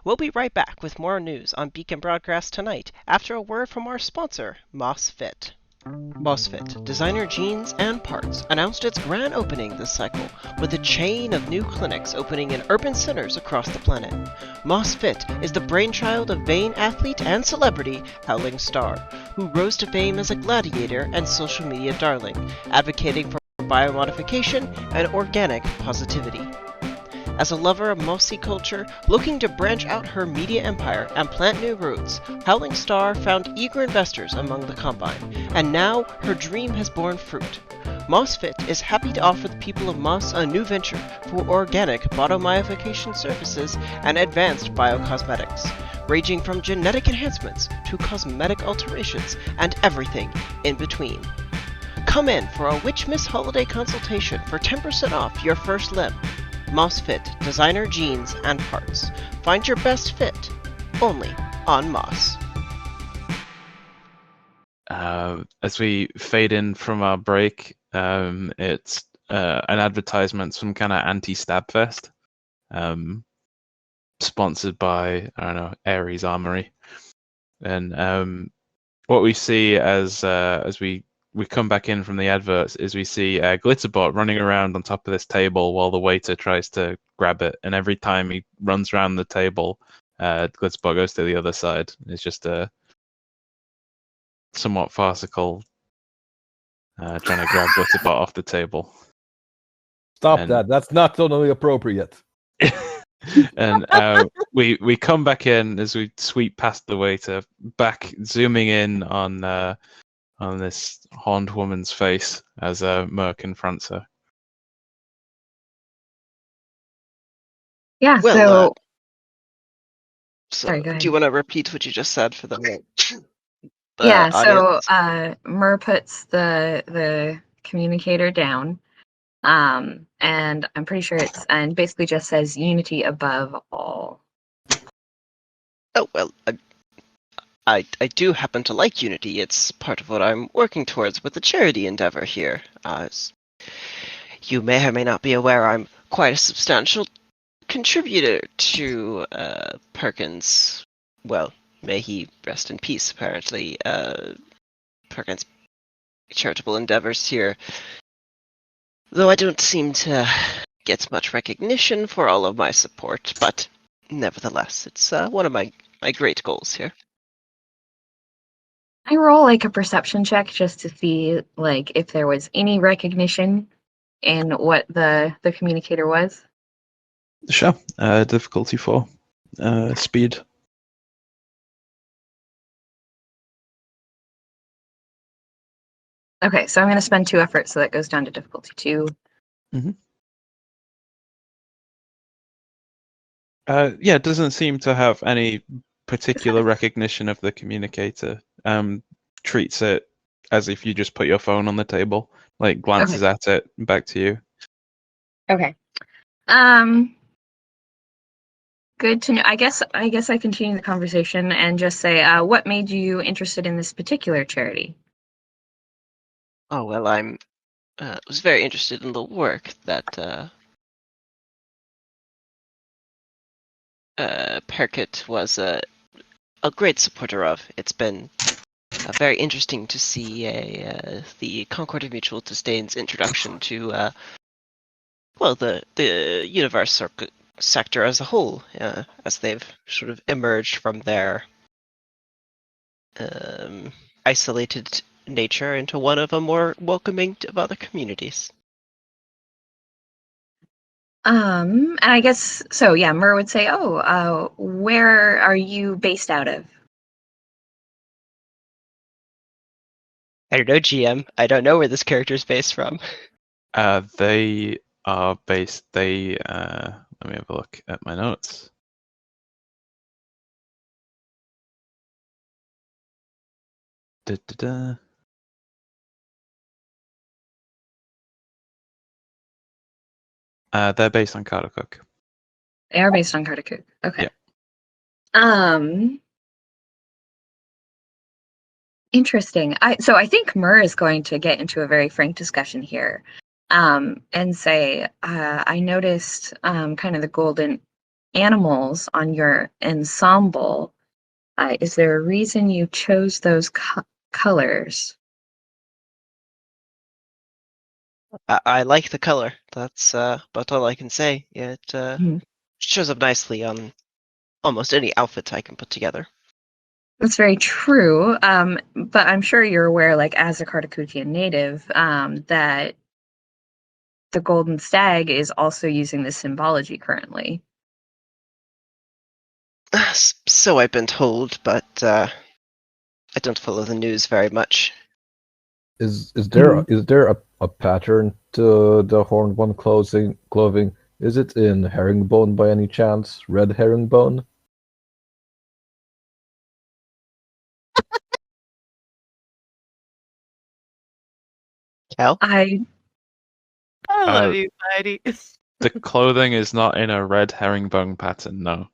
We'll be right back with more news on Beacon Broadcast tonight after a word from our sponsor, MOSFET. MOSFET, designer jeans and parts, announced its grand opening this cycle, with a chain of new clinics opening in urban centers across the planet. MOSFET is the brainchild of Vane athlete and celebrity Howling Star, who rose to fame as a gladiator and social media darling, advocating for biomodification and organic positivity. As a lover of Mosi culture, looking to branch out her media empire and plant new roots, Howling Star found eager investors among the combine, and now her dream has borne fruit. MOSFET is happy to offer the people of Moss a new venture for organic biomodification services and advanced biocosmetics, ranging from genetic enhancements to cosmetic alterations and everything in between. Come in for a Witch Miss Holiday consultation for 10% off your first limb. MOSFET, designer jeans and parts. Find your best fit, only on Moss. As we fade in from our break, it's an advertisement, some kind of anti-stab fest, sponsored by, I don't know, Ares Armory. And what we see as we we come back in from the adverts is we see Glitterbot running around on top of this table while the waiter tries to grab it, and every time he runs around the table, Glitterbot goes to the other side. It's just a somewhat farcical trying to grab Glitterbot off the table. Stop that. That's not totally appropriate. And we come back in as we sweep past the waiter, back zooming in on this horned woman's face as Myrrh confronts her. Yeah, Well, so sorry, go ahead. Do you want to repeat what you just said for the audience? So Myrrh puts the communicator down, and I'm pretty sure and basically just says unity above all. Oh, well, I do happen to like unity. It's part of what I'm working towards with the charity endeavor here. You may or may not be aware I'm quite a substantial contributor to Perkins. Well, may he rest in peace, apparently. Perkins' charitable endeavors here. Though I don't seem to get much recognition for all of my support, but nevertheless, it's one of my great goals here. I roll like a perception check just to see like if there was any recognition in what the communicator was. Sure. Difficulty 4. Speed. Okay, so I'm going to spend 2 efforts, so that goes down to difficulty 2. Mm-hmm. Yeah, it doesn't seem to have any particular recognition of the communicator. Treats it as if you just put your phone on the table, like glances at it, back to you. Okay. Good to know. I guess I continue the conversation and just say, what made you interested in this particular charity? Oh, well, I was very interested in the work that Perkit was a great supporter of. It's been very interesting to see the Concord of Mutual Disdain's introduction to the universe sector as a whole, as they've sort of emerged from their isolated nature into one of a more welcoming of other communities. And I guess so. Yeah, Myrrh would say, where are you based out of? I don't know, GM. I don't know where this character is based from. They are based. Let me have a look at my notes. They're based on Cartercook. They are based on Cartercook. Okay. Yeah. Interesting. So I think Myrrh is going to get into a very frank discussion here, and say, I noticed kind of the golden animals on your ensemble. Is there a reason you chose those colors? I like the color. That's about all I can say. It shows up nicely on almost any outfit I can put together. That's very true. But I'm sure you're aware, like as a Cartacootian native, that the golden stag is also using this symbology currently. So I've been told, but I don't follow the news very much. Is there a pattern to the horned one clothing? Is it in herringbone by any chance? Red herringbone? Cal? I love you, Heidi. The clothing is not in a red herringbone pattern, no.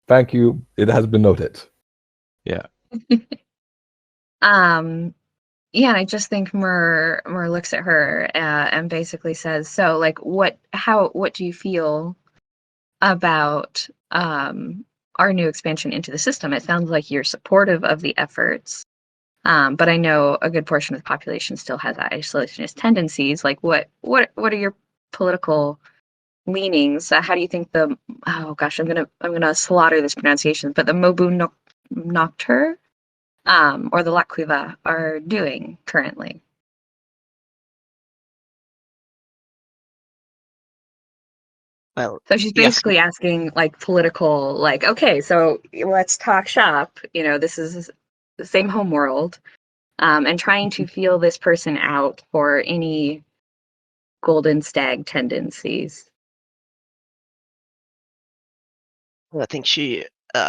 Thank you. It has been noted. Yeah. Yeah, and I just think Myrrh looks at her and basically says, "So, like, what do you feel about our new expansion into the system? It sounds like you're supportive of the efforts. But I know a good portion of the population still has isolationist tendencies. Like, what are your political leanings? How do you think oh gosh, I'm gonna slaughter this pronunciation, but the Mobu Nocturne, or the Laquiva are doing currently? Well, So she's yes, basically asking, like, political, like, okay, so let's talk shop. This is the same homeworld, and trying to feel this person out for any golden stag tendencies. I think she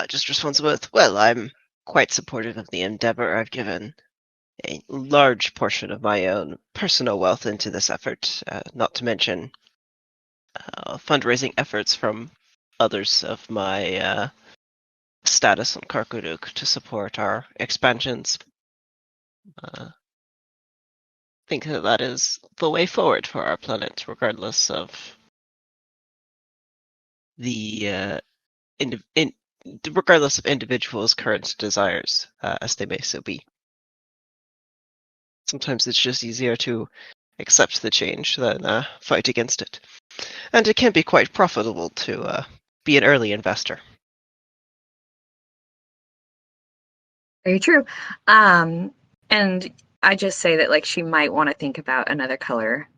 just responds with, well, I'm quite supportive of the endeavor. I've given a large portion of my own personal wealth into this effort, not to mention fundraising efforts from others of my status on Karkuduk to support our expansions. I think that is the way forward for our planet, regardless of the regardless of individuals' current desires, as they may so be. Sometimes it's just easier to accept the change than fight against it. And it can be quite profitable to be an early investor. Very true. And I just say that, like, she might want to think about another color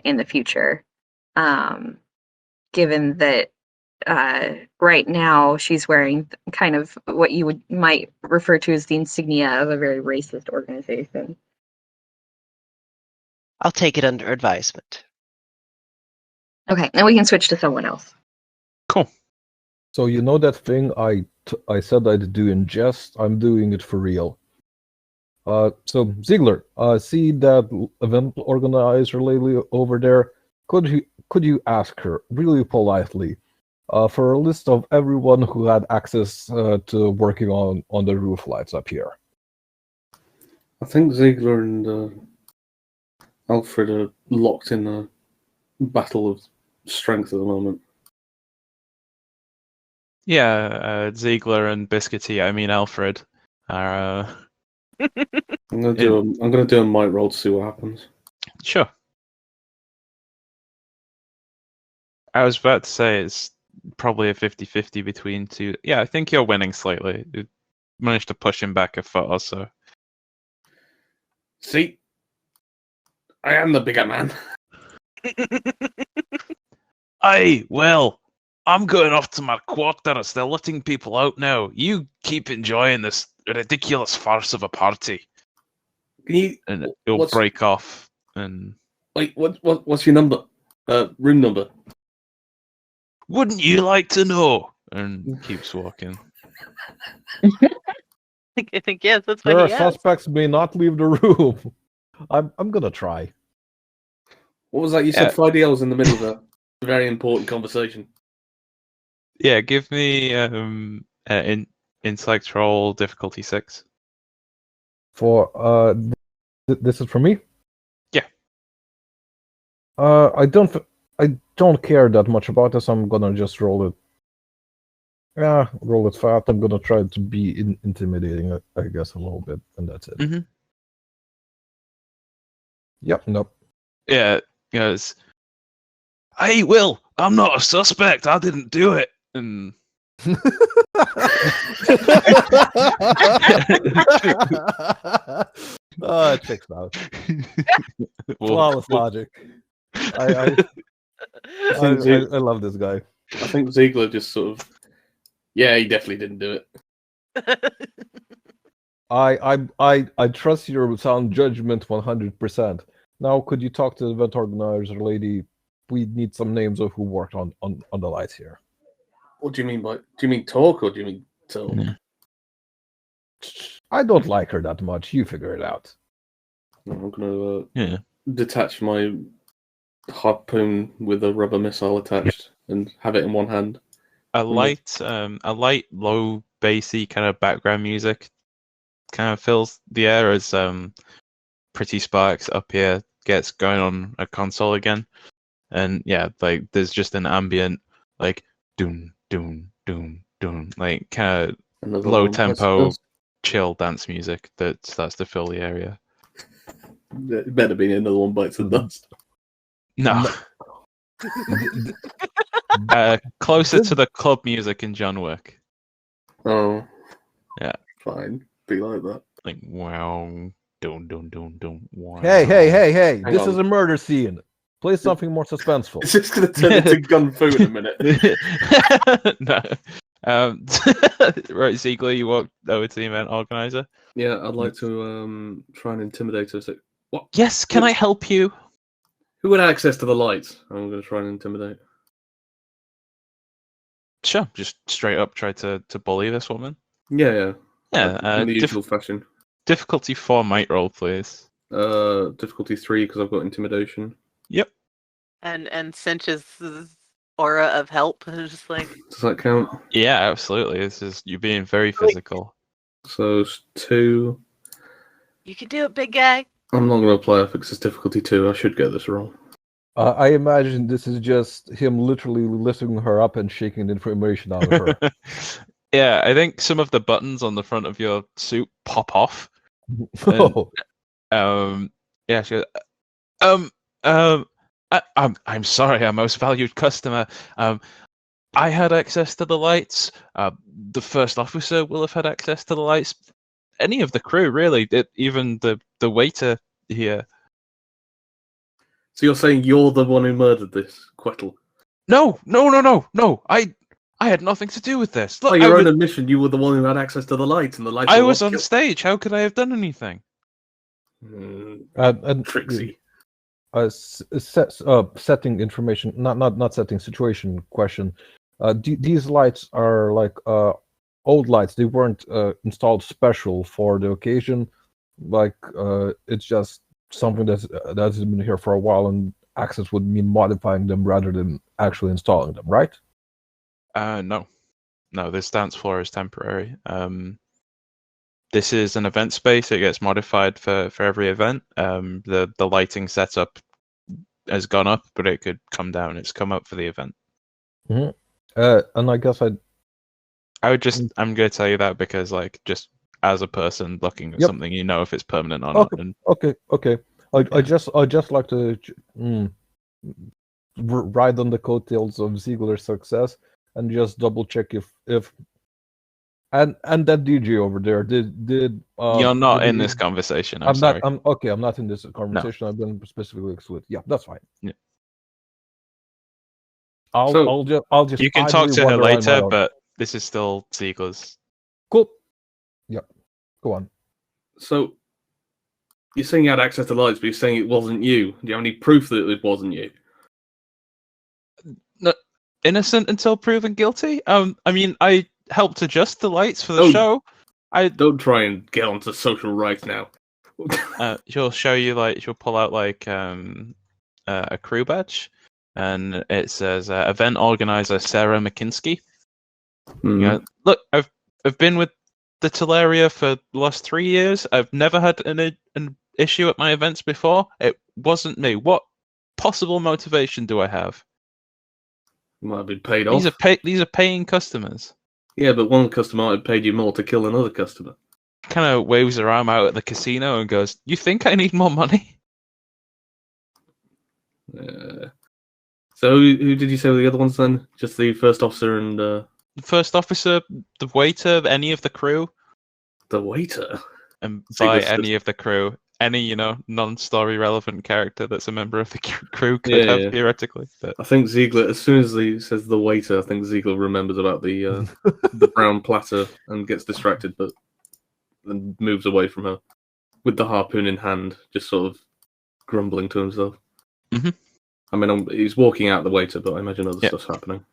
in the future, given that right now she's wearing kind of what you might refer to as the insignia of a very racist organization. I'll take it under advisement. Okay, and we can switch to someone else. Cool. So you know that thing I said I'd do in jest? I'm doing it for real. So Ziegler, see that event organizer lady over there? Could you ask her really politely for a list of everyone who had access to working on the roof lights up here? I think Ziegler and Alfred are locked in a battle of strength at the moment. Yeah, Ziegler and Biscuity, I mean Alfred, are... I'm gonna do a might roll to see what happens. Sure. I was about to say it's probably a 50-50 between two. Yeah, I think you're winning slightly. You managed to push him back a foot or so. See? I am the bigger man. Aye, well, I'm going off to my quarters. They're letting people out now. You keep enjoying this ridiculous farce of a party. Can you? And it'll break off. And wait, what's your number? Room number. Wouldn't you like to know? And keeps walking. I think yes, that's There what are he asked. suspects may not leave the room. I'm gonna try. What was that? You said Friday I was in the middle of a very important conversation. Yeah, give me intellect roll difficulty 6. For this is for me? Yeah. I don't care that much about this. I'm gonna just roll it. Yeah, roll it fat. I'm gonna try to be intimidating, I guess, a little bit, and that's it. Mm-hmm. Yep. Nope. Yeah. Goes. Hey, Will. I'm not a suspect. I didn't do it. And it checks out. Flawless logic. I love this guy. I think Ziegler just sort of, yeah, he definitely didn't do it. I trust your sound judgment 100%. Now, could you talk to the event organizer lady? We need some names of who worked on the lights here. What do you mean by? Do you mean talk or do you mean tell? Yeah. I don't like her that much. You figure it out. I'm gonna detach my harpoon with a rubber missile attached and have it in one hand. A light, low bassy kind of background music kind of fills the air as Pretty Sparks up here gets going on a console again, and yeah, like there's just an ambient like doom, doom, doom, doom, like kind of low tempo chill dance music that starts to fill the area. It better be another one bites the dust. No. Closer to the club music in John Wick. Oh. Yeah. Fine. Be like that. Like, wow. Don't. Wow. Hey! Hang This on. is a murder scene. Play something more suspenseful. It's just going to turn into gun fu in a minute. No. Right, Ziegler, you walk over to the event organizer. Yeah, I'd like to try and intimidate her. What? Yes, can I help you? Who had access to the lights? I'm going to try and intimidate. Sure, just straight up try to bully this woman. Yeah. Yeah, in the usual fashion. Difficulty 4 might roll, please. Difficulty 3 because I've got intimidation. Yep. And Cinch's aura of help is just like. Does that count? Yeah, absolutely. You're being very physical. So it's 2. You can do it, big guy. I'm not going to apply it because it's difficulty 2. I should get this wrong. I imagine this is just him literally lifting her up and shaking the information out of her. Yeah, I think some of the buttons on the front of your suit pop off. And, yeah, she goes, I'm sorry, our most valued customer. I had access to the lights. The first officer will have had access to the lights. Any of the crew, really. Even the waiter here. So you're saying you're the one who murdered this Quettle? No. I had nothing to do with this. Look, By your own admission, you were the one who had access to the lights, and the lights. I was on stage. How could I have done anything? Tricksy. Setting information, not setting situation question. These lights are like old lights. They weren't installed special for the occasion. Like it's just something that's been here for a while, and access would mean modifying them rather than actually installing them, right? No. This dance floor is temporary. This is an event space. It gets modified for every event. The lighting setup has gone up, but it could come down. It's come up for the event. Mm-hmm. And I guess I'm going to tell you that because, like, just as a person looking at something, you know if it's permanent or not. And, okay. I just like to ride on the coattails of Ziegler's success and just double check if and that DJ over there did you're not in this conversation. I'm sorry. I'm not in this conversation. No. I've been specifically excluded. Yeah, that's fine. Yeah. I'll just you can talk to her later, but this is still Ziegler's. Cool. Yeah. Go on. So you're saying you had access to lights, but you're saying it wasn't you. Do you have any proof that it wasn't you? No, innocent until proven guilty. I mean, I helped adjust the lights for the show. I don't try and get onto social rights now. She'll show you she'll pull out a crew badge, and it says event organizer Sarah McKinsky. Mm. You know, look, I've been with the Teleria for the last 3 years. I've never had an issue at my events before. It wasn't me. What possible motivation do I have? You might have been paid off. These are paying customers. Yeah, but one customer might have paid you more to kill another customer. Kind of waves her arm out at the casino and goes, "You think I need more money?" So who did you say were the other ones then? Just the first officer and... The first officer, the waiter, any of the crew. The waiter? And by any of the crew, any, non-story relevant character that's a member of the crew could have theoretically. But... I think Ziegler, as soon as he says the waiter, I think Ziegler remembers about the the brown platter and gets distracted, but then moves away from her with the harpoon in hand, just sort of grumbling to himself. Mm-hmm. I mean, he's walking out the waiter, but I imagine other stuff's happening.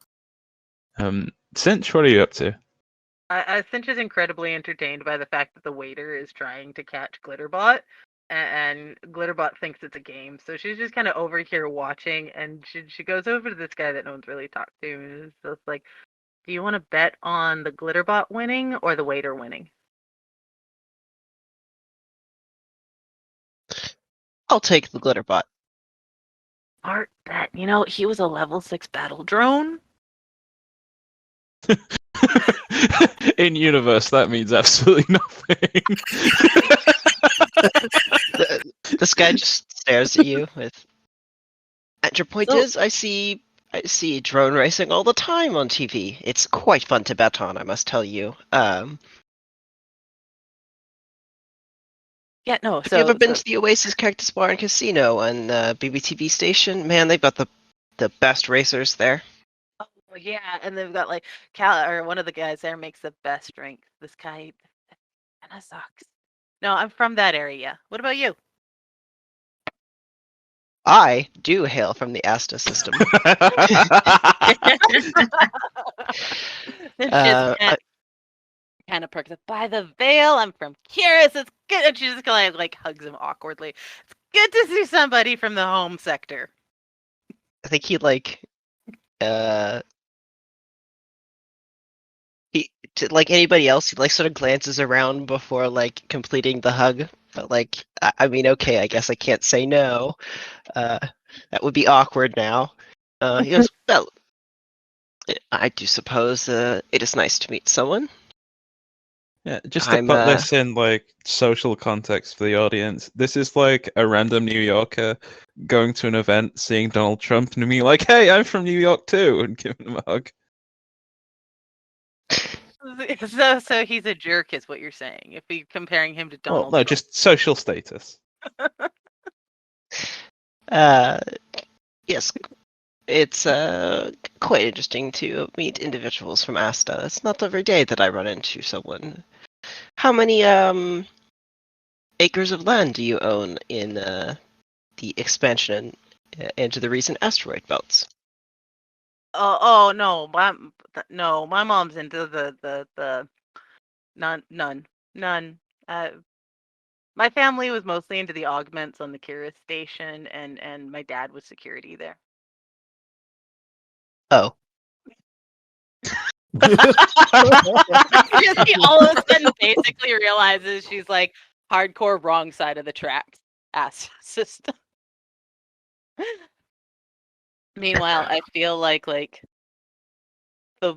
Cinch, what are you up to? Cinch is incredibly entertained by the fact that the waiter is trying to catch Glitterbot, and Glitterbot thinks it's a game. So she's just kind of over here watching, and she goes over to this guy that no one's really talked to, and it's just like, do you want to bet on the Glitterbot winning or the waiter winning? I'll take the Glitterbot. Art bet. He was a level 6 battle drone. In universe, that means absolutely nothing. This guy just stares at you with. And your point So- is, I see drone racing all the time on TV. It's quite fun to bet on, I must tell you. Yeah, no. Have you ever been to the Oasis Cactus Bar and Casino on BBTV station? Man, they've got the best racers there. Oh, yeah, and they've got like Cal or one of the guys there makes the best drink. This guy kind of sucks. No, I'm from that area. What about you? I do hail from the Asta system. Kind of perks up. By the veil, I'm from Curious. It's good. And she just kind of like hugs him awkwardly. It's good to see somebody from the home sector. I think he like anybody else, he like sort of glances around before like completing the hug. But like, I mean, okay, I guess I can't say no. That would be awkward now. He goes, well, I do suppose it is nice to meet someone. Yeah, just to put this in like social context for the audience, this is like a random New Yorker going to an event, seeing Donald Trump, and being like, "Hey, I'm from New York too," and giving him a hug. So he's a jerk, is what you're saying? If you're comparing him to Donald Well, no, Trump. just social status. Yes, it's quite interesting to meet individuals from Asta. It's not every day that I run into someone. How many acres of land do you own in the expansion into the recent asteroid belts? Oh no, my mom's into the none. My family was mostly into the augments on the Kyrus station, and my dad was security there. Oh. He all of a sudden basically realizes she's like hardcore wrong side of the tracks ass system. Meanwhile, I feel like the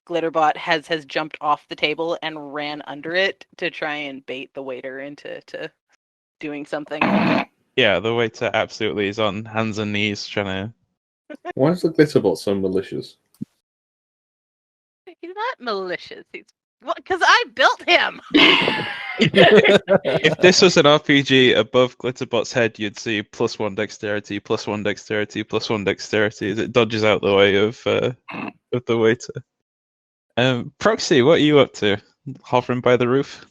Glitterbot has jumped off the table and ran under it to try and bait the waiter into doing something. Yeah, the waiter absolutely is on hands and knees trying to. Why is the Glitterbot so malicious? He's not malicious. He's because I built him. If this was an RPG, above Glitterbot's head, you'd see +1 dexterity, +1 dexterity, +1 dexterity as it dodges out the way of the waiter. Proxy, what are you up to? Hovering by the roof?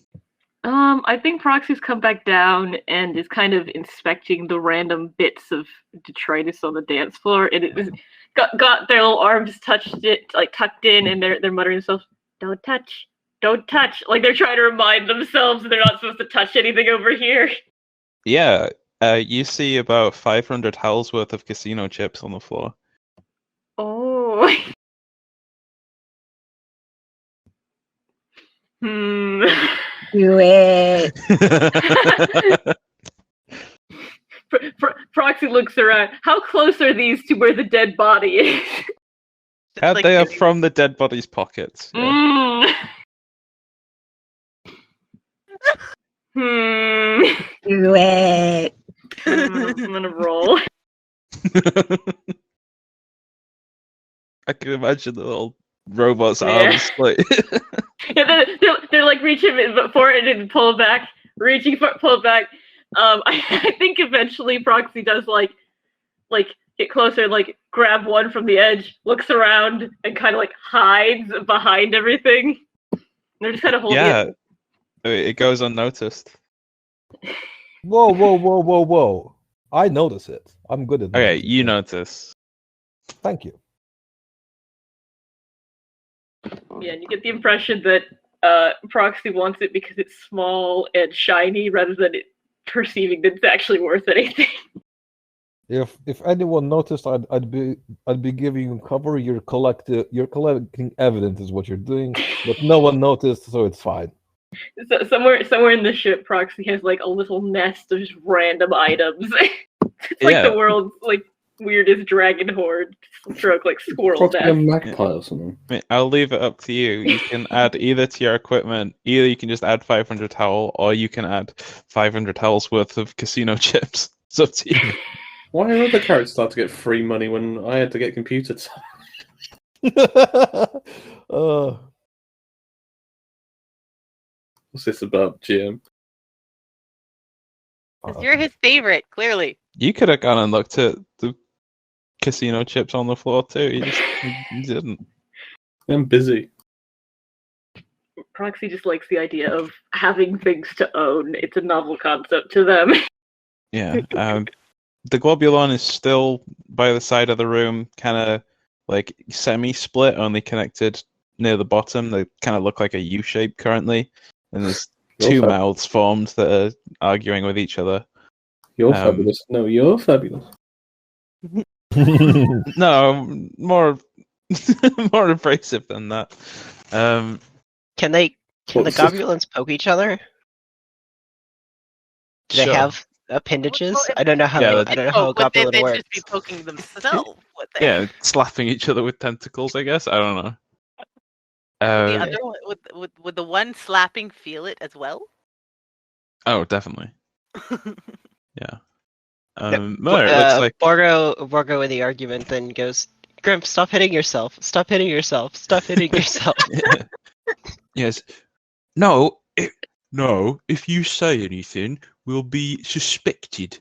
I think Proxy's come back down and is kind of inspecting the random bits of detritus on the dance floor, and it was got their little arms tucked in, and they're muttering themselves, "Don't touch, don't touch!" Like they're trying to remind themselves that they're not supposed to touch anything over here. Yeah, you see about 500 howls worth of casino chips on the floor. Oh. Do it. Proxy looks around. How close are these to where the dead body is? They are from the dead body's pockets. Yeah. Do it. I'm gonna roll. I can imagine the little robot's arms like. Yeah, they're like reaching for it and pull it back, reaching for pull it back. I think eventually Proxy does like get closer, like grab one from the edge, looks around, and kind of like hides behind everything. They're just kind of holding it. It goes unnoticed. Whoa. I notice it. I'm good at that. Okay, you notice. Thank you. Yeah, and you get the impression that Proxy wants it because it's small and shiny rather than it perceiving that it's actually worth anything. If anyone noticed, I'd be giving you cover. You're collecting evidence is what you're doing, but no one noticed, so it's fine. So somewhere in the ship, Proxy has like a little nest of just random items. It's like the world's like weirdest dragon horde stroke like squirrel Probably a death. magpie or something. I mean, I'll leave it up to you. You can add either to your equipment, either you can just add 500 towel, or you can add 500 towels worth of casino chips. It's up to you. Why are other characters start to get free money when I had to get computer time? What's this about, GM? Because you're his favorite, clearly. You could have gone and looked at the casino chips on the floor too. You didn't. I'm busy. Proxy just likes the idea of having things to own. It's a novel concept to them. Yeah. The globulon is still by the side of the room, kind of like semi-split, only connected near the bottom. They kind of look like a U shape currently, and there's two mouths formed that are arguing with each other. You're fabulous. No, you're fabulous. No, more more abrasive than that. Can the globulins poke each other? Do they have appendages? I don't know how. I don't know how a globulin works. They'd just be poking themselves. Yeah, slapping each other with tentacles. I guess I don't know. The other one, would the one slapping feel it as well? Oh, definitely. Yeah. No, Myrrh, it looks like Borgo in the argument then goes, Grimp, stop hitting yourself. Stop hitting yourself. Stop hitting yourself. Yes. No. No. If you say anything, we'll be suspected.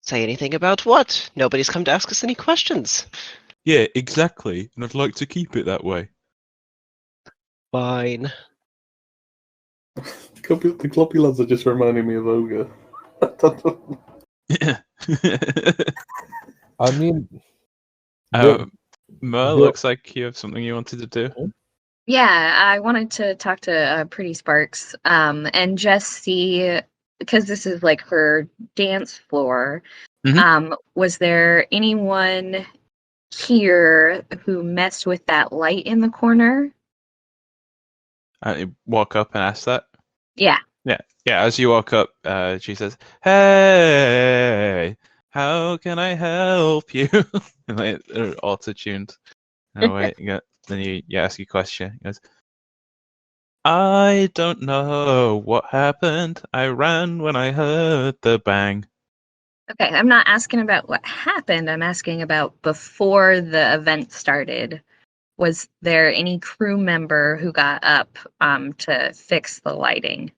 Say anything about what? Nobody's come to ask us any questions. Yeah, exactly. And I'd like to keep it that way. Fine. The globulins are just reminding me of Ogre. Yeah. I mean, Myrrh, looks like you have something you wanted to do. Yeah, I wanted to talk to Pretty Sparks and just see, because this is like her dance floor. Mhm. Was there anyone here who messed with that light in the corner? You walk up and ask that. Yeah. Yeah. As you walk up, she says, "Hey, how can I help you?" And they're auto-tuned. No, wait. Then you ask your question. He goes, "I don't know what happened. I ran when I heard the bang." Okay, I'm not asking about what happened. I'm asking about before the event started. Was there any crew member who got up to fix the lighting?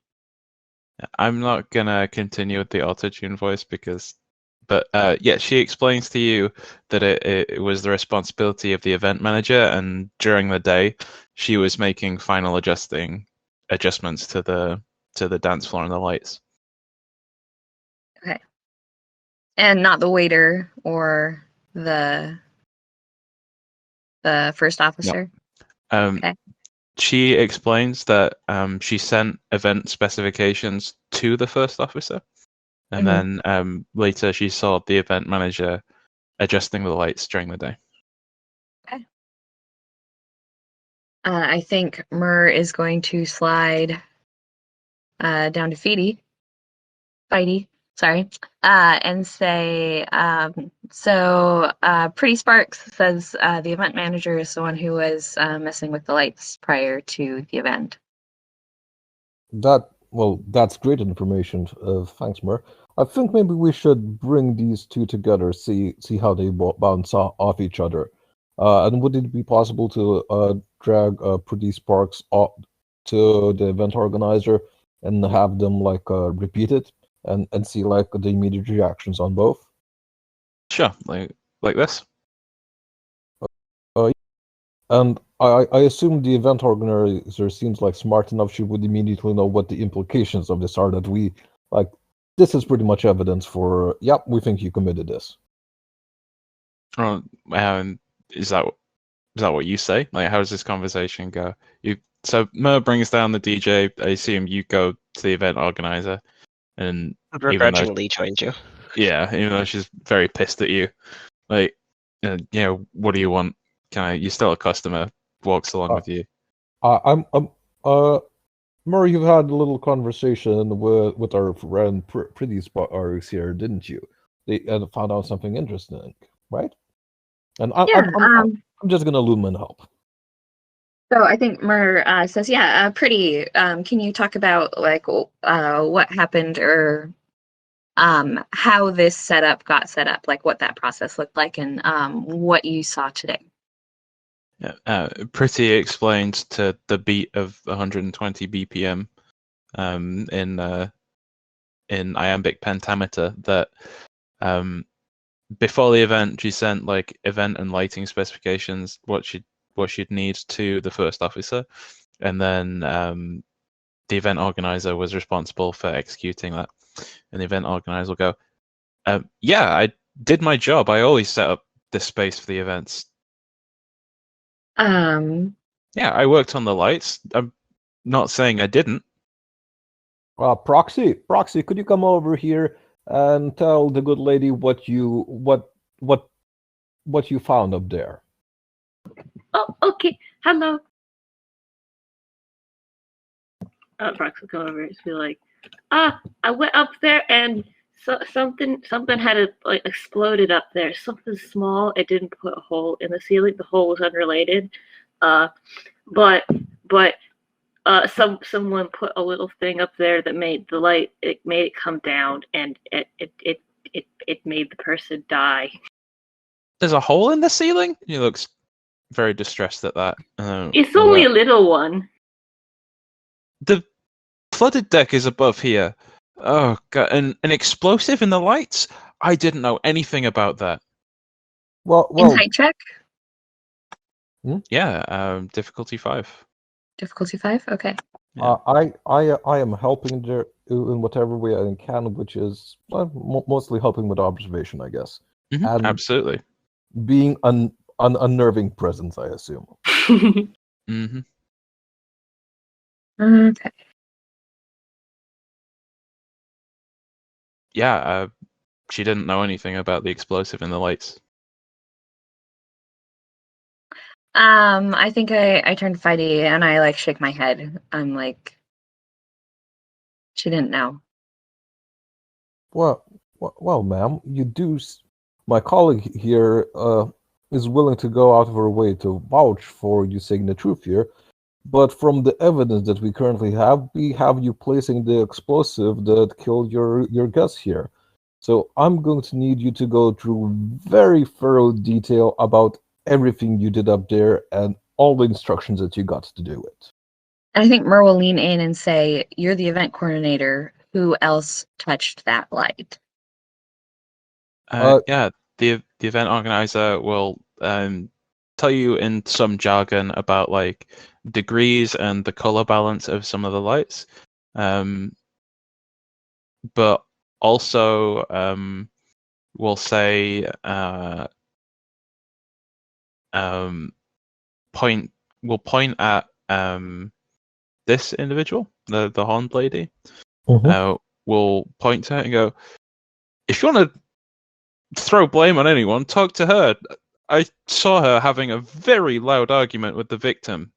I'm not gonna continue with the auto-tune voice but yeah, she explains to you that it was the responsibility of the event manager, and during the day, she was making final adjustments to the dance floor and the lights. Okay. And not the waiter or the first officer? No. Okay. She explains that she sent event specifications to the first officer, and then later she saw the event manager adjusting the lights during the day. Okay. I think Myrrh is going to slide down to Fighty, sorry, and say, so Pretty Sparks says the event manager is the one who was messing with the lights prior to the event. That's great information. Thanks, Myrrh. I think maybe we should bring these two together, see how they bounce off each other. And would it be possible to drag Pretty Sparks up to the event organizer and have them repeat it and see the immediate reactions on both? Sure, like this. And I assume the event organizer seems smart enough. She would immediately know what the implications of this are. That we this is pretty much evidence for. Yep, we think you committed this. Is that what you say? How does this conversation go? So Myrrh brings down the DJ. I assume you go to the event organizer, and begrudgingly joined you. Yeah, even though she's very pissed at you, what do you want? You're still a customer. Walks along with you. Murray, you've had a little conversation with our friend Pretty Sparks here, didn't you? They found out something interesting, right? And I'm just gonna loom and help. So I think Myrrh says, "Yeah, Pretty. Can you talk about like what happened or how this setup got set up, like what that process looked like, and what you saw today?" Yeah, Pretty explained to the beat of 120 BPM in iambic pentameter that before the event she sent like event and lighting specifications, what she'd need to the first officer, and then the event organizer was responsible for executing that. And the event organizer will go, "Yeah, I did my job. I always set up this space for the events. Yeah, I worked on the lights. I'm not saying I didn't." Proxy, could you come over here and tell the good lady what you found up there? Oh, okay. Hello. Prox will come over and be like, I went up there and something had exploded up there. Something small. It didn't put a hole in the ceiling. The hole was unrelated. But someone put a little thing up there that made the light. It made it come down, and it made the person die. There's a hole in the ceiling? He looks very distressed at that. It's only a little one. The flooded deck is above here. Oh god, an explosive in the lights? I didn't know anything about that. Well, Insight check. Yeah, difficulty 5. Difficulty 5. Okay. Yeah. I am helping there in whatever way I can, which is mostly helping with observation, I guess. Mm-hmm, and absolutely. Being an unnerving presence, I assume. Mm-hmm. Okay. Yeah, she didn't know anything about the explosive in the lights. I think I turned fighty and I like shake my head. I'm like, she didn't know. Well, ma'am, you do. My colleague here is willing to go out of her way to vouch for you saying the truth here, but from the evidence that we currently have, we have you placing the explosive that killed your guest here. So I'm going to need you to go through very thorough detail about everything you did up there and all the instructions that you got to do it. And I think Myrrh will lean in and say, "You're the event coordinator. Who else touched that light?" Yeah, the event organizer will tell you in some jargon about like degrees and the color balance of some of the lights, but also will say point at this individual, the horned lady. Mm-hmm. Will point to her and go, "If you want to throw blame on anyone, talk to her. I saw her having a very loud argument with the victim."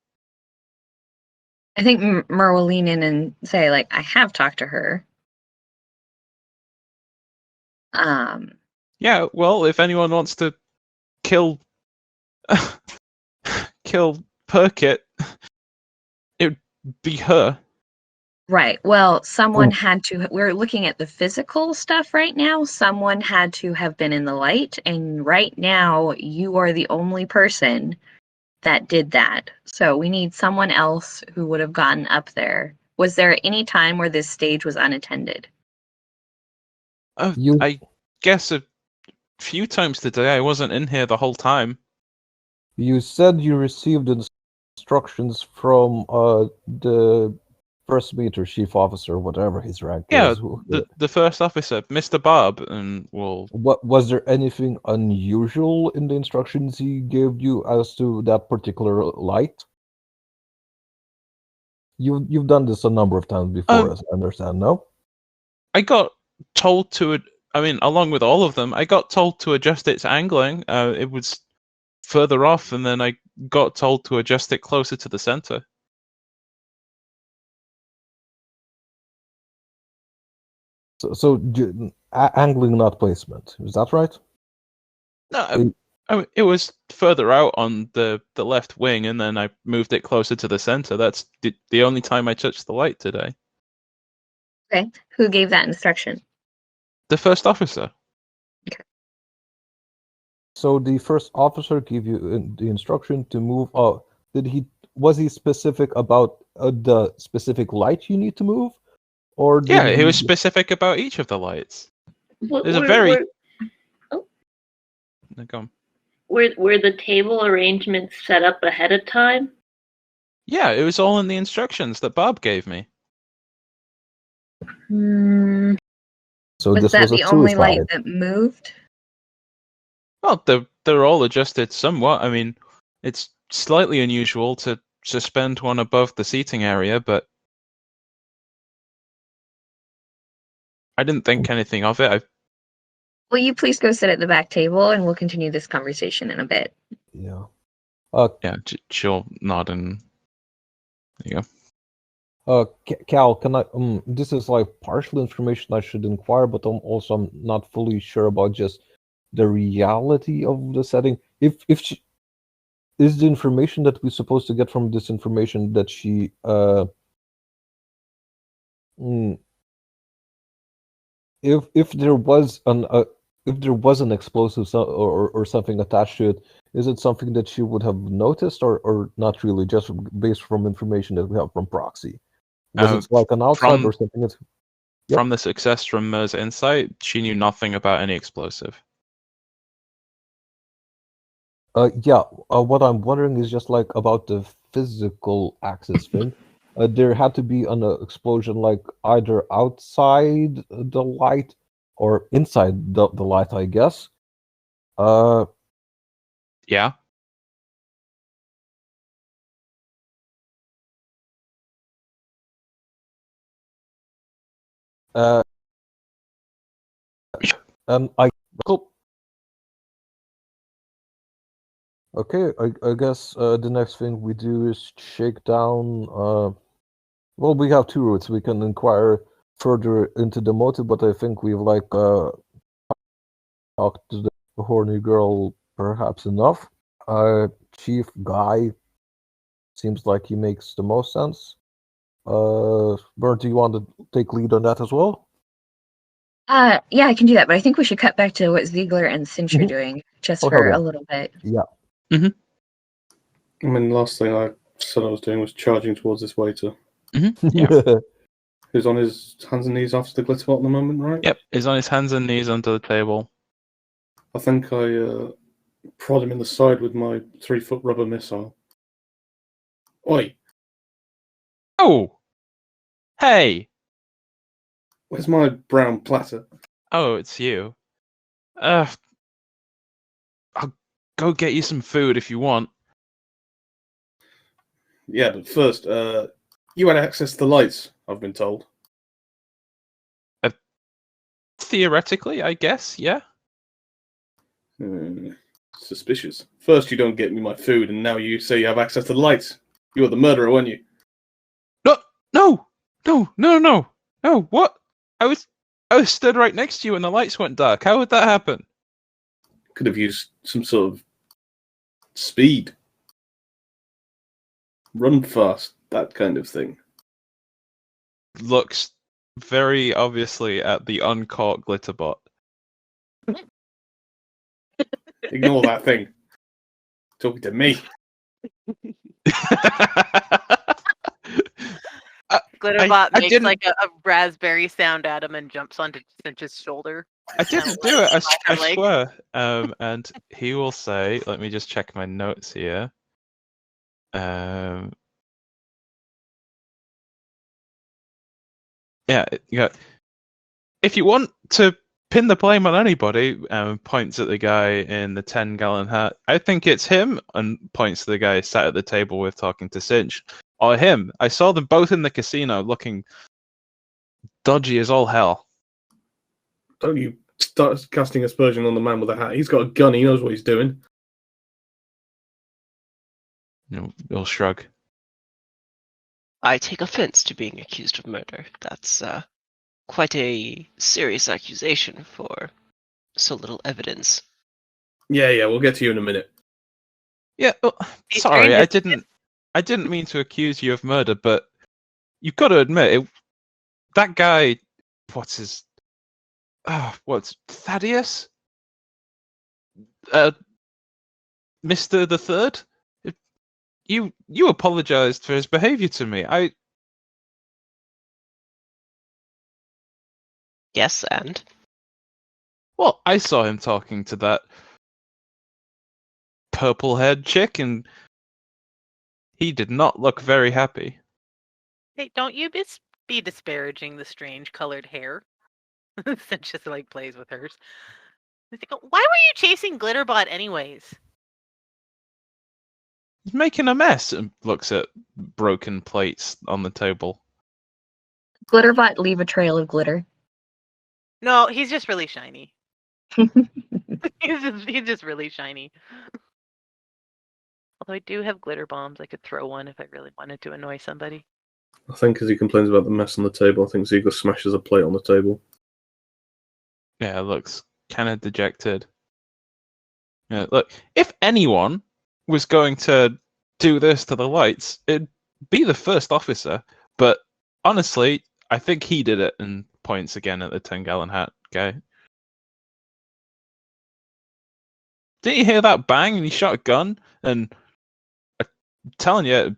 I think Myrrh will lean in and say, like, "I have talked to her." Yeah, well, if anyone wants to kill Perkit, it would be her. Right. Well, someone had to. We're looking at the physical stuff right now. Someone had to have been in the light, and right now you are the only person that did that. So we need someone else who would have gotten up there. Was there any time where this stage was unattended? I guess a few times today. I wasn't in here the whole time. You said you received instructions from the first meter chief officer, whatever his rank was. The first officer, Mr. Barb, and What was there anything unusual in the instructions he gave you as to that particular light? You've done this a number of times before, as I understand. No, I got told to. I mean, along with all of them, I got told to adjust its angling. It was further off, and then I got told to adjust it closer to the center. Angling, not placement. Is that right? No, it was further out on the left wing, and then I moved it closer to the center. That's the only time I touched the light today. Okay. Who gave that instruction? The first officer. So the first officer gave you the instruction to move. Was he specific about the specific light you need to move, or Yeah, he was specific about each of the lights. There's a very. Go on. Were the table arrangements set up ahead of time? Yeah, it was all in the instructions that Bob gave me. So Was this that was the a only light suicide. that moved? Well, they're all adjusted somewhat. I mean, it's slightly unusual to suspend one above the seating area, but I didn't think anything of it. Will you please go sit at the back table and we'll continue this conversation in a bit? Yeah. Yeah, she'll nod and there you go. Cal, can I? This is like partial information I should inquire, but I'm not fully sure about just the reality of the setting. If she, is the information that we're supposed to get from this information that she if there was an explosive or something attached to it, is it something that she would have noticed or not really, just based from information that we have from proxy? Was it like an outside or something that's... Yep. From the success from Myrrh's insight, she knew nothing about any explosive. What I'm wondering is just like about the physical access thing. There had to be an explosion like either outside the light or inside the light, I guess. Yeah. Okay, I guess the next thing we do is shake down. Well, we have two routes. We can inquire further into the motive, but I think we've talked to the horny girl perhaps enough. Chief Guy seems like he makes the most sense. Myrrh, do you want to take lead on that as well? Yeah, I can do that, but I think we should cut back to what Ziegler and Cinch are doing, just for a little bit. Yeah. I mean, last thing I said I was doing was charging towards this waiter. Yeah. Who's on his hands and knees after the glitterbot at the moment, right? Yep, he's on his hands and knees under the table. I think I prod him in the side with my 3-foot rubber missile. Oi! Oh! Hey! Where's my brown platter? Oh, it's you. I'll go get you some food if you want. Yeah, but first, you had access to the lights, I've been told. Theoretically, I guess, yeah. Suspicious. First you don't get me my food, and now you say you have access to the lights. You were the murderer, weren't you? No, what? I was stood right next to you and the lights went dark. How would that happen? Could have used some sort of speed. Run fast, that kind of thing. Looks very obviously at the uncaught glitterbot. Ignore that thing. Talking to me. Glitterbot makes like a raspberry sound at him and jumps onto Cinch's shoulder. I didn't do it, I swear. And he will say, let me just check my notes here. Yeah, if you want to pin the blame on anybody, points at the guy in the 10-gallon hat. I think it's him, and points to the guy sat at the table with talking to Cinch. Or him. I saw them both in the casino looking dodgy as all hell. Don't you start casting aspersion on the man with the hat. He's got a gun, he knows what he's doing. He'll shrug. I take offense to being accused of murder. That's quite a serious accusation for so little evidence. Yeah, we'll get to you in a minute. Yeah, sorry, I didn't mean to accuse you of murder, but you've got to admit, that guy, what's Thaddeus? Mr. the Third? You apologized for his behavior to me. Yes, and? Well, I saw him talking to that purple-haired chick, and he did not look very happy. Hey, don't you be disparaging the strange colored hair. Since she like plays with hers. Why were you chasing Glitterbot anyways? He's making a mess and looks at broken plates on the table. Glitterbot leave a trail of glitter. No, he's just really shiny. he's just really shiny. Although I do have glitter bombs, I could throw one if I really wanted to annoy somebody. I think as he complains about the mess on the table, I think Ziegler smashes a plate on the table. Yeah, looks kind of dejected. Yeah, look, if anyone was going to do this to the lights, it'd be the first officer. But honestly, I think he did it, and points again at the 10-gallon hat guy. Didn't you hear that bang? And he shot a gun, and I'm telling you,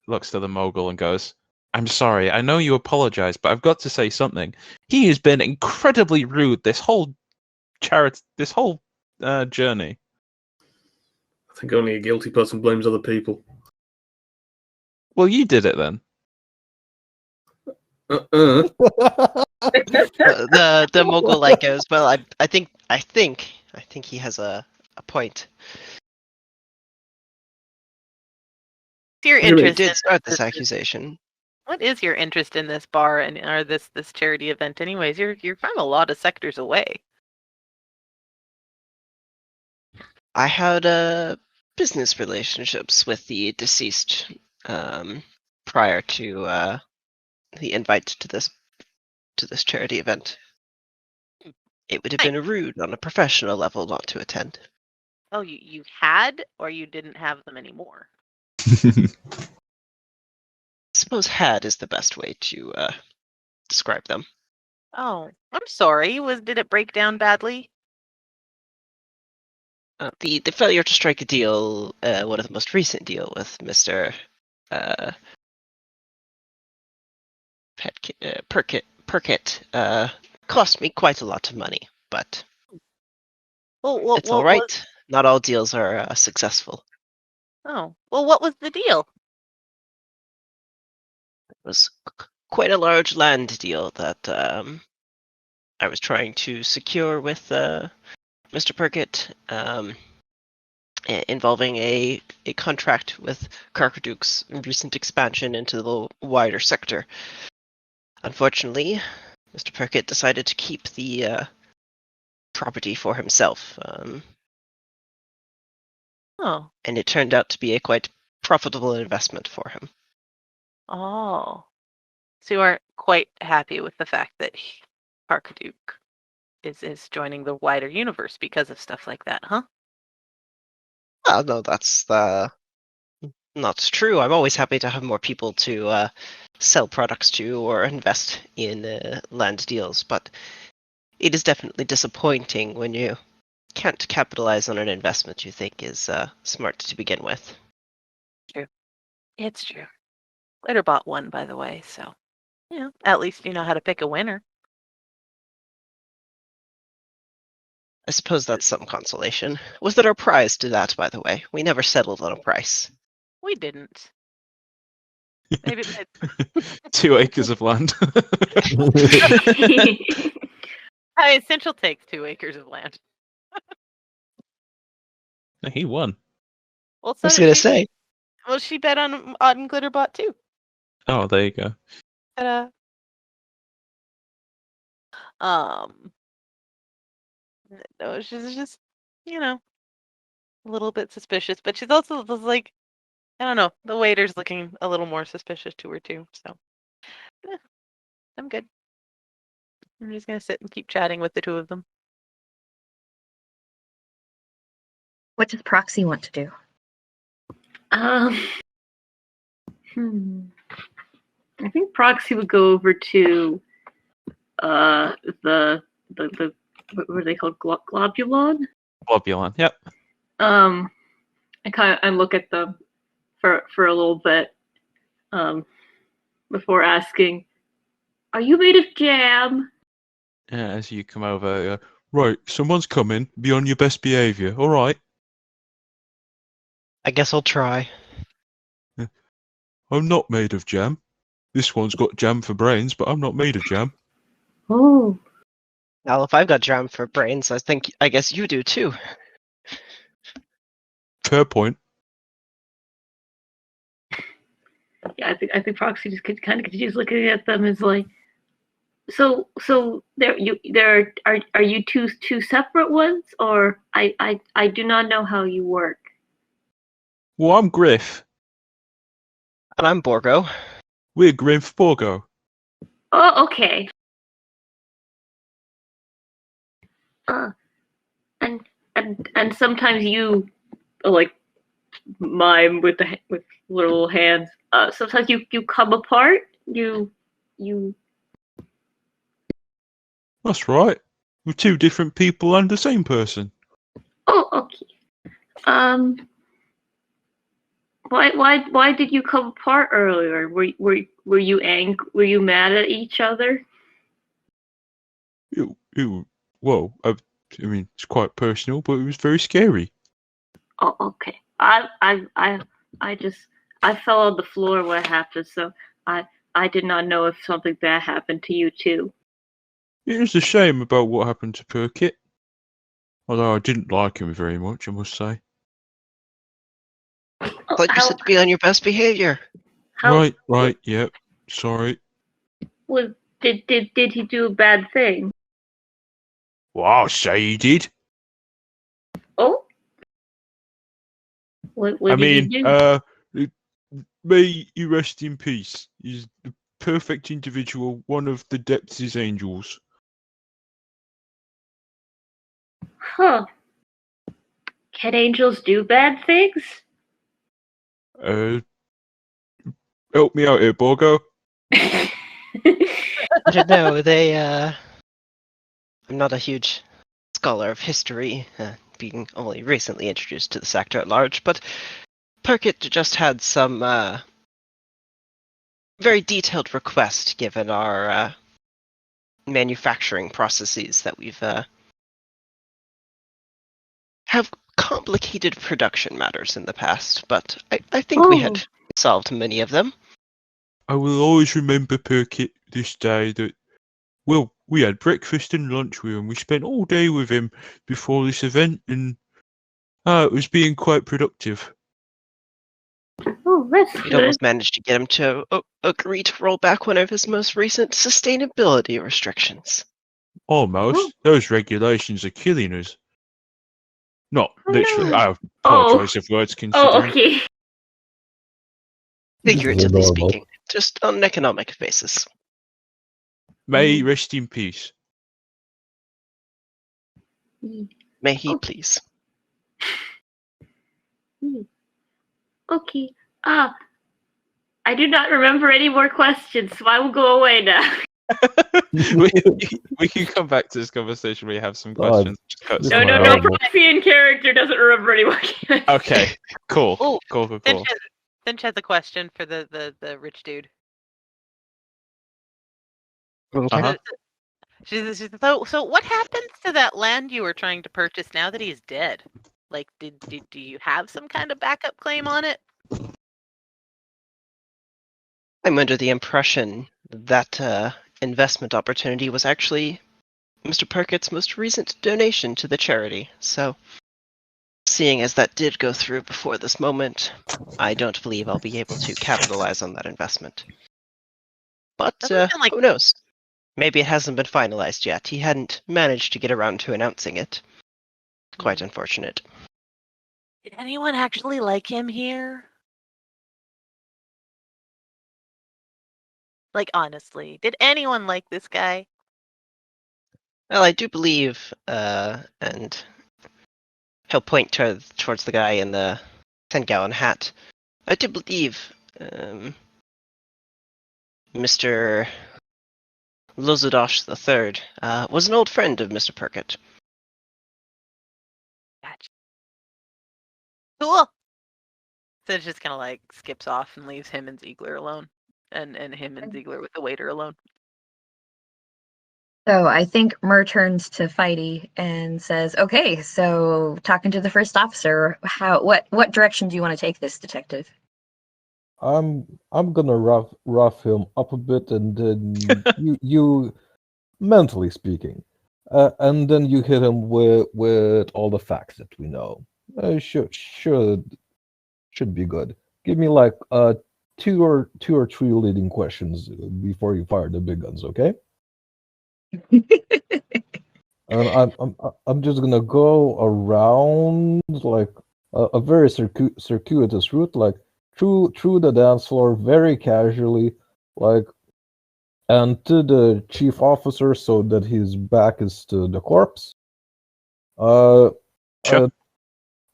looks to the mogul and goes, "I'm sorry, I know you apologize, but I've got to say something. He has been incredibly rude this whole journey." I think only a guilty person blames other people. Well, you did it then. The mogul like goes, well, I think he has a point. Your He interest did in start this accusation. What is your interest in this bar or this charity event anyways? You're from a lot of sectors away. I had business relationships with the deceased prior to the invite to this charity event. It would have been rude on a professional level not to attend. Oh, you had, or you didn't have them anymore? I suppose had is the best way to describe them. Oh, I'm sorry. Did it break down badly? The failure to strike a deal, one of the most recent deal with Mr. Perkett, cost me quite a lot of money, but it's all right. Not all deals are successful. Oh, well, what was the deal? It was quite a large land deal that I was trying to secure with Mr. Perkett, involving a contract with Carcaduke's recent expansion into the wider sector. Unfortunately, Mr. Perkett decided to keep the property for himself. And it turned out to be a quite profitable investment for him. Oh. So you aren't quite happy with the fact that Carcaduke is joining the wider universe because of stuff like that, huh? Oh, no, that's not true. I'm always happy to have more people to sell products to or invest in land deals, but it is definitely disappointing when you can't capitalize on an investment you think is smart to begin with. True. It's true. Glitterbot won, by the way, so at least you know how to pick a winner. I suppose that's some consolation. Was there a prize to that, by the way? We never settled on a price. We didn't. Maybe 2 acres of land. Central takes 2 acres of land. He won. Well, I was going to say. Well, she bet on Glitterbot too. Oh, there you go. Ta-da. No, she's just, a little bit suspicious, but she's also just like, I don't know, the waiter's looking a little more suspicious to her too, so I'm good. I'm just gonna sit and keep chatting with the two of them. What does Proxy want to do? I think Proxy would go over to the what were they called? Globulon? Globulon, yep. And look at them for a little bit before asking, "Are you made of jam?" As you come over, right, someone's coming. Be on your best behaviour, all right? I guess I'll try. I'm not made of jam. This one's got jam for brains, but I'm not made of jam. Oh. Well, if I've got jam for brains, I guess you do too. Fair point. Yeah, I think Proxy just kind of continues looking at them as like, so are you two separate ones, or I do not know how you work. Well, I'm Griff. And I'm Borgo. We're Griff Borgo. Oh, okay. And sometimes you like mime with little hands. Sometimes you come apart. You. That's right. We're two different people and the same person. Oh, okay. Why did you come apart earlier? Were you angry? Were you mad at each other? Well, I mean, it's quite personal, but it was very scary. Oh, okay. I fell on the floor when it happened, so I did not know if something bad happened to you too. It was a shame about what happened to Perkit. Although I didn't like him very much, I must say. Thought you said to be on your best behavior. Right, yep. Sorry. Did he do a bad thing? Well, I'll say he did. Oh? What did he do? May he rest in peace. He's the perfect individual, one of the depths' angels. Huh. Can angels do bad things? Help me out here, Borgo. I don't know, I'm not a huge scholar of history, being only recently introduced to the sector at large, but Perkit just had some very detailed request given our manufacturing processes that we've have complicated production matters in the past, but I think we had solved many of them. I will always remember Perkit this day that, well, we had breakfast and lunch with him. We spent all day with him before this event, and it was being quite productive. Oh, that's We'd good. almost managed to get him to agree to roll back one of his most recent sustainability restrictions. Almost. Those regulations are killing us. Not literally. no. I apologize if words considering. Oh, okay. Figuratively speaking, just on an economic basis. May he rest in peace. May he please. Okay. I do not remember any more questions, so I will go away now. we can come back to this conversation where you have some questions. No, Proxy in character doesn't remember any more questions. Okay, cool. Ooh, Cool. Finch has a question for the rich dude. Okay. So what happens to that land you were trying to purchase now that he's dead? Like, do you have some kind of backup claim on it? I'm under the impression that investment opportunity was actually Mr. Perkit's most recent donation to the charity. So, seeing as that did go through before this moment, I don't believe I'll be able to capitalize on that investment. But who knows? Maybe it hasn't been finalized yet. He hadn't managed to get around to announcing it. Quite unfortunate. Did anyone actually like him here? Like, honestly, did anyone like this guy? Well, I do believe, and he'll point towards the guy in the 10-gallon hat. I do believe, Mr. Lozodosh III was an old friend of Mr. Perkett. Gotcha. Cool. So it just kind of like skips off and leaves him and Ziegler alone, and him and Ziegler with the waiter alone. So I think Myrrh turns to Fighty and says, "Okay, so talking to the first officer, what direction do you want to take this, detective?" I'm gonna rough him up a bit, and then you mentally speaking, and then you hit him with all the facts that we know. Should be good. Give me like two or three leading questions before you fire the big guns, okay? And I'm just gonna go around like a very circuitous route, like through the dance floor, very casually, like, and to the chief officer, so that his back is to the corpse. Sure.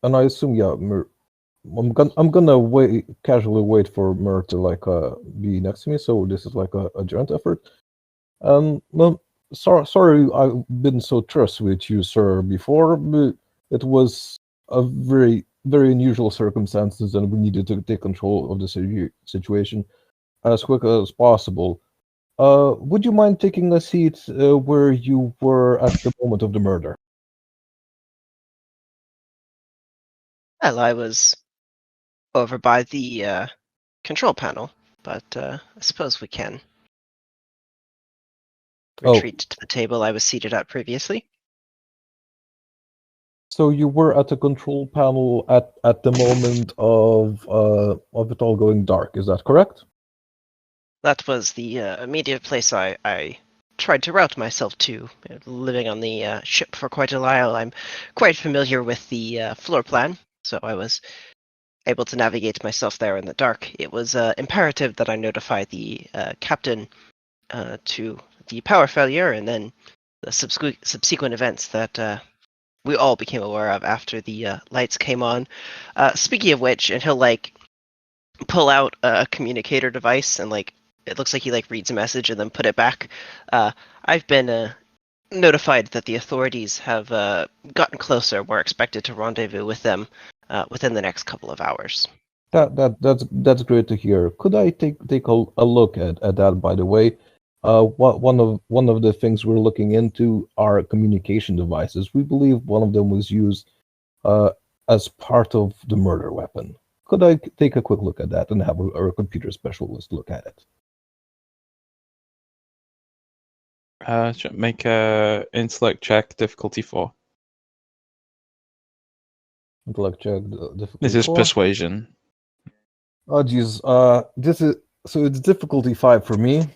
And I assume, yeah, I'm gonna casually wait for Myrrh to like be next to me. So this is like a joint effort. Well, sorry I've been so terse with you, sir, before, but it was a very unusual circumstances, and we needed to take control of the situation as quick as possible. Would you mind taking a seat where you were at the moment of the murder? Well, I was over by the control panel, but I suppose we can retreat to the table I was seated at previously. So you were at the control panel at the moment of it all going dark, is that correct? That was the immediate place I tried to route myself to. Living on the ship for quite a while, I'm quite familiar with the floor plan, so I was able to navigate myself there in the dark. It was imperative that I notify the captain to the power failure, and then the subsequent events that we all became aware of after the lights came on. Speaking of which, and he'll like pull out a communicator device, and like it looks like he like reads a message and then put it back. I've been notified that the authorities have gotten closer. We're expected to rendezvous with them within the next couple of hours. That's great to hear. Could I take a look at that, by the way? One of the things we're looking into are communication devices. We believe one of them was used as part of the murder weapon. Could I take a quick look at that and have a computer specialist look at it? Make a intellect check, difficulty 4. Intellect check, difficulty This is 4. persuasion. Oh geez, it's difficulty 5 for me,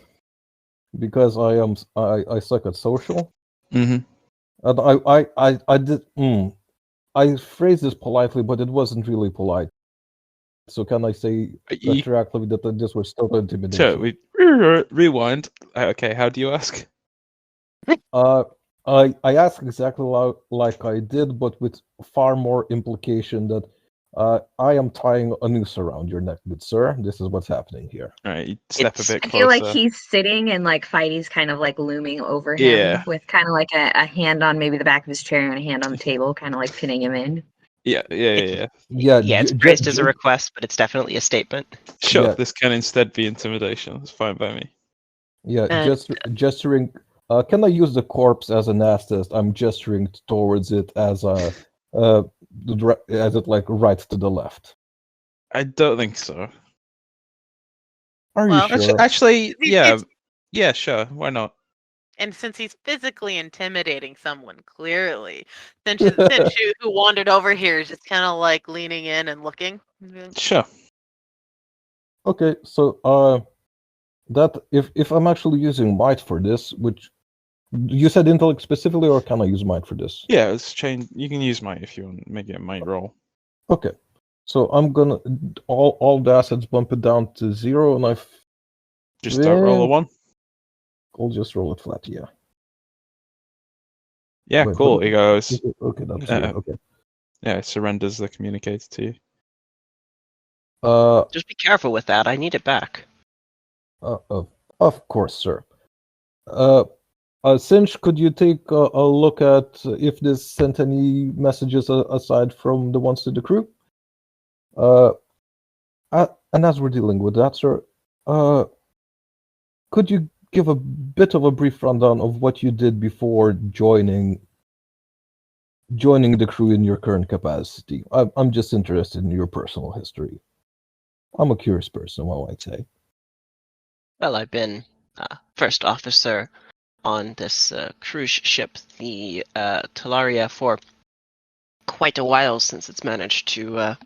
because I suck at social. Mm-hmm. And I phrased this politely, but it wasn't really polite. So can I say retroactively that this was still intimidation? So we rewind. Okay, how do you ask? I asked exactly like I did, but with far more implication that I am tying a noose around your neck, good sir. This is what's happening here. All right, you step a bit closer. I feel like he's sitting and like Fighty's kind of like looming over him with kind of like a hand on maybe the back of his chair and a hand on the table, kind of like pinning him in. Yeah. It's praised as a request, but it's definitely a statement. Sure, this can instead be intimidation. It's fine by me. Yeah, gesturing. Can I use the corpse as an assist? I'm gesturing towards it as it like right to the left. I don't think so. Are you sure? Actually, yeah, sure. Why not? And since he's physically intimidating someone, clearly, since you who wandered over here is just kind of like leaning in and looking. Sure. Okay, so that if I'm actually using might for this, which you said intellect specifically, or can I use might for this? Yeah, it's change. You can use might if you want. Make it a might roll. Okay, so I'm gonna all the assets bump it down to 0, and Just don't roll a 1. I'll just roll it flat. Yeah. Yeah, Wait, cool. what- He goes, Okay, that's weird. Okay. yeah, surrenders the communicator to you. Just be careful with that. I need it back. Of course, sir. Cinch, could you take a look at if this sent any messages aside from the ones to the crew? And as we're dealing with that, sir, could you give a bit of a brief rundown of what you did before joining the crew in your current capacity? I'm just interested in your personal history. I'm a curious person, one might say. Well, I've been first officer on this cruise ship, the Talaria, for quite a while since it's managed to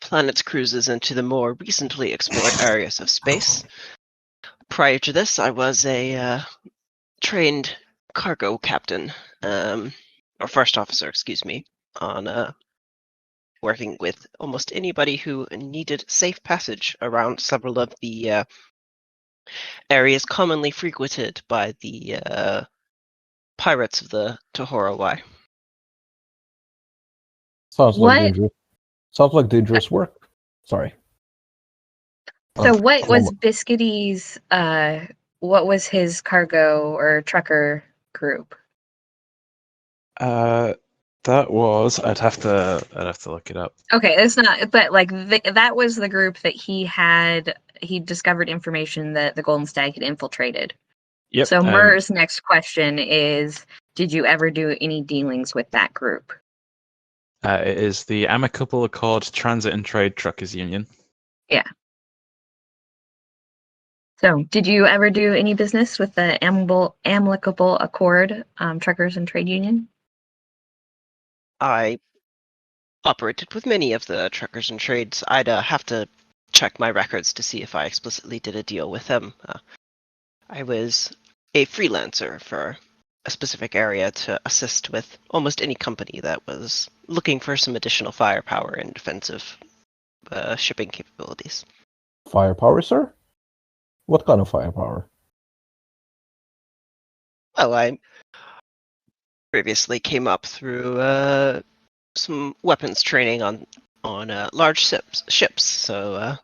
plan its cruises into the more recently explored areas of space. Prior to this, I was a trained cargo captain, or first officer, excuse me, on working with almost anybody who needed safe passage around several of the areas commonly frequented by the pirates of the Tohorawai. Sounds What? like dangerous. Sounds like dangerous work. Sorry. So what was Penumbra. Biscuity's what was his cargo or trucker group? That was. I'd have to look it up. Okay, it's not, but like that was the group that he discovered information that the Golden Stag had infiltrated. Yep. So Myrrh's next question is, did you ever do any dealings with that group? It is the Amicable Accord Transit and Trade Truckers Union. Yeah. So, did you ever do any business with the Amicable Accord Truckers and Trade Union? I operated with many of the truckers and trades. I'd have to check my records to see if I explicitly did a deal with them. I was a freelancer for a specific area to assist with almost any company that was looking for some additional firepower and defensive shipping capabilities. Firepower, sir? What kind of firepower? Well, I previously came up through some weapons training on large ships, so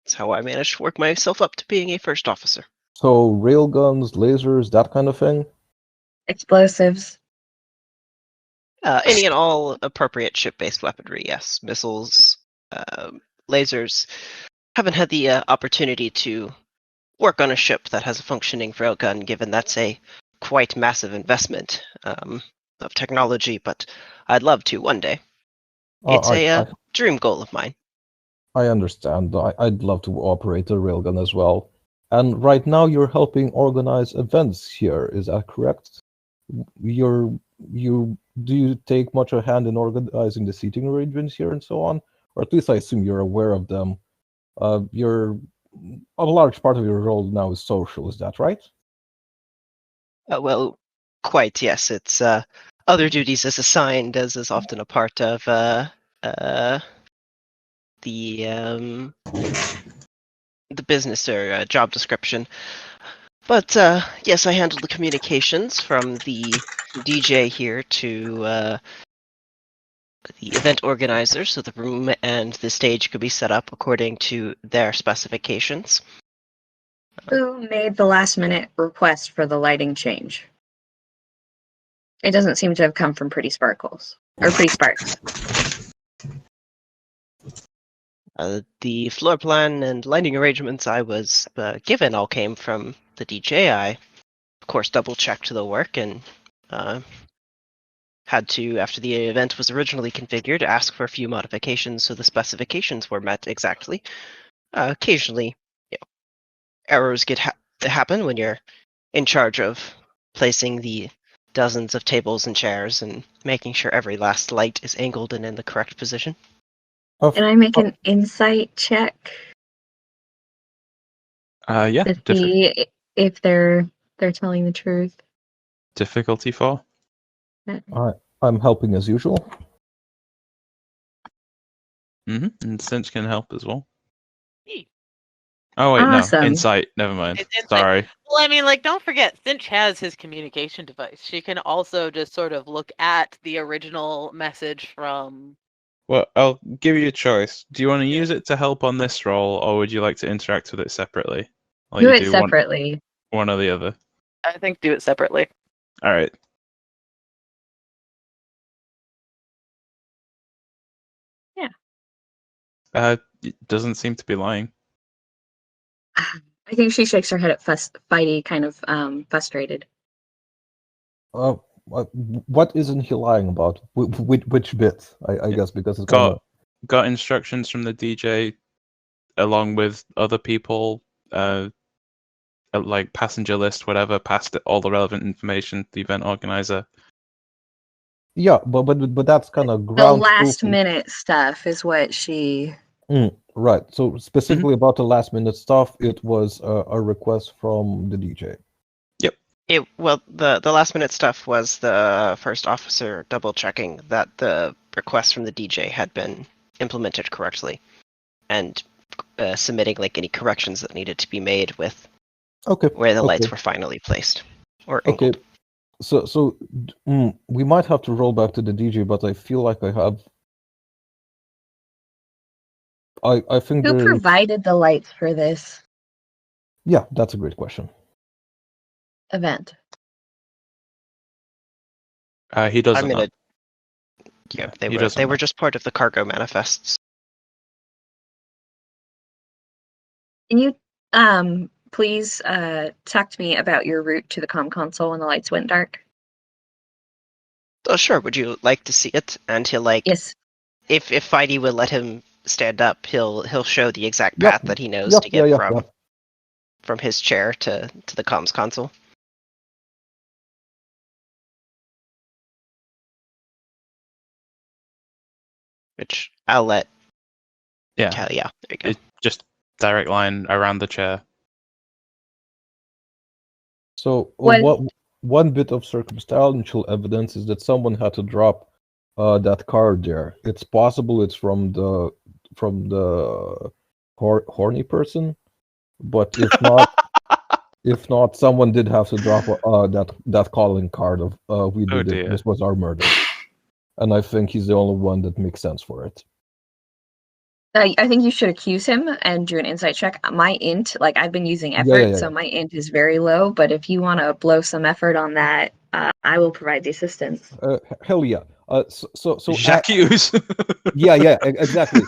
that's how I managed to work myself up to being a first officer. So railguns, lasers, that kind of thing? Explosives. Any and all appropriate ship-based weaponry, yes. Missiles, lasers. Haven't had the opportunity to work on a ship that has a functioning railgun, given that's a quite massive investment of technology, but I'd love to one day. It's a dream goal of mine. I understand. I'd love to operate a railgun as well. And right now you're helping organize events here, is that correct? Do you take much a hand in organizing the seating arrangements here and so on? Or at least I assume you're aware of them. A large part of your role now is social, is that right? Well, quite, yes. It's other duties as assigned, as is often a part of the business or job description. But yes, I handle the communications from the DJ here to the event organizer, so the room and the stage could be set up according to their specifications. Who made the last minute request for the lighting change? It doesn't seem to have come from Pretty Sparkles. Or Pretty Sparks. The floor plan and lighting arrangements I was given all came from the DJ. I, of course, double-checked the work and had to, after the event was originally configured, ask for a few modifications so the specifications were met exactly. Occasionally, errors happen when you're in charge of placing the dozens of tables and chairs and making sure every last light is angled and in the correct position. Can I make an insight check? Yeah. To see if they're telling the truth. Difficulty 4. I'm helping as usual. And Cinch can help as well. Oh wait, Awesome. no, insight. Never mind. It's insight. Sorry. Well, I mean, like, don't forget, Finch has his communication device. She can also just sort of look at the original message from. Well, I'll give you a choice. Do you want to Yeah. use it to help on this roll, or would you like to interact with it separately? Like Do you it separately. one or the other. I think do it separately. All right. Yeah. It doesn't seem to be lying. I think she shakes her head at Fighty, kind of frustrated. What isn't he lying about? Which bit? I guess because it's got instructions from the DJ, along with other people, like passenger list, whatever, passed all the relevant information to the event organizer. Yeah, but that's kind of The ground last truth. minute stuff is what she. Right. So specifically about the last minute stuff, it was a request from the DJ. Well, the last minute stuff was the first officer double checking that the request from the DJ had been implemented correctly, and submitting like any corrections that needed to be made with where the lights were finally placed or angled. Okay. So we might have to roll back to the DJ, but I feel like I have. I think Who provided the lights for this Yeah, that's a great question. event? He doesn't know. Yeah, they were just part of the cargo manifests. Can you please talk to me about your route to the comm console when the lights went dark? Oh, sure. Would you like to see it? And he'll Yes. If Feige will let him stand up, he'll show the exact path that he knows to get from his chair to the comms console. Which I'll let. Yeah. There you go. It's just direct line around the chair. So one bit of circumstantial evidence is that someone had to drop that card there. It's possible it's from the horny person, but if not, someone did have to drop that calling card of we did it. This was our murder, and I think he's the only one that makes sense for it. I think you should accuse him and do an insight check. My int, I've been using effort, so my int is very low. But if you want to blow some effort on that, I will provide the assistance. Hell yeah! So J'accuse. Yeah, exactly.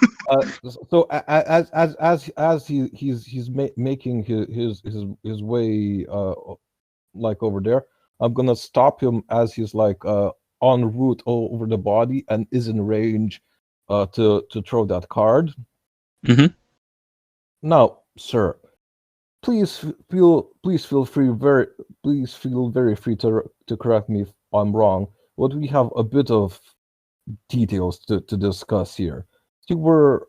So as he's making his way over there, I'm gonna stop him as he's en route over the body and is in range to throw that card. Mm-hmm. Now, sir, please feel very free to correct me if I'm wrong. But we have a bit of details to discuss here. You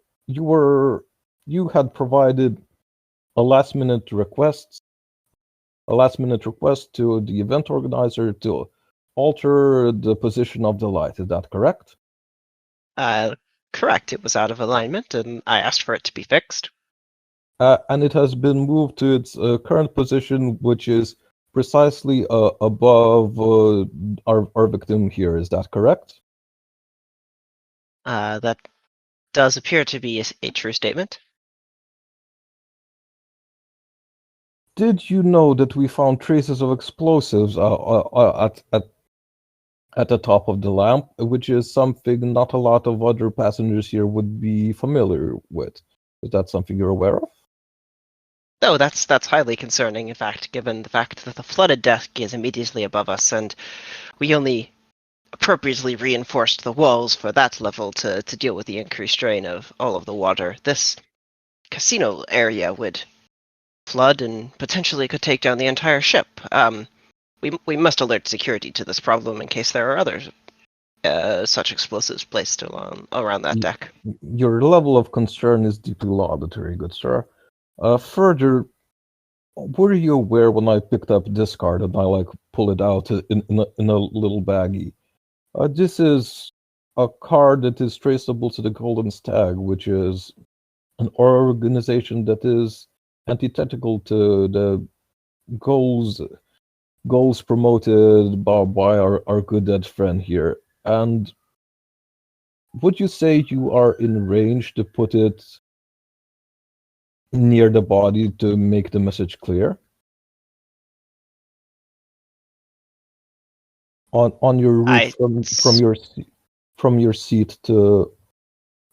had provided a last minute request to the event organizer to alter the position of the light. Is that correct? Correct. It was out of alignment, and I asked for it to be fixed. And it has been moved to its current position, which is precisely above our victim here. Is that correct? That does appear to be a true statement. Did you know that we found traces of explosives at the top of the lamp, which is something not a lot of other passengers here would be familiar with? Is that something you're aware of? No, that's highly concerning, in fact, given the fact that the flooded deck is immediately above us, and we only appropriately reinforced the walls for that level to deal with the increased strain of all of the water. This casino area would flood and potentially could take down the entire ship. We must alert security to this problem in case there are other such explosives placed around that deck. Your level of concern is deeply laudatory, good sir. Further, were you aware when I picked up this card and I pull it out in a little baggie? This is a card that is traceable to the Golden Stag, which is an organization that is antithetical to the goals promoted by our good dead friend here. And would you say you are in range to put it near the body to make the message clear? On your route from your seat to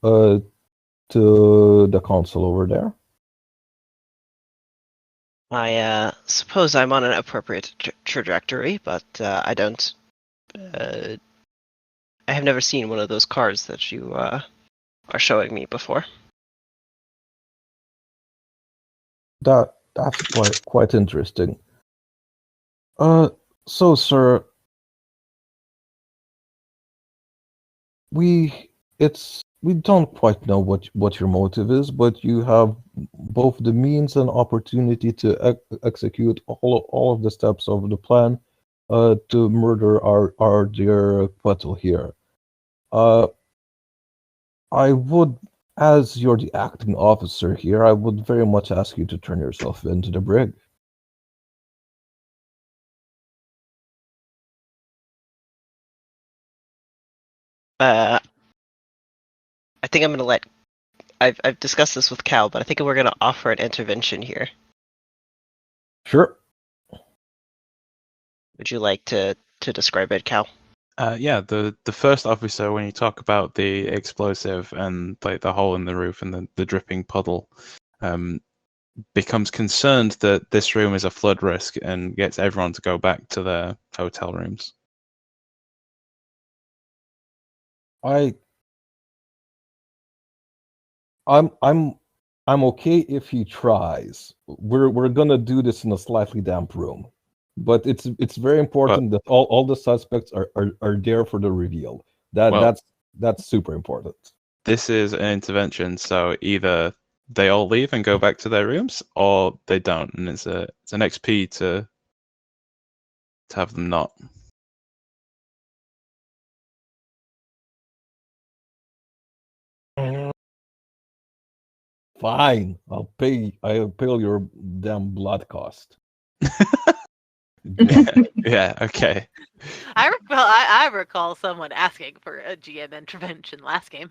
the console over there? I suppose I'm on an appropriate trajectory, but I don't. I have never seen one of those cards that you are showing me before. That's quite interesting. So, sir, we don't quite know what your motive is, but you have both the means and opportunity to execute all of the steps of the plan to murder our dear Quetzal here. I would, as you're the acting officer here, I would very much ask you to turn yourself into the brig. I think I'm going to let. I've discussed this with Cal, but I think we're going to offer an intervention here. Sure. Would you like to describe it, Cal? Yeah, the first officer, when you talk about the explosive and like the hole in the roof and the dripping puddle, becomes concerned that this room is a flood risk and gets everyone to go back to their hotel rooms. I'm okay if he tries. We're gonna do this in a slightly damp room, but it's very important that all the suspects are there for the reveal. That's super important. This is an intervention, so either they all leave and go back to their rooms, or they don't, and it's an XP to have them not. Fine, I'll pay your damn blood cost. Yeah, okay. I recall someone asking for a GM intervention last game.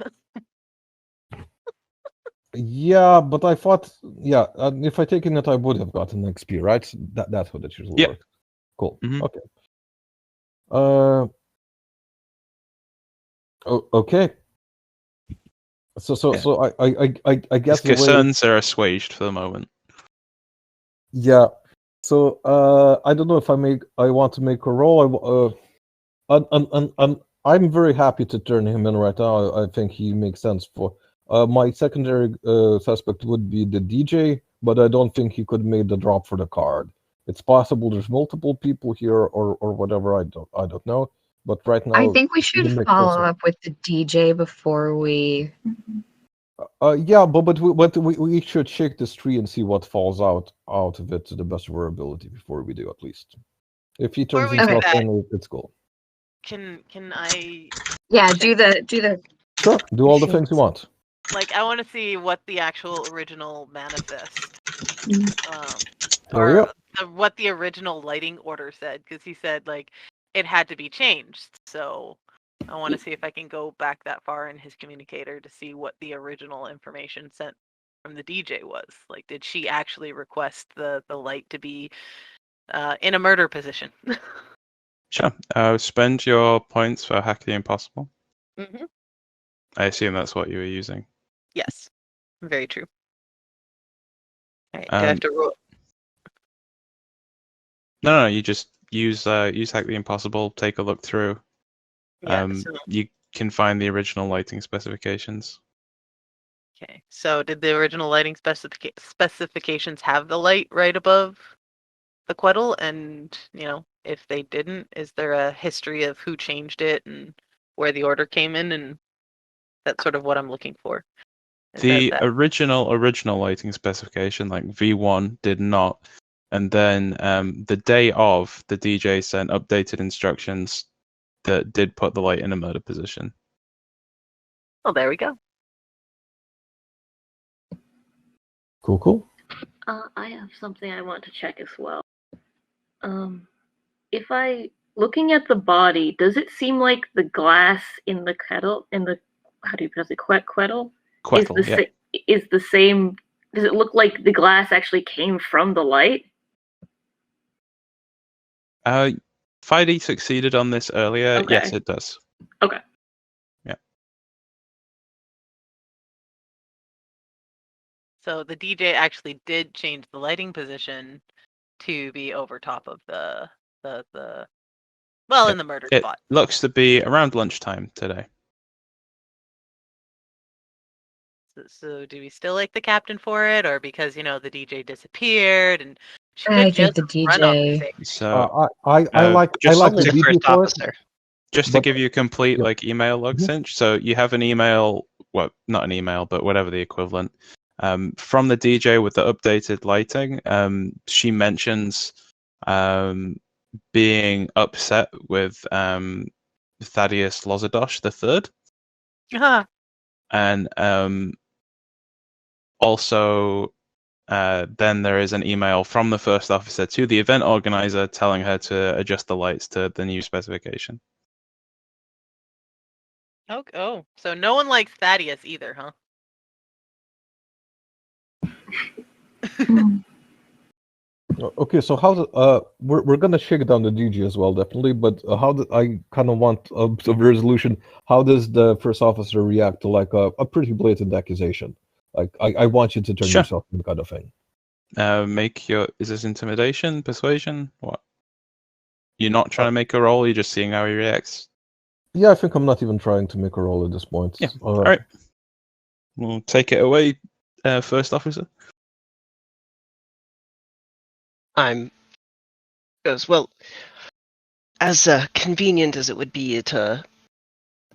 Yeah, but I thought, if I taken it, I would have gotten XP, right? That's what it usually works. Cool. Mm-hmm. Okay. Okay. So I guess his concerns are assuaged for the moment. Yeah. So I don't know if I want to make a roll. I'm very happy to turn him in right now. I think he makes sense for. My secondary suspect would be the DJ, but I don't think he could make the drop for the card. It's possible there's multiple people here or whatever. I don't know. But right now, I think we should follow up with the DJ before we. Yeah, but we should shake this tree and see what falls out of it to the best of our ability before we do, at least. If he turns himself in, it's cool. Can I? Yeah, do the. Sure, do all the things you want. Like, I want to see what the actual original manifest, what the original lighting order said, because he said like it had to be changed. So I want to see if I can go back that far in his communicator to see what the original information sent from the DJ was. Like, did she actually request the light to be in a murder position? Sure. Spend your points for Hack the Impossible. Mm-hmm. I assume that's what you were using. Yes. Very true. All right, do I have to roll? No, you just use Hack the Impossible, take a look through. Yeah, you can find the original lighting specifications. Okay, so did the original lighting specifications have the light right above the Quetzal? And, if they didn't, is there a history of who changed it and where the order came in? And that's sort of what I'm looking for. The original lighting specification, like V1, did not. And then the day of, the DJ sent updated instructions that did put the light in a murder position. Oh, there we go. Cool. I have something I want to check as well. Looking at the body, does it seem like the glass in the kettle, how do you pronounce it, kettle? Quettle, Is the same, does it look like the glass actually came from the light? 5D succeeded on this earlier. Okay. Yes, it does. Okay. Yeah. So the DJ actually did change the lighting position to be over top of the in the murder It spot. looks to be around lunchtime today. So do we still like the captain for it, or because the DJ disappeared and she I could think just the run off DJ. the stage? So I like just the the DJ first for it. officer. Just to But- give you a complete yeah. email log Mhm. cinch, so you have an email, well, not an email, but whatever the equivalent, from the DJ with the updated lighting. She mentions being upset with Thaddeus Lozadosh III, and also then there is an email from the first officer to the event organizer telling her to adjust the lights to the new specification. Oh, so no one likes Thaddeus either, huh? Okay, so we're gonna shake down the DG as well, definitely. But I kind of want a resolution. How does the first officer react to like a pretty blatant accusation? Like I want you to turn Sure. yourself in, kind of thing. Is this intimidation, persuasion? What? You're not trying to make a roll, you're just seeing how he reacts? Yeah, I think I'm not even trying to make a roll at this point. Yeah. All right. We'll take it away, first officer. Well, as convenient as it would be to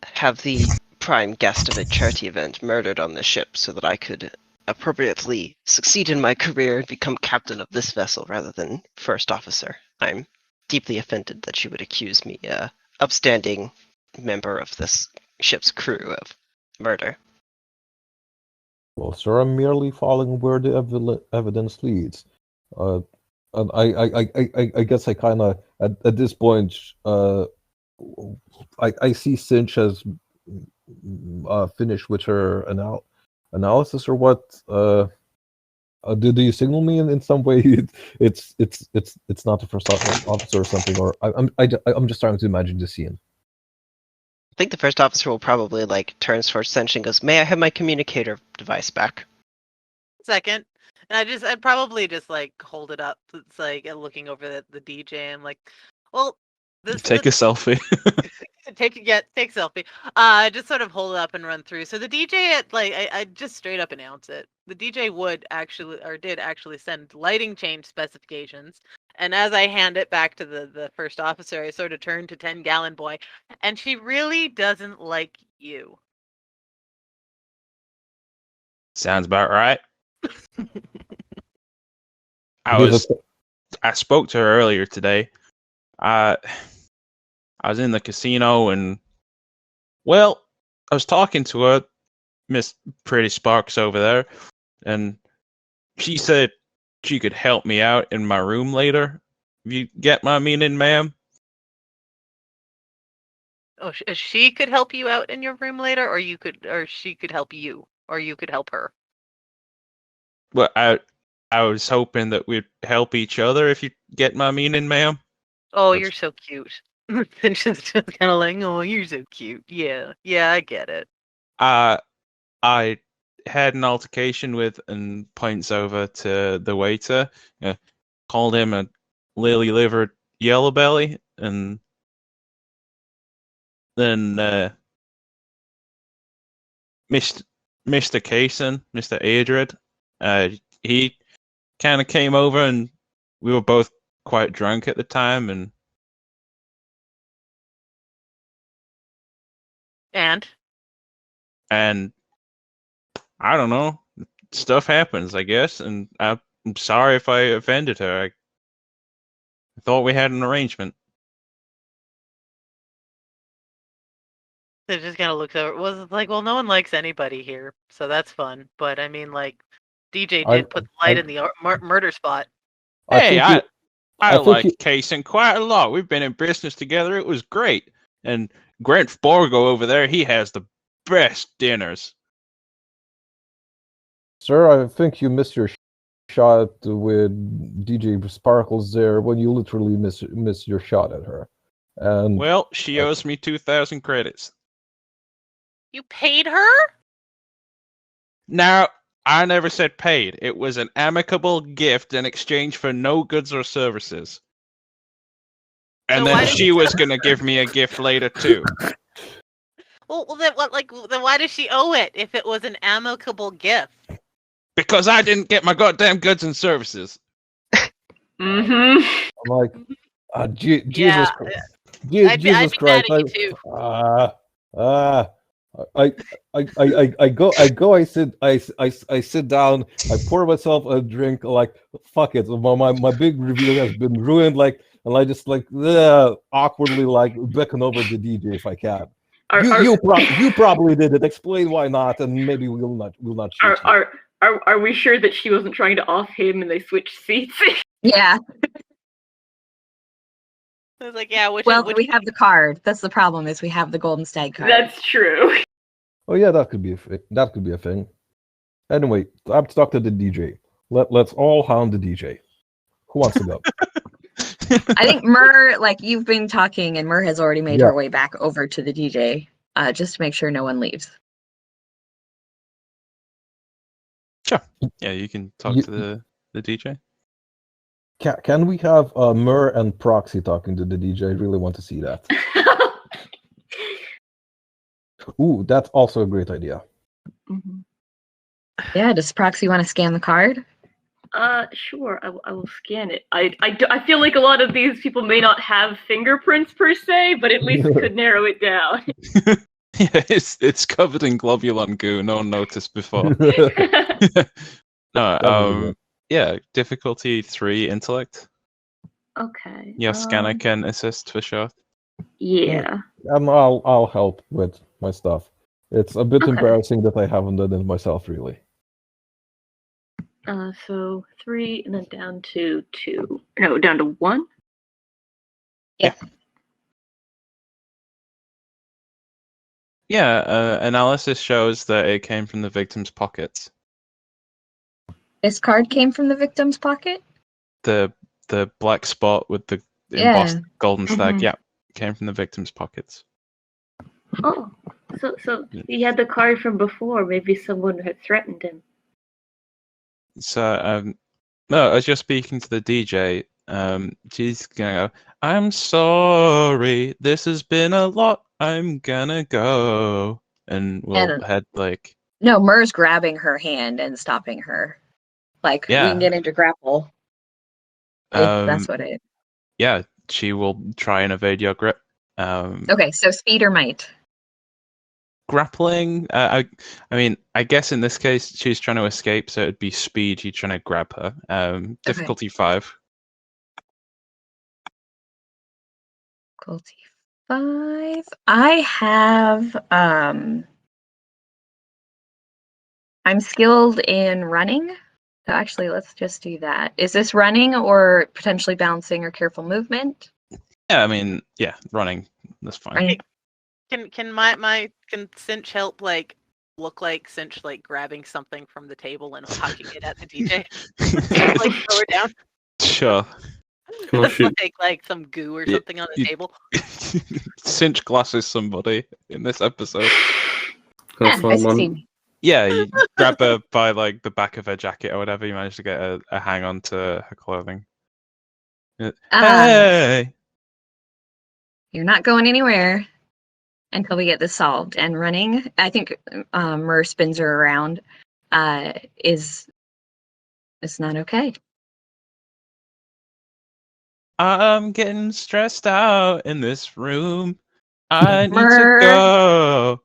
have the prime guest of a charity event murdered on the ship so that I could appropriately succeed in my career and become captain of this vessel rather than first officer, I'm deeply offended that you would accuse me, upstanding member of this ship's crew, of murder. Well, sir, I'm merely following where the evidence leads. And I guess I kind of at this point, I see Cinch has finished with her analysis or what. Do you signal me in some way? It's not the first officer or something, or I'm just trying to imagine the scene. I think the first officer will probably turns towards Cinch and goes, "May I have my communicator device back?" Second. And I'd probably just hold it up. It's looking over the DJ. I'm like, well, Take a selfie. take selfie. Just sort of hold it up and run through. So the DJ I just straight up announce it. The DJ did actually send lighting change specifications. And as I hand it back to the first officer, I sort of turn to 10-gallon boy, and she really doesn't like you. Sounds about right. I spoke to her earlier today. I was in the casino and, well, I was talking to her, Miss Pretty Sparks over there, and she said she could help me out in my room later. You get my meaning, ma'am? Oh, she could help you out in your room later, or she could help you, or you could help her. Well, I was hoping that we'd help each other, if you get my meaning, ma'am. Oh, you're so cute. And she's just kind of like, oh, you're so cute. Yeah, I get it. I had an altercation with, and points over to the waiter, called him a lily-livered yellow belly, and then Mr. Kaysen, Mr. Adred, he kind of came over, and we were both quite drunk at the time, and I don't know, stuff happens, I guess, and I'm sorry if I offended her. I thought we had an arrangement. So it just kind of looks over. Was like, well, no one likes anybody here, so that's fun. But I mean, DJ I- did put the light I- in the murder spot. Hey, think you- I think like you- Kaysen quite a lot. We've been in business together. It was great. And Grant Borgo over there, he has the best dinners. Sir, I think you missed your shot with DJ Sparkles there when you literally missed your shot at her. And Well, she owes me 2,000 credits. You paid her? Now, I never said paid. It was an amicable gift in exchange for no goods or services. And So why then did she you- was going to give me a gift later, too. Well, then what? Then why does she owe it if it was an amicable gift? Because I didn't get my goddamn goods and services. Mm-hmm. I'm like, Jesus Yeah, Christ. I'd be Jesus Christ. mad at you too. I sit down, I pour myself a drink, like, fuck it. My big reveal has been ruined, like, and I just like awkwardly like beckon over the DJ if I can. You probably did it. Explain why not, and maybe we'll not shoot you. Are we sure that she wasn't trying to off him and they switched seats? Yeah. I was like, yeah. Well, we have the card. That's the problem. Is we have the Golden Stag card. That's true. Oh yeah, that could be a thing. Anyway, I'm stuck to the DJ. Let's all hound the DJ. Who wants to go? I think Myrrh, like you've been talking, and Myrrh has already made Yeah. her way back over to the DJ, just to make sure no one leaves. Sure. Yeah, you can talk You- to the DJ. Can we have Myrrh and Proxy talking to the DJ? I really want to see that. Ooh, that's also a great idea. Mm-hmm. Yeah. Does Proxy want to scan the card? Sure. I will scan it. I feel like a lot of these people may not have fingerprints per se, but at least it could narrow it down. Yeah, it's covered in globulin goo. No one noticed before. No, yeah, difficulty 3 intellect. Okay. Your scanner can assist for sure. Yeah. And I'll help with my stuff. It's a bit Okay. embarrassing that I haven't done it myself, really. So 3 and then down to 2. No, down to 1. Yeah, analysis shows that it came from the victim's pockets. This card came from the victim's pocket. The black spot with the embossed golden stag, yeah, came from the victim's pockets. Oh, so he had the card from before. Maybe someone had threatened him. So, no, I was just speaking to the DJ. She's gonna go, I'm sorry, this has been a lot, I'm gonna go. And we'll head, like... No, Myrrh's grabbing her hand and stopping her. Like, we can get into grapple. If that's what it is. Yeah, she will try and evade your grip. Okay, so speed or might? Grappling, I mean, I guess in this case, she's trying to escape, so it'd be speed, you're trying to grab her. Difficulty 5. Difficulty 5. I have, I'm skilled in running. So actually, let's just do that. Is this running or potentially bouncing or careful movement? Yeah, I mean, yeah, running, that's fine. Right. Can Cinch help look like Cinch grabbing something from the table and hucking it at the DJ? Throw her down. Sure. Can I shoot? Like some goo or something on the table. Cinch glasses somebody in this episode. Can I I find one? succeed. Yeah, you grab her by the back of her jacket or whatever. You manage to get a hang on to her clothing. Hey! You're not going anywhere until we get this solved. And running, I think Myrrh spins her around. It's not okay. I'm getting stressed out in this room. I need Myrrh. to go.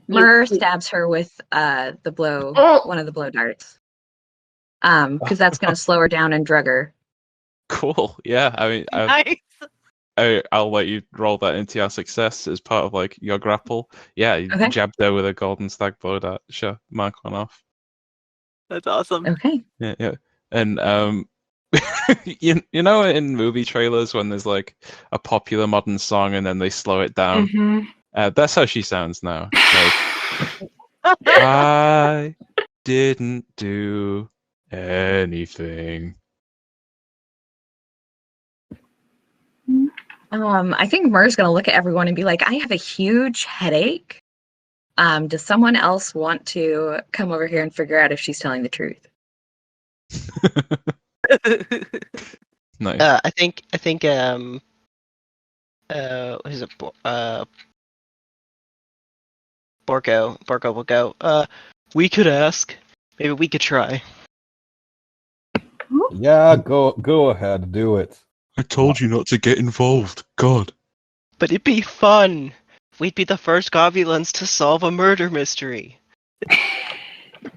Myrrh stabs her with the blow, one of the blow darts. Because that's going to slow her down and drug her. Cool. Yeah, I mean, Nice. I'll let you roll that into your success as part of your grapple. Yeah, you Okay. jabbed her with a golden stag blow dart. Sure, mark one off. That's awesome. Okay. Yeah. And you know in movie trailers when there's like a popular modern song and then they slow it down. That's how she sounds now. Like I didn't do anything. I think Myrrh's gonna look at everyone and be like, I have a huge headache. Does someone else want to come over here and figure out if she's telling the truth? Nice. I think who's it? Borgo will go. We could ask. Maybe we could try. Yeah, go ahead, do it. I told you not to get involved. God. But it'd be fun. We'd be the first Gobulins to solve a murder mystery.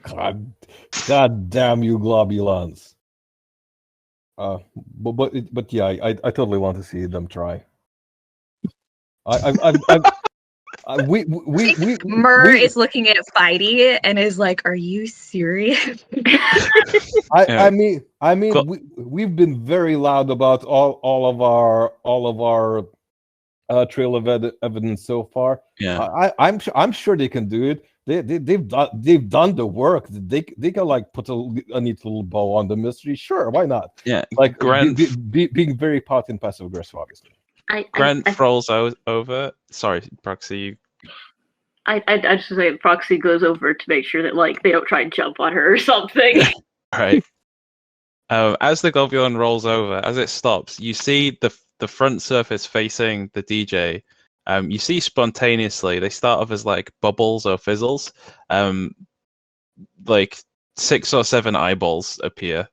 God damn you, globulons. But yeah, I totally want to see them try. Myrrh is looking at Fighty and is like, "Are you serious?" I mean, we've been very loud about all of our trail of evidence so far. Yeah, I'm sure they can do it. They've done the work. They can like put a neat little bow on the mystery. Sure, why not? Yeah, like Grant being very pot and passive aggressive, obviously. Grant rolls over. Sorry, Proxy. I just say Proxy goes over to make sure that like they don't try and jump on her or something. Right. As the globulon rolls over, as it stops, you see the front surface facing the DJ. You see spontaneously they start off as like bubbles or fizzles. Like 6 or 7 eyeballs appear.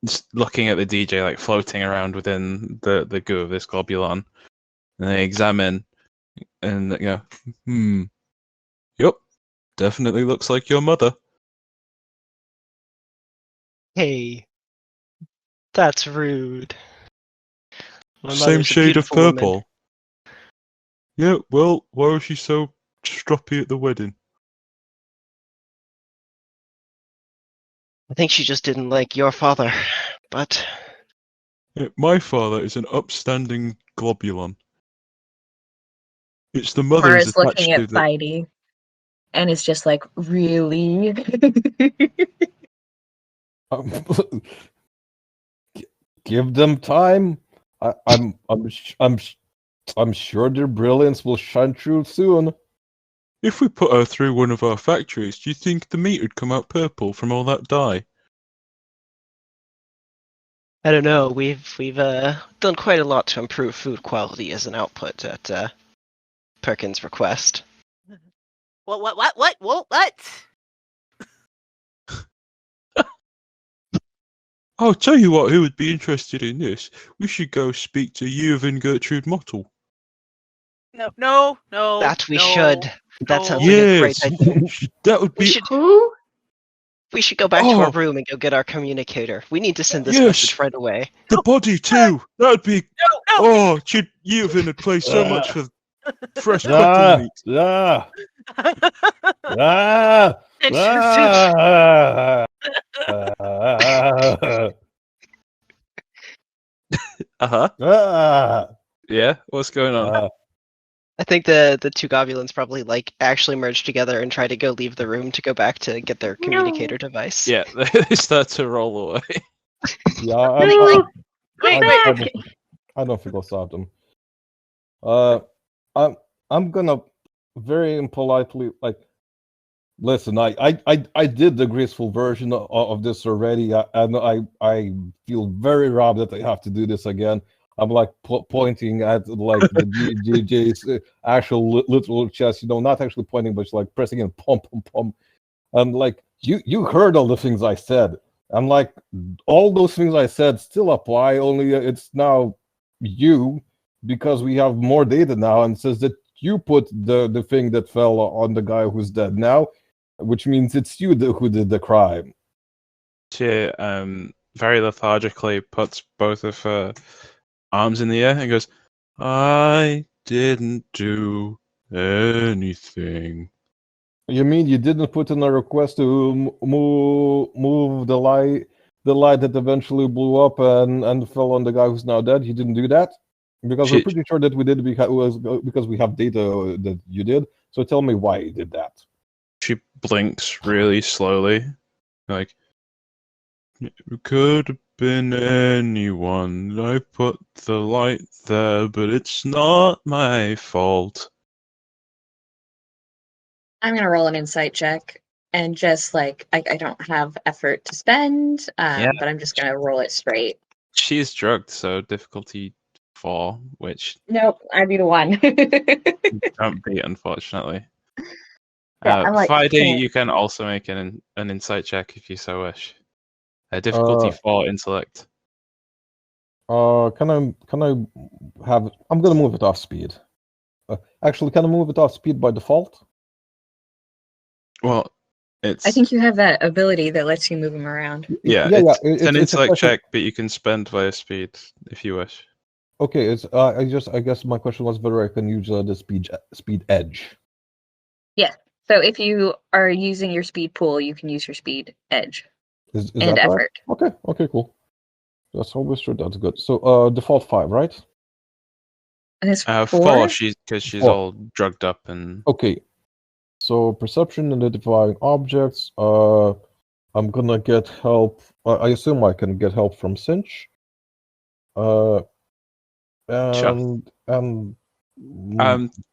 Just looking at the DJ, like floating around within the goo of this globulon, and they examine, and you go, yep, definitely looks like your mother. Hey, that's rude. My Same mother's a shade of beautiful purple. woman. Yeah, well, why was she so stroppy at the wedding? I think she just didn't like your father, but... Yeah, my father is an upstanding globulon. It's the mother Myrrh who's is looking attached at to the... Fighty and is just like, really? Give them time. I'm sure their brilliance will shine through soon. If we put her through one of our factories, do you think the meat would come out purple from all that dye? I don't know. We've done quite a lot to improve food quality as an output at Perkins' request. What? I'll tell you what, who would be interested in this? We should go speak to you and Gertrude Mottle. No. That we should. That sounds like Yes, a great idea. that would be... Who? We should go back to our room and go get our communicator. We need to send this message right away. The body too. That would be... Oh, you would play so much for fresh cooking meat. Yeah, what's going on? I think the two Gobulins probably like actually merge together and try to go leave the room to go back to get their communicator device. Yeah, they start to roll away. Yeah, I don't think I'll stop them. I'm gonna very impolitely like. Listen, I did the graceful version of this already, and I feel very robbed that I have to do this again. I'm like pointing at like the DJ's actual literal chest, not actually pointing, but like pressing in pum. And like you heard all the things I said. I'm like, all those things I said still apply, only it's now you, because we have more data now, and says that you put the thing that fell on the guy who's dead now, which means it's you who did the crime. She very lethargically puts both of her arms in the air and goes, I didn't do anything. You mean you didn't put in a request to move the light that eventually blew up and fell on the guy who's now dead? You didn't do that? Because we're pretty sure that we did because we have data that you did. So tell me why you did that. She blinks really slowly, like, it could have been anyone. I put the light there, but it's not my fault. I'm gonna roll an insight check and just like I don't have effort to spend, but I'm just gonna roll it straight. She's drugged, so difficulty 4, which Nope, I beat a 1. don't beat, unfortunately. Yeah, I'm like, Friday, you can also make an insight check if you so wish. Difficulty 4, intellect. Can I have? I'm gonna move it off speed. Actually, can I move it off speed by default? Well, I think you have that ability that lets you move them around. It's an intellect check, but you can spend via speed if you wish. Okay, it's I guess my question was whether I can use the speed edge. Yeah. So if you are using your speed pool, you can use your speed edge Is and that effort. right? Okay, cool. That's always true. That's good. So default 5, right? And it's 4? 4, because she's 4. all drugged up and. Okay. So perception, identifying objects. I'm gonna get help. I assume I can get help from Cinch. Sure.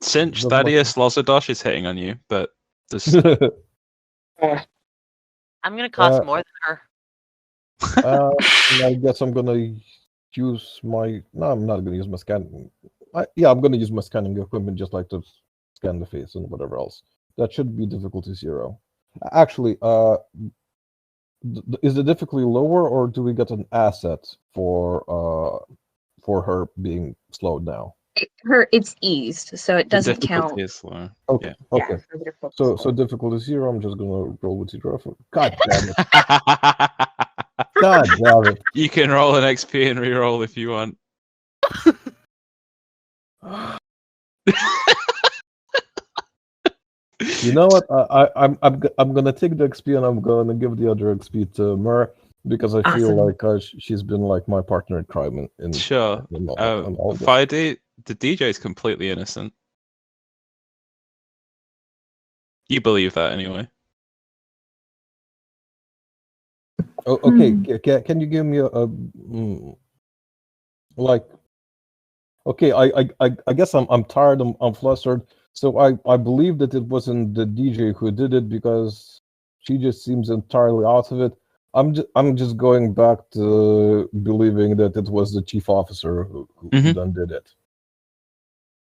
Cinch, Thaddeus, Lozadosh is hitting on you, but this. I'm gonna cost more than her. I guess I'm gonna use my. No, I'm not gonna use my scanning. I'm gonna use my scanning equipment just like to scan the face and whatever else. That should be difficulty 0. Actually, is the difficulty lower, or do we get an asset for her being slowed down? It's eased, so it doesn't count. Is low. Okay. Yeah. Okay. So difficulty 0. I'm just gonna roll with 0. God damn it! God damn it! You can roll an XP and reroll if you want. You know what? I'm gonna take the XP and I'm gonna give the other XP to Myrrh because I feel like she's been like my partner in crime. Sure. Friday, the DJ is completely innocent. You believe that anyway. Oh, okay. Can you give me a like? Okay, I guess I'm tired. I'm flustered. So I believe that it wasn't the DJ who did it because she just seems entirely out of it. I'm just going back to believing that it was the chief officer who then did it.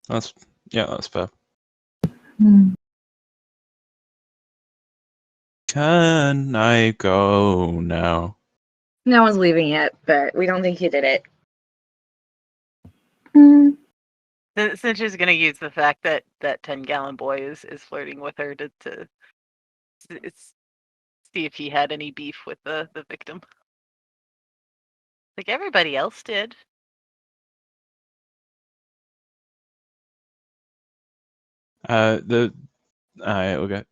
That's fair. Can I go now? No one's leaving yet, but we don't think you did it. Since she's gonna use the fact that 10-gallon boy is flirting with her to see if he had any beef with the victim. Like everybody else did. We'll go.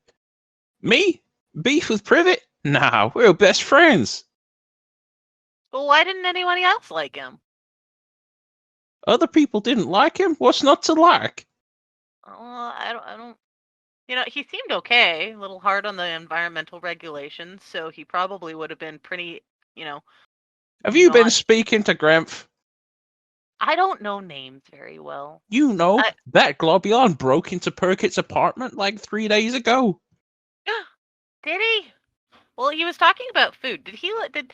Me? Beef with Privet? Nah, we're best friends. Well, why didn't anyone else like him? Other people didn't like him? What's not to like? I don't. You know, he seemed okay. A little hard on the environmental regulations, so he probably would have been pretty. Have you been speaking to Gremph? I don't know names very well. You know, that Globulon broke into Perkit's apartment like 3 days ago. Did he? Well, he was talking about food. Did he like the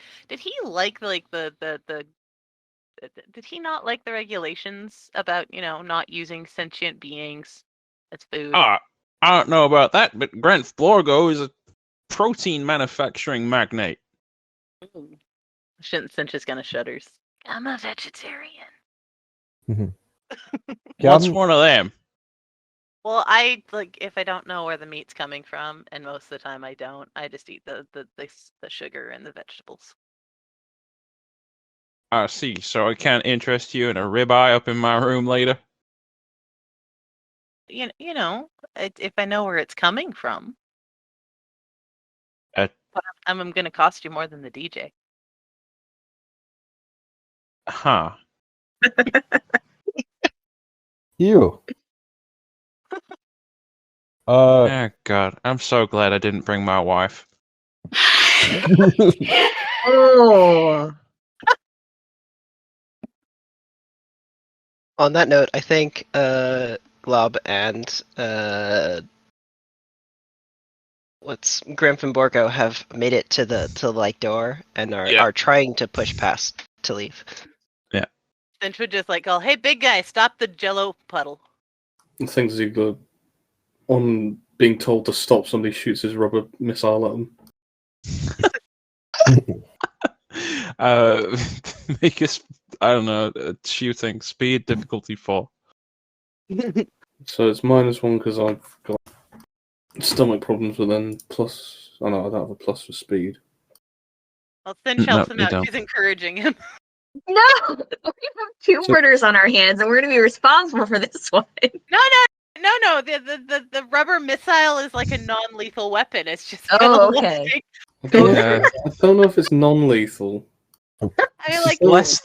did he not like the regulations about, not using sentient beings as food? I don't know about that, but Grant Florgo is a protein manufacturing magnate. Ooh. Cinch is gonna shudders. I'm a vegetarian. What's one of them? Well, if I don't know where the meat's coming from, and most of the time I don't, I just eat the sugar and the vegetables. I see. So I can't interest you in a ribeye up in my room later? If I know where it's coming from. But I'm going to cost you more than the DJ. Huh. You. Oh God, I'm so glad I didn't bring my wife. Oh. On that note, I think Glob and Grimp and Borgo have made it to the light door and are trying to push past to leave. Yeah. Cinch would just like go, "Hey, big guy, stop the Jello puddle." The things as you go on being told to stop, somebody shoots his rubber missile at him. Make us, I don't know, shooting speed difficulty 4. So it's -1 because I've got stomach problems, but then plus. Oh no, I don't have a plus for speed. Well, Cinch helps him you out. don't. She's encouraging him. No, we have 2 murders on our hands, and we're going to be responsible for this one. No. The rubber missile is like a non-lethal weapon. It's just Oh, okay. I don't know if it's non-lethal. I mean, like less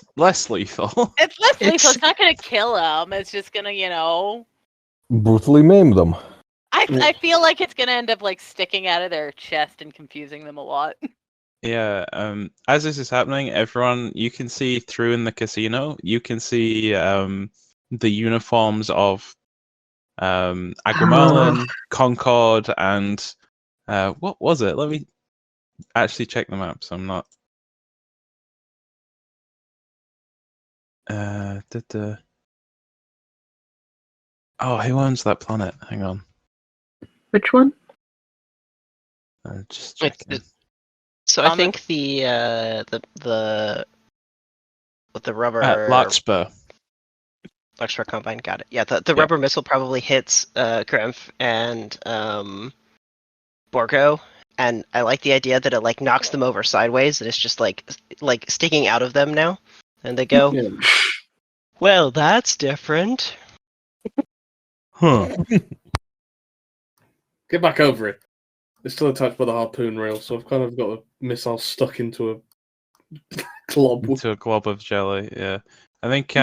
lethal. It's less lethal. It's not gonna kill him. It's just gonna, Brutally maim them. I feel like it's gonna end up like sticking out of their chest and confusing them a lot. Yeah. As this is happening, everyone, you can see through in the casino. You can see the uniforms of Aguamalin, Concord, and what was it? Let me actually check the map. So I'm not. Oh, who owns that planet? Hang on. Which one? Just checking. So I think the rubber Larkspur. Larkspur Combine, got it. Yeah, the rubber missile probably hits Grimph and Borgo, and I like the idea that it like knocks them over sideways and it's just like sticking out of them now, and they go, well, that's different. Huh. Get back over it. It's still attached by the harpoon rail, so I've kind of got a missile stuck into a glob. Into a glob of jelly, yeah. I think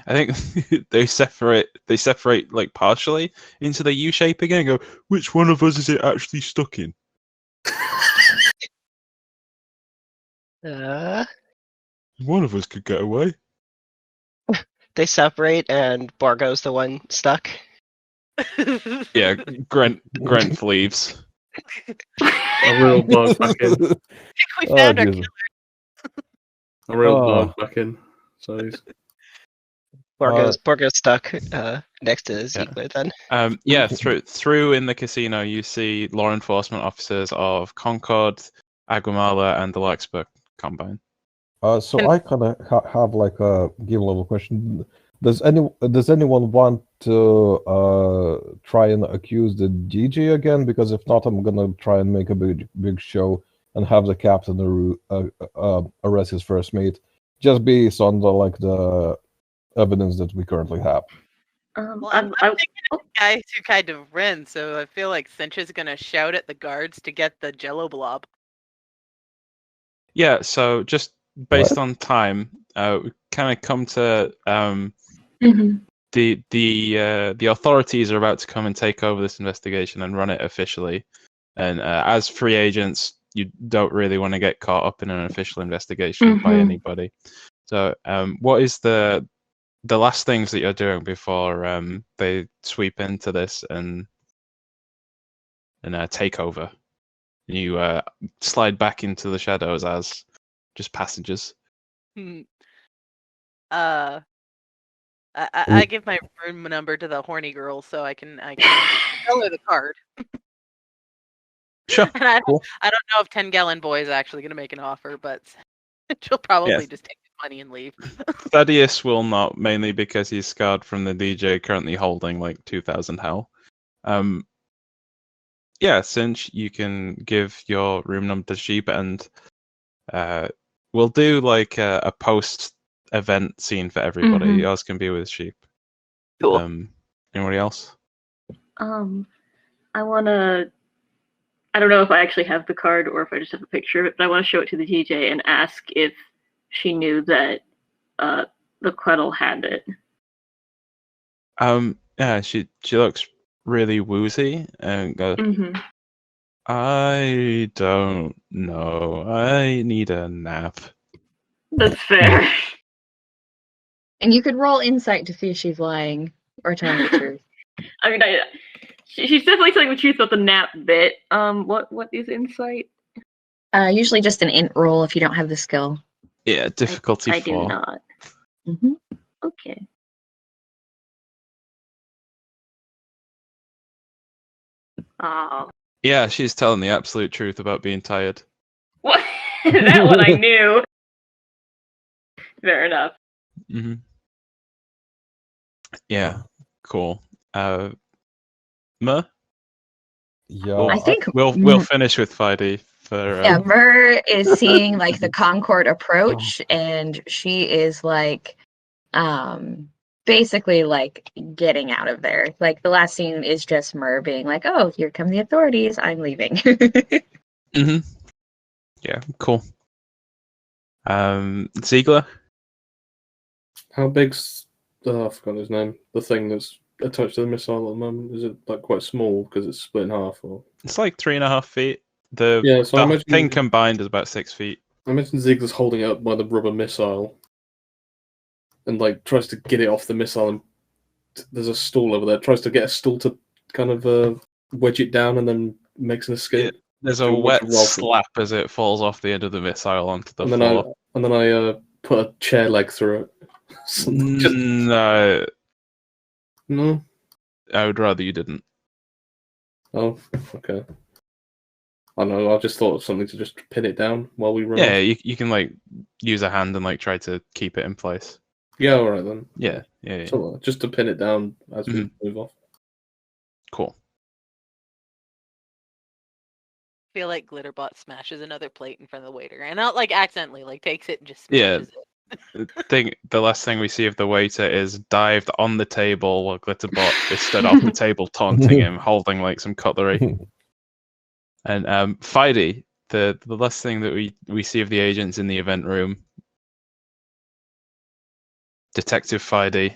I think they separate like partially into the U shape again and go, which one of us is it actually stuck in? One of us could get away. They separate and Borgo's the one stuck. Yeah, Grant leaves. A real bug back in. We found our killer. A real bug back in. So he's... Borgo's stuck next to Ziegler then. Yeah, through in the casino you see law enforcement officers of Concord, Aguamala, and the Larkspur Combine. So I kind of have like a game level question. Does anyone want to try and accuse the DJ again? Because if not, I'm gonna try and make a big show and have the captain arrest his first mate, just based on the evidence that we currently have. Well, I'm thinking of guys who kind of ran, so I feel like Cinch is gonna shout at the guards to get the Jello blob. Yeah, so just based on time, we kind of come to the authorities are about to come and take over this investigation and run it officially. And as free agents, you don't really want to get caught up in an official investigation by anybody. So, what is the last things that you're doing before they sweep into this and take over? You slide back into the shadows as just passengers. I give my room number to the horny girl so I can tell her the card. Sure. And I don't know if 10-gallon boy is actually going to make an offer, but she'll probably just take the money and leave. Thaddeus will not, mainly because he's scarred from the DJ currently holding like 2,000 hell. Yeah, Cinch, you can give your room number to Sheep, and we'll do like a post-event scene for everybody. Yours can be with Sheep. Cool. Anybody else? I want to I don't know if I actually have the card or if I just have a picture of it, but I want to show it to the DJ and ask if she knew that the Queddle had it. Yeah, she looks really woozy and goes, I don't know. I need a nap. That's fair. And you could roll insight to see if she's lying or telling the truth. I mean, she's definitely telling the truth about the nap bit. What is insight? Usually just an int roll if you don't have the skill. Yeah, difficulty 4. I do not. Mm-hmm. Okay. Oh. Yeah, she's telling the absolute truth about being tired. What? That one I knew. Fair enough. Mm-hmm. Yeah, cool. Myrrh? Yeah, I think we'll finish with Fidey for. Yeah, Myrrh is seeing like the Concord approach, and she is like, basically like getting out of there. Like the last scene is just Myrrh being like, "Oh, here come the authorities. I'm leaving." Mm-hmm. Yeah, cool. Ziegler? How big's I forgot his name. The thing that's attached to the missile at the moment, is it like quite small because it's split in half? Or It's like 3.5 feet. So the thing combined is about 6 feet. I imagine Ziegler's holding it up by the rubber missile and like tries to get it off the missile, and there's a stool over there. Tries to get a stool to kind of wedge it down, and then makes an escape. There's a wet slap as it falls off the end of the missile onto the floor. And then I put a chair leg through it. No. No? I would rather you didn't. Oh, okay. I don't know, I just thought of something to just pin it down while we run. Yeah, you can like use a hand and like try to keep it in place. Yeah, alright then. Yeah. So, just to pin it down as we move off. Cool. I feel like Glitterbot smashes another plate in front of the waiter, and not like accidentally, like takes it and just smashes it. The last thing we see of the waiter is dived on the table while Glitterbot is stood off the table taunting him, holding like some cutlery. And Fidey, the last thing that we see of the agents in the event room, Detective Fidey.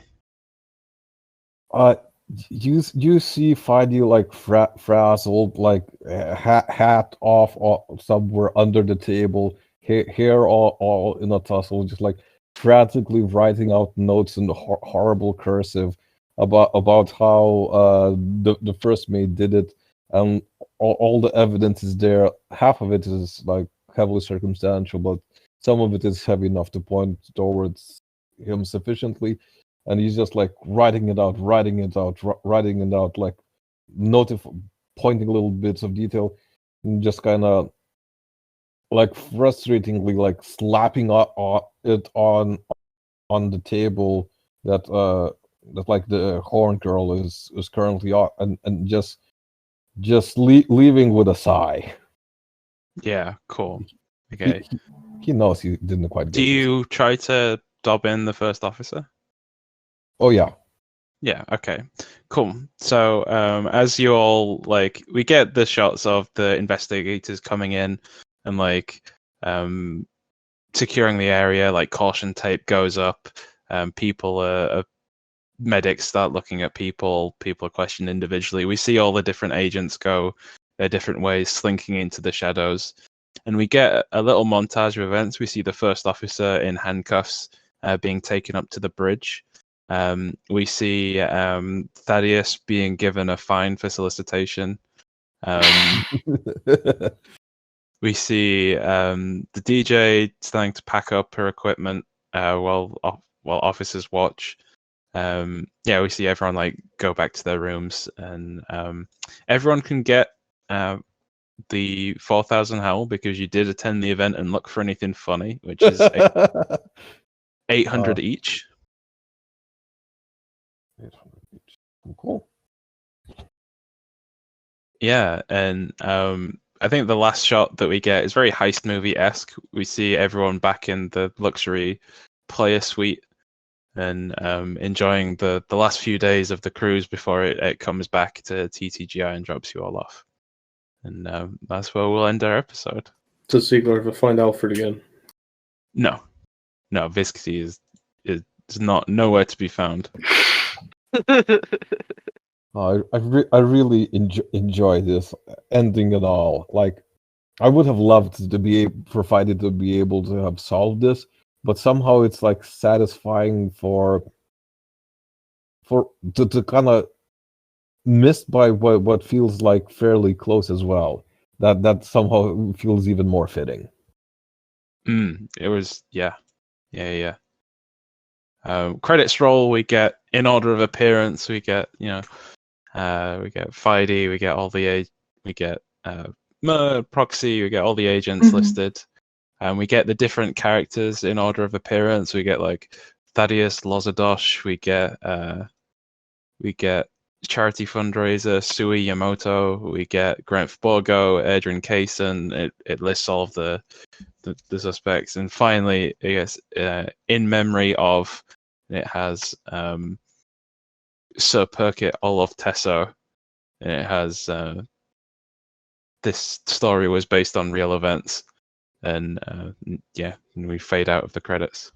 You see Fidey like frazzled, like hat off somewhere under the table, hair all in a tussle, just like frantically writing out notes in horrible cursive about how the first mate did it, and all the evidence is there. Half of it is like heavily circumstantial, but some of it is heavy enough to point towards him sufficiently. And he's just like writing it out, like pointing little bits of detail, and just kind of like frustratingly like slapping it on the table that like the horn girl is currently on, and just leaving with a sigh. Yeah, cool. Okay. He knows he didn't quite get Do you try to dob in the first officer? Oh yeah. Yeah, okay. Cool. So as you all like, we get the shots of the investigators coming in and like securing the area, like caution tape goes up, medics start looking at people are questioned individually. We see all the different agents go their different ways, slinking into the shadows. And we get a little montage of events. We see the first officer in handcuffs being taken up to the bridge. We see Thaddeus being given a fine for solicitation. We see the DJ starting to pack up her equipment while officers watch. We see everyone like go back to their rooms, and everyone can get the 4,000 howl because you did attend the event and look for anything funny, which is 800 each. 800 each. Cool. Yeah, and I think the last shot that we get is very heist movie-esque. We see everyone back in the luxury player suite and enjoying the last few days of the cruise before it comes back to TTGI and drops you all off. And that's where we'll end our episode. Does Ziegler ever find Alfred again? No, Viscity is not nowhere to be found. I really enjoy this ending at all. Like, I would have loved to be provided to be able to have solved this, but somehow it's like satisfying to kind of missed by what feels like fairly close as well. That somehow feels even more fitting. It was yeah. Credits roll. We get in order of appearance. We get we get Fidey. We get all the we get Myrrh, Proxy. We get all the agents listed, and we get the different characters in order of appearance. We get like Thaddeus Lozadosh. We get charity fundraiser Sui Yamoto. We get Grenf Borgo, Adrian Kaysen. It lists all of the suspects, and finally, I guess in memory of, it has Sir Perkit Olof Tesso, and it has this story was based on real events, and and we fade out of the credits.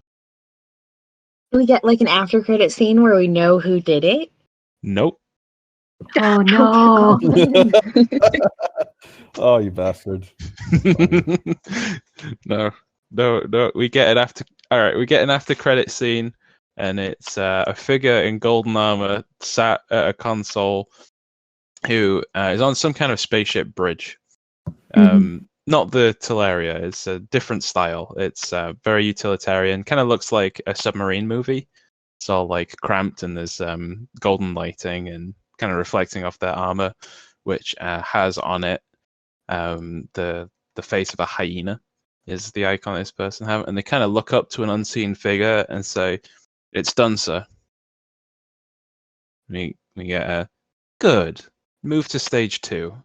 We get like an after credit scene where we know who did it. Nope. Oh no! Oh, you bastard! No. We get an after. All right, we get an after credit scene, and it's a figure in golden armor sat at a console, who is on some kind of spaceship bridge. Not the Teleria. It's a different style. It's very utilitarian. Kind of looks like a submarine movie. It's all like cramped, and there's golden lighting and kind of reflecting off their armor, which has on it the face of a hyena is the icon this person have, and they kind of look up to an unseen figure and say, "It's done, sir." We get a good move to stage 2.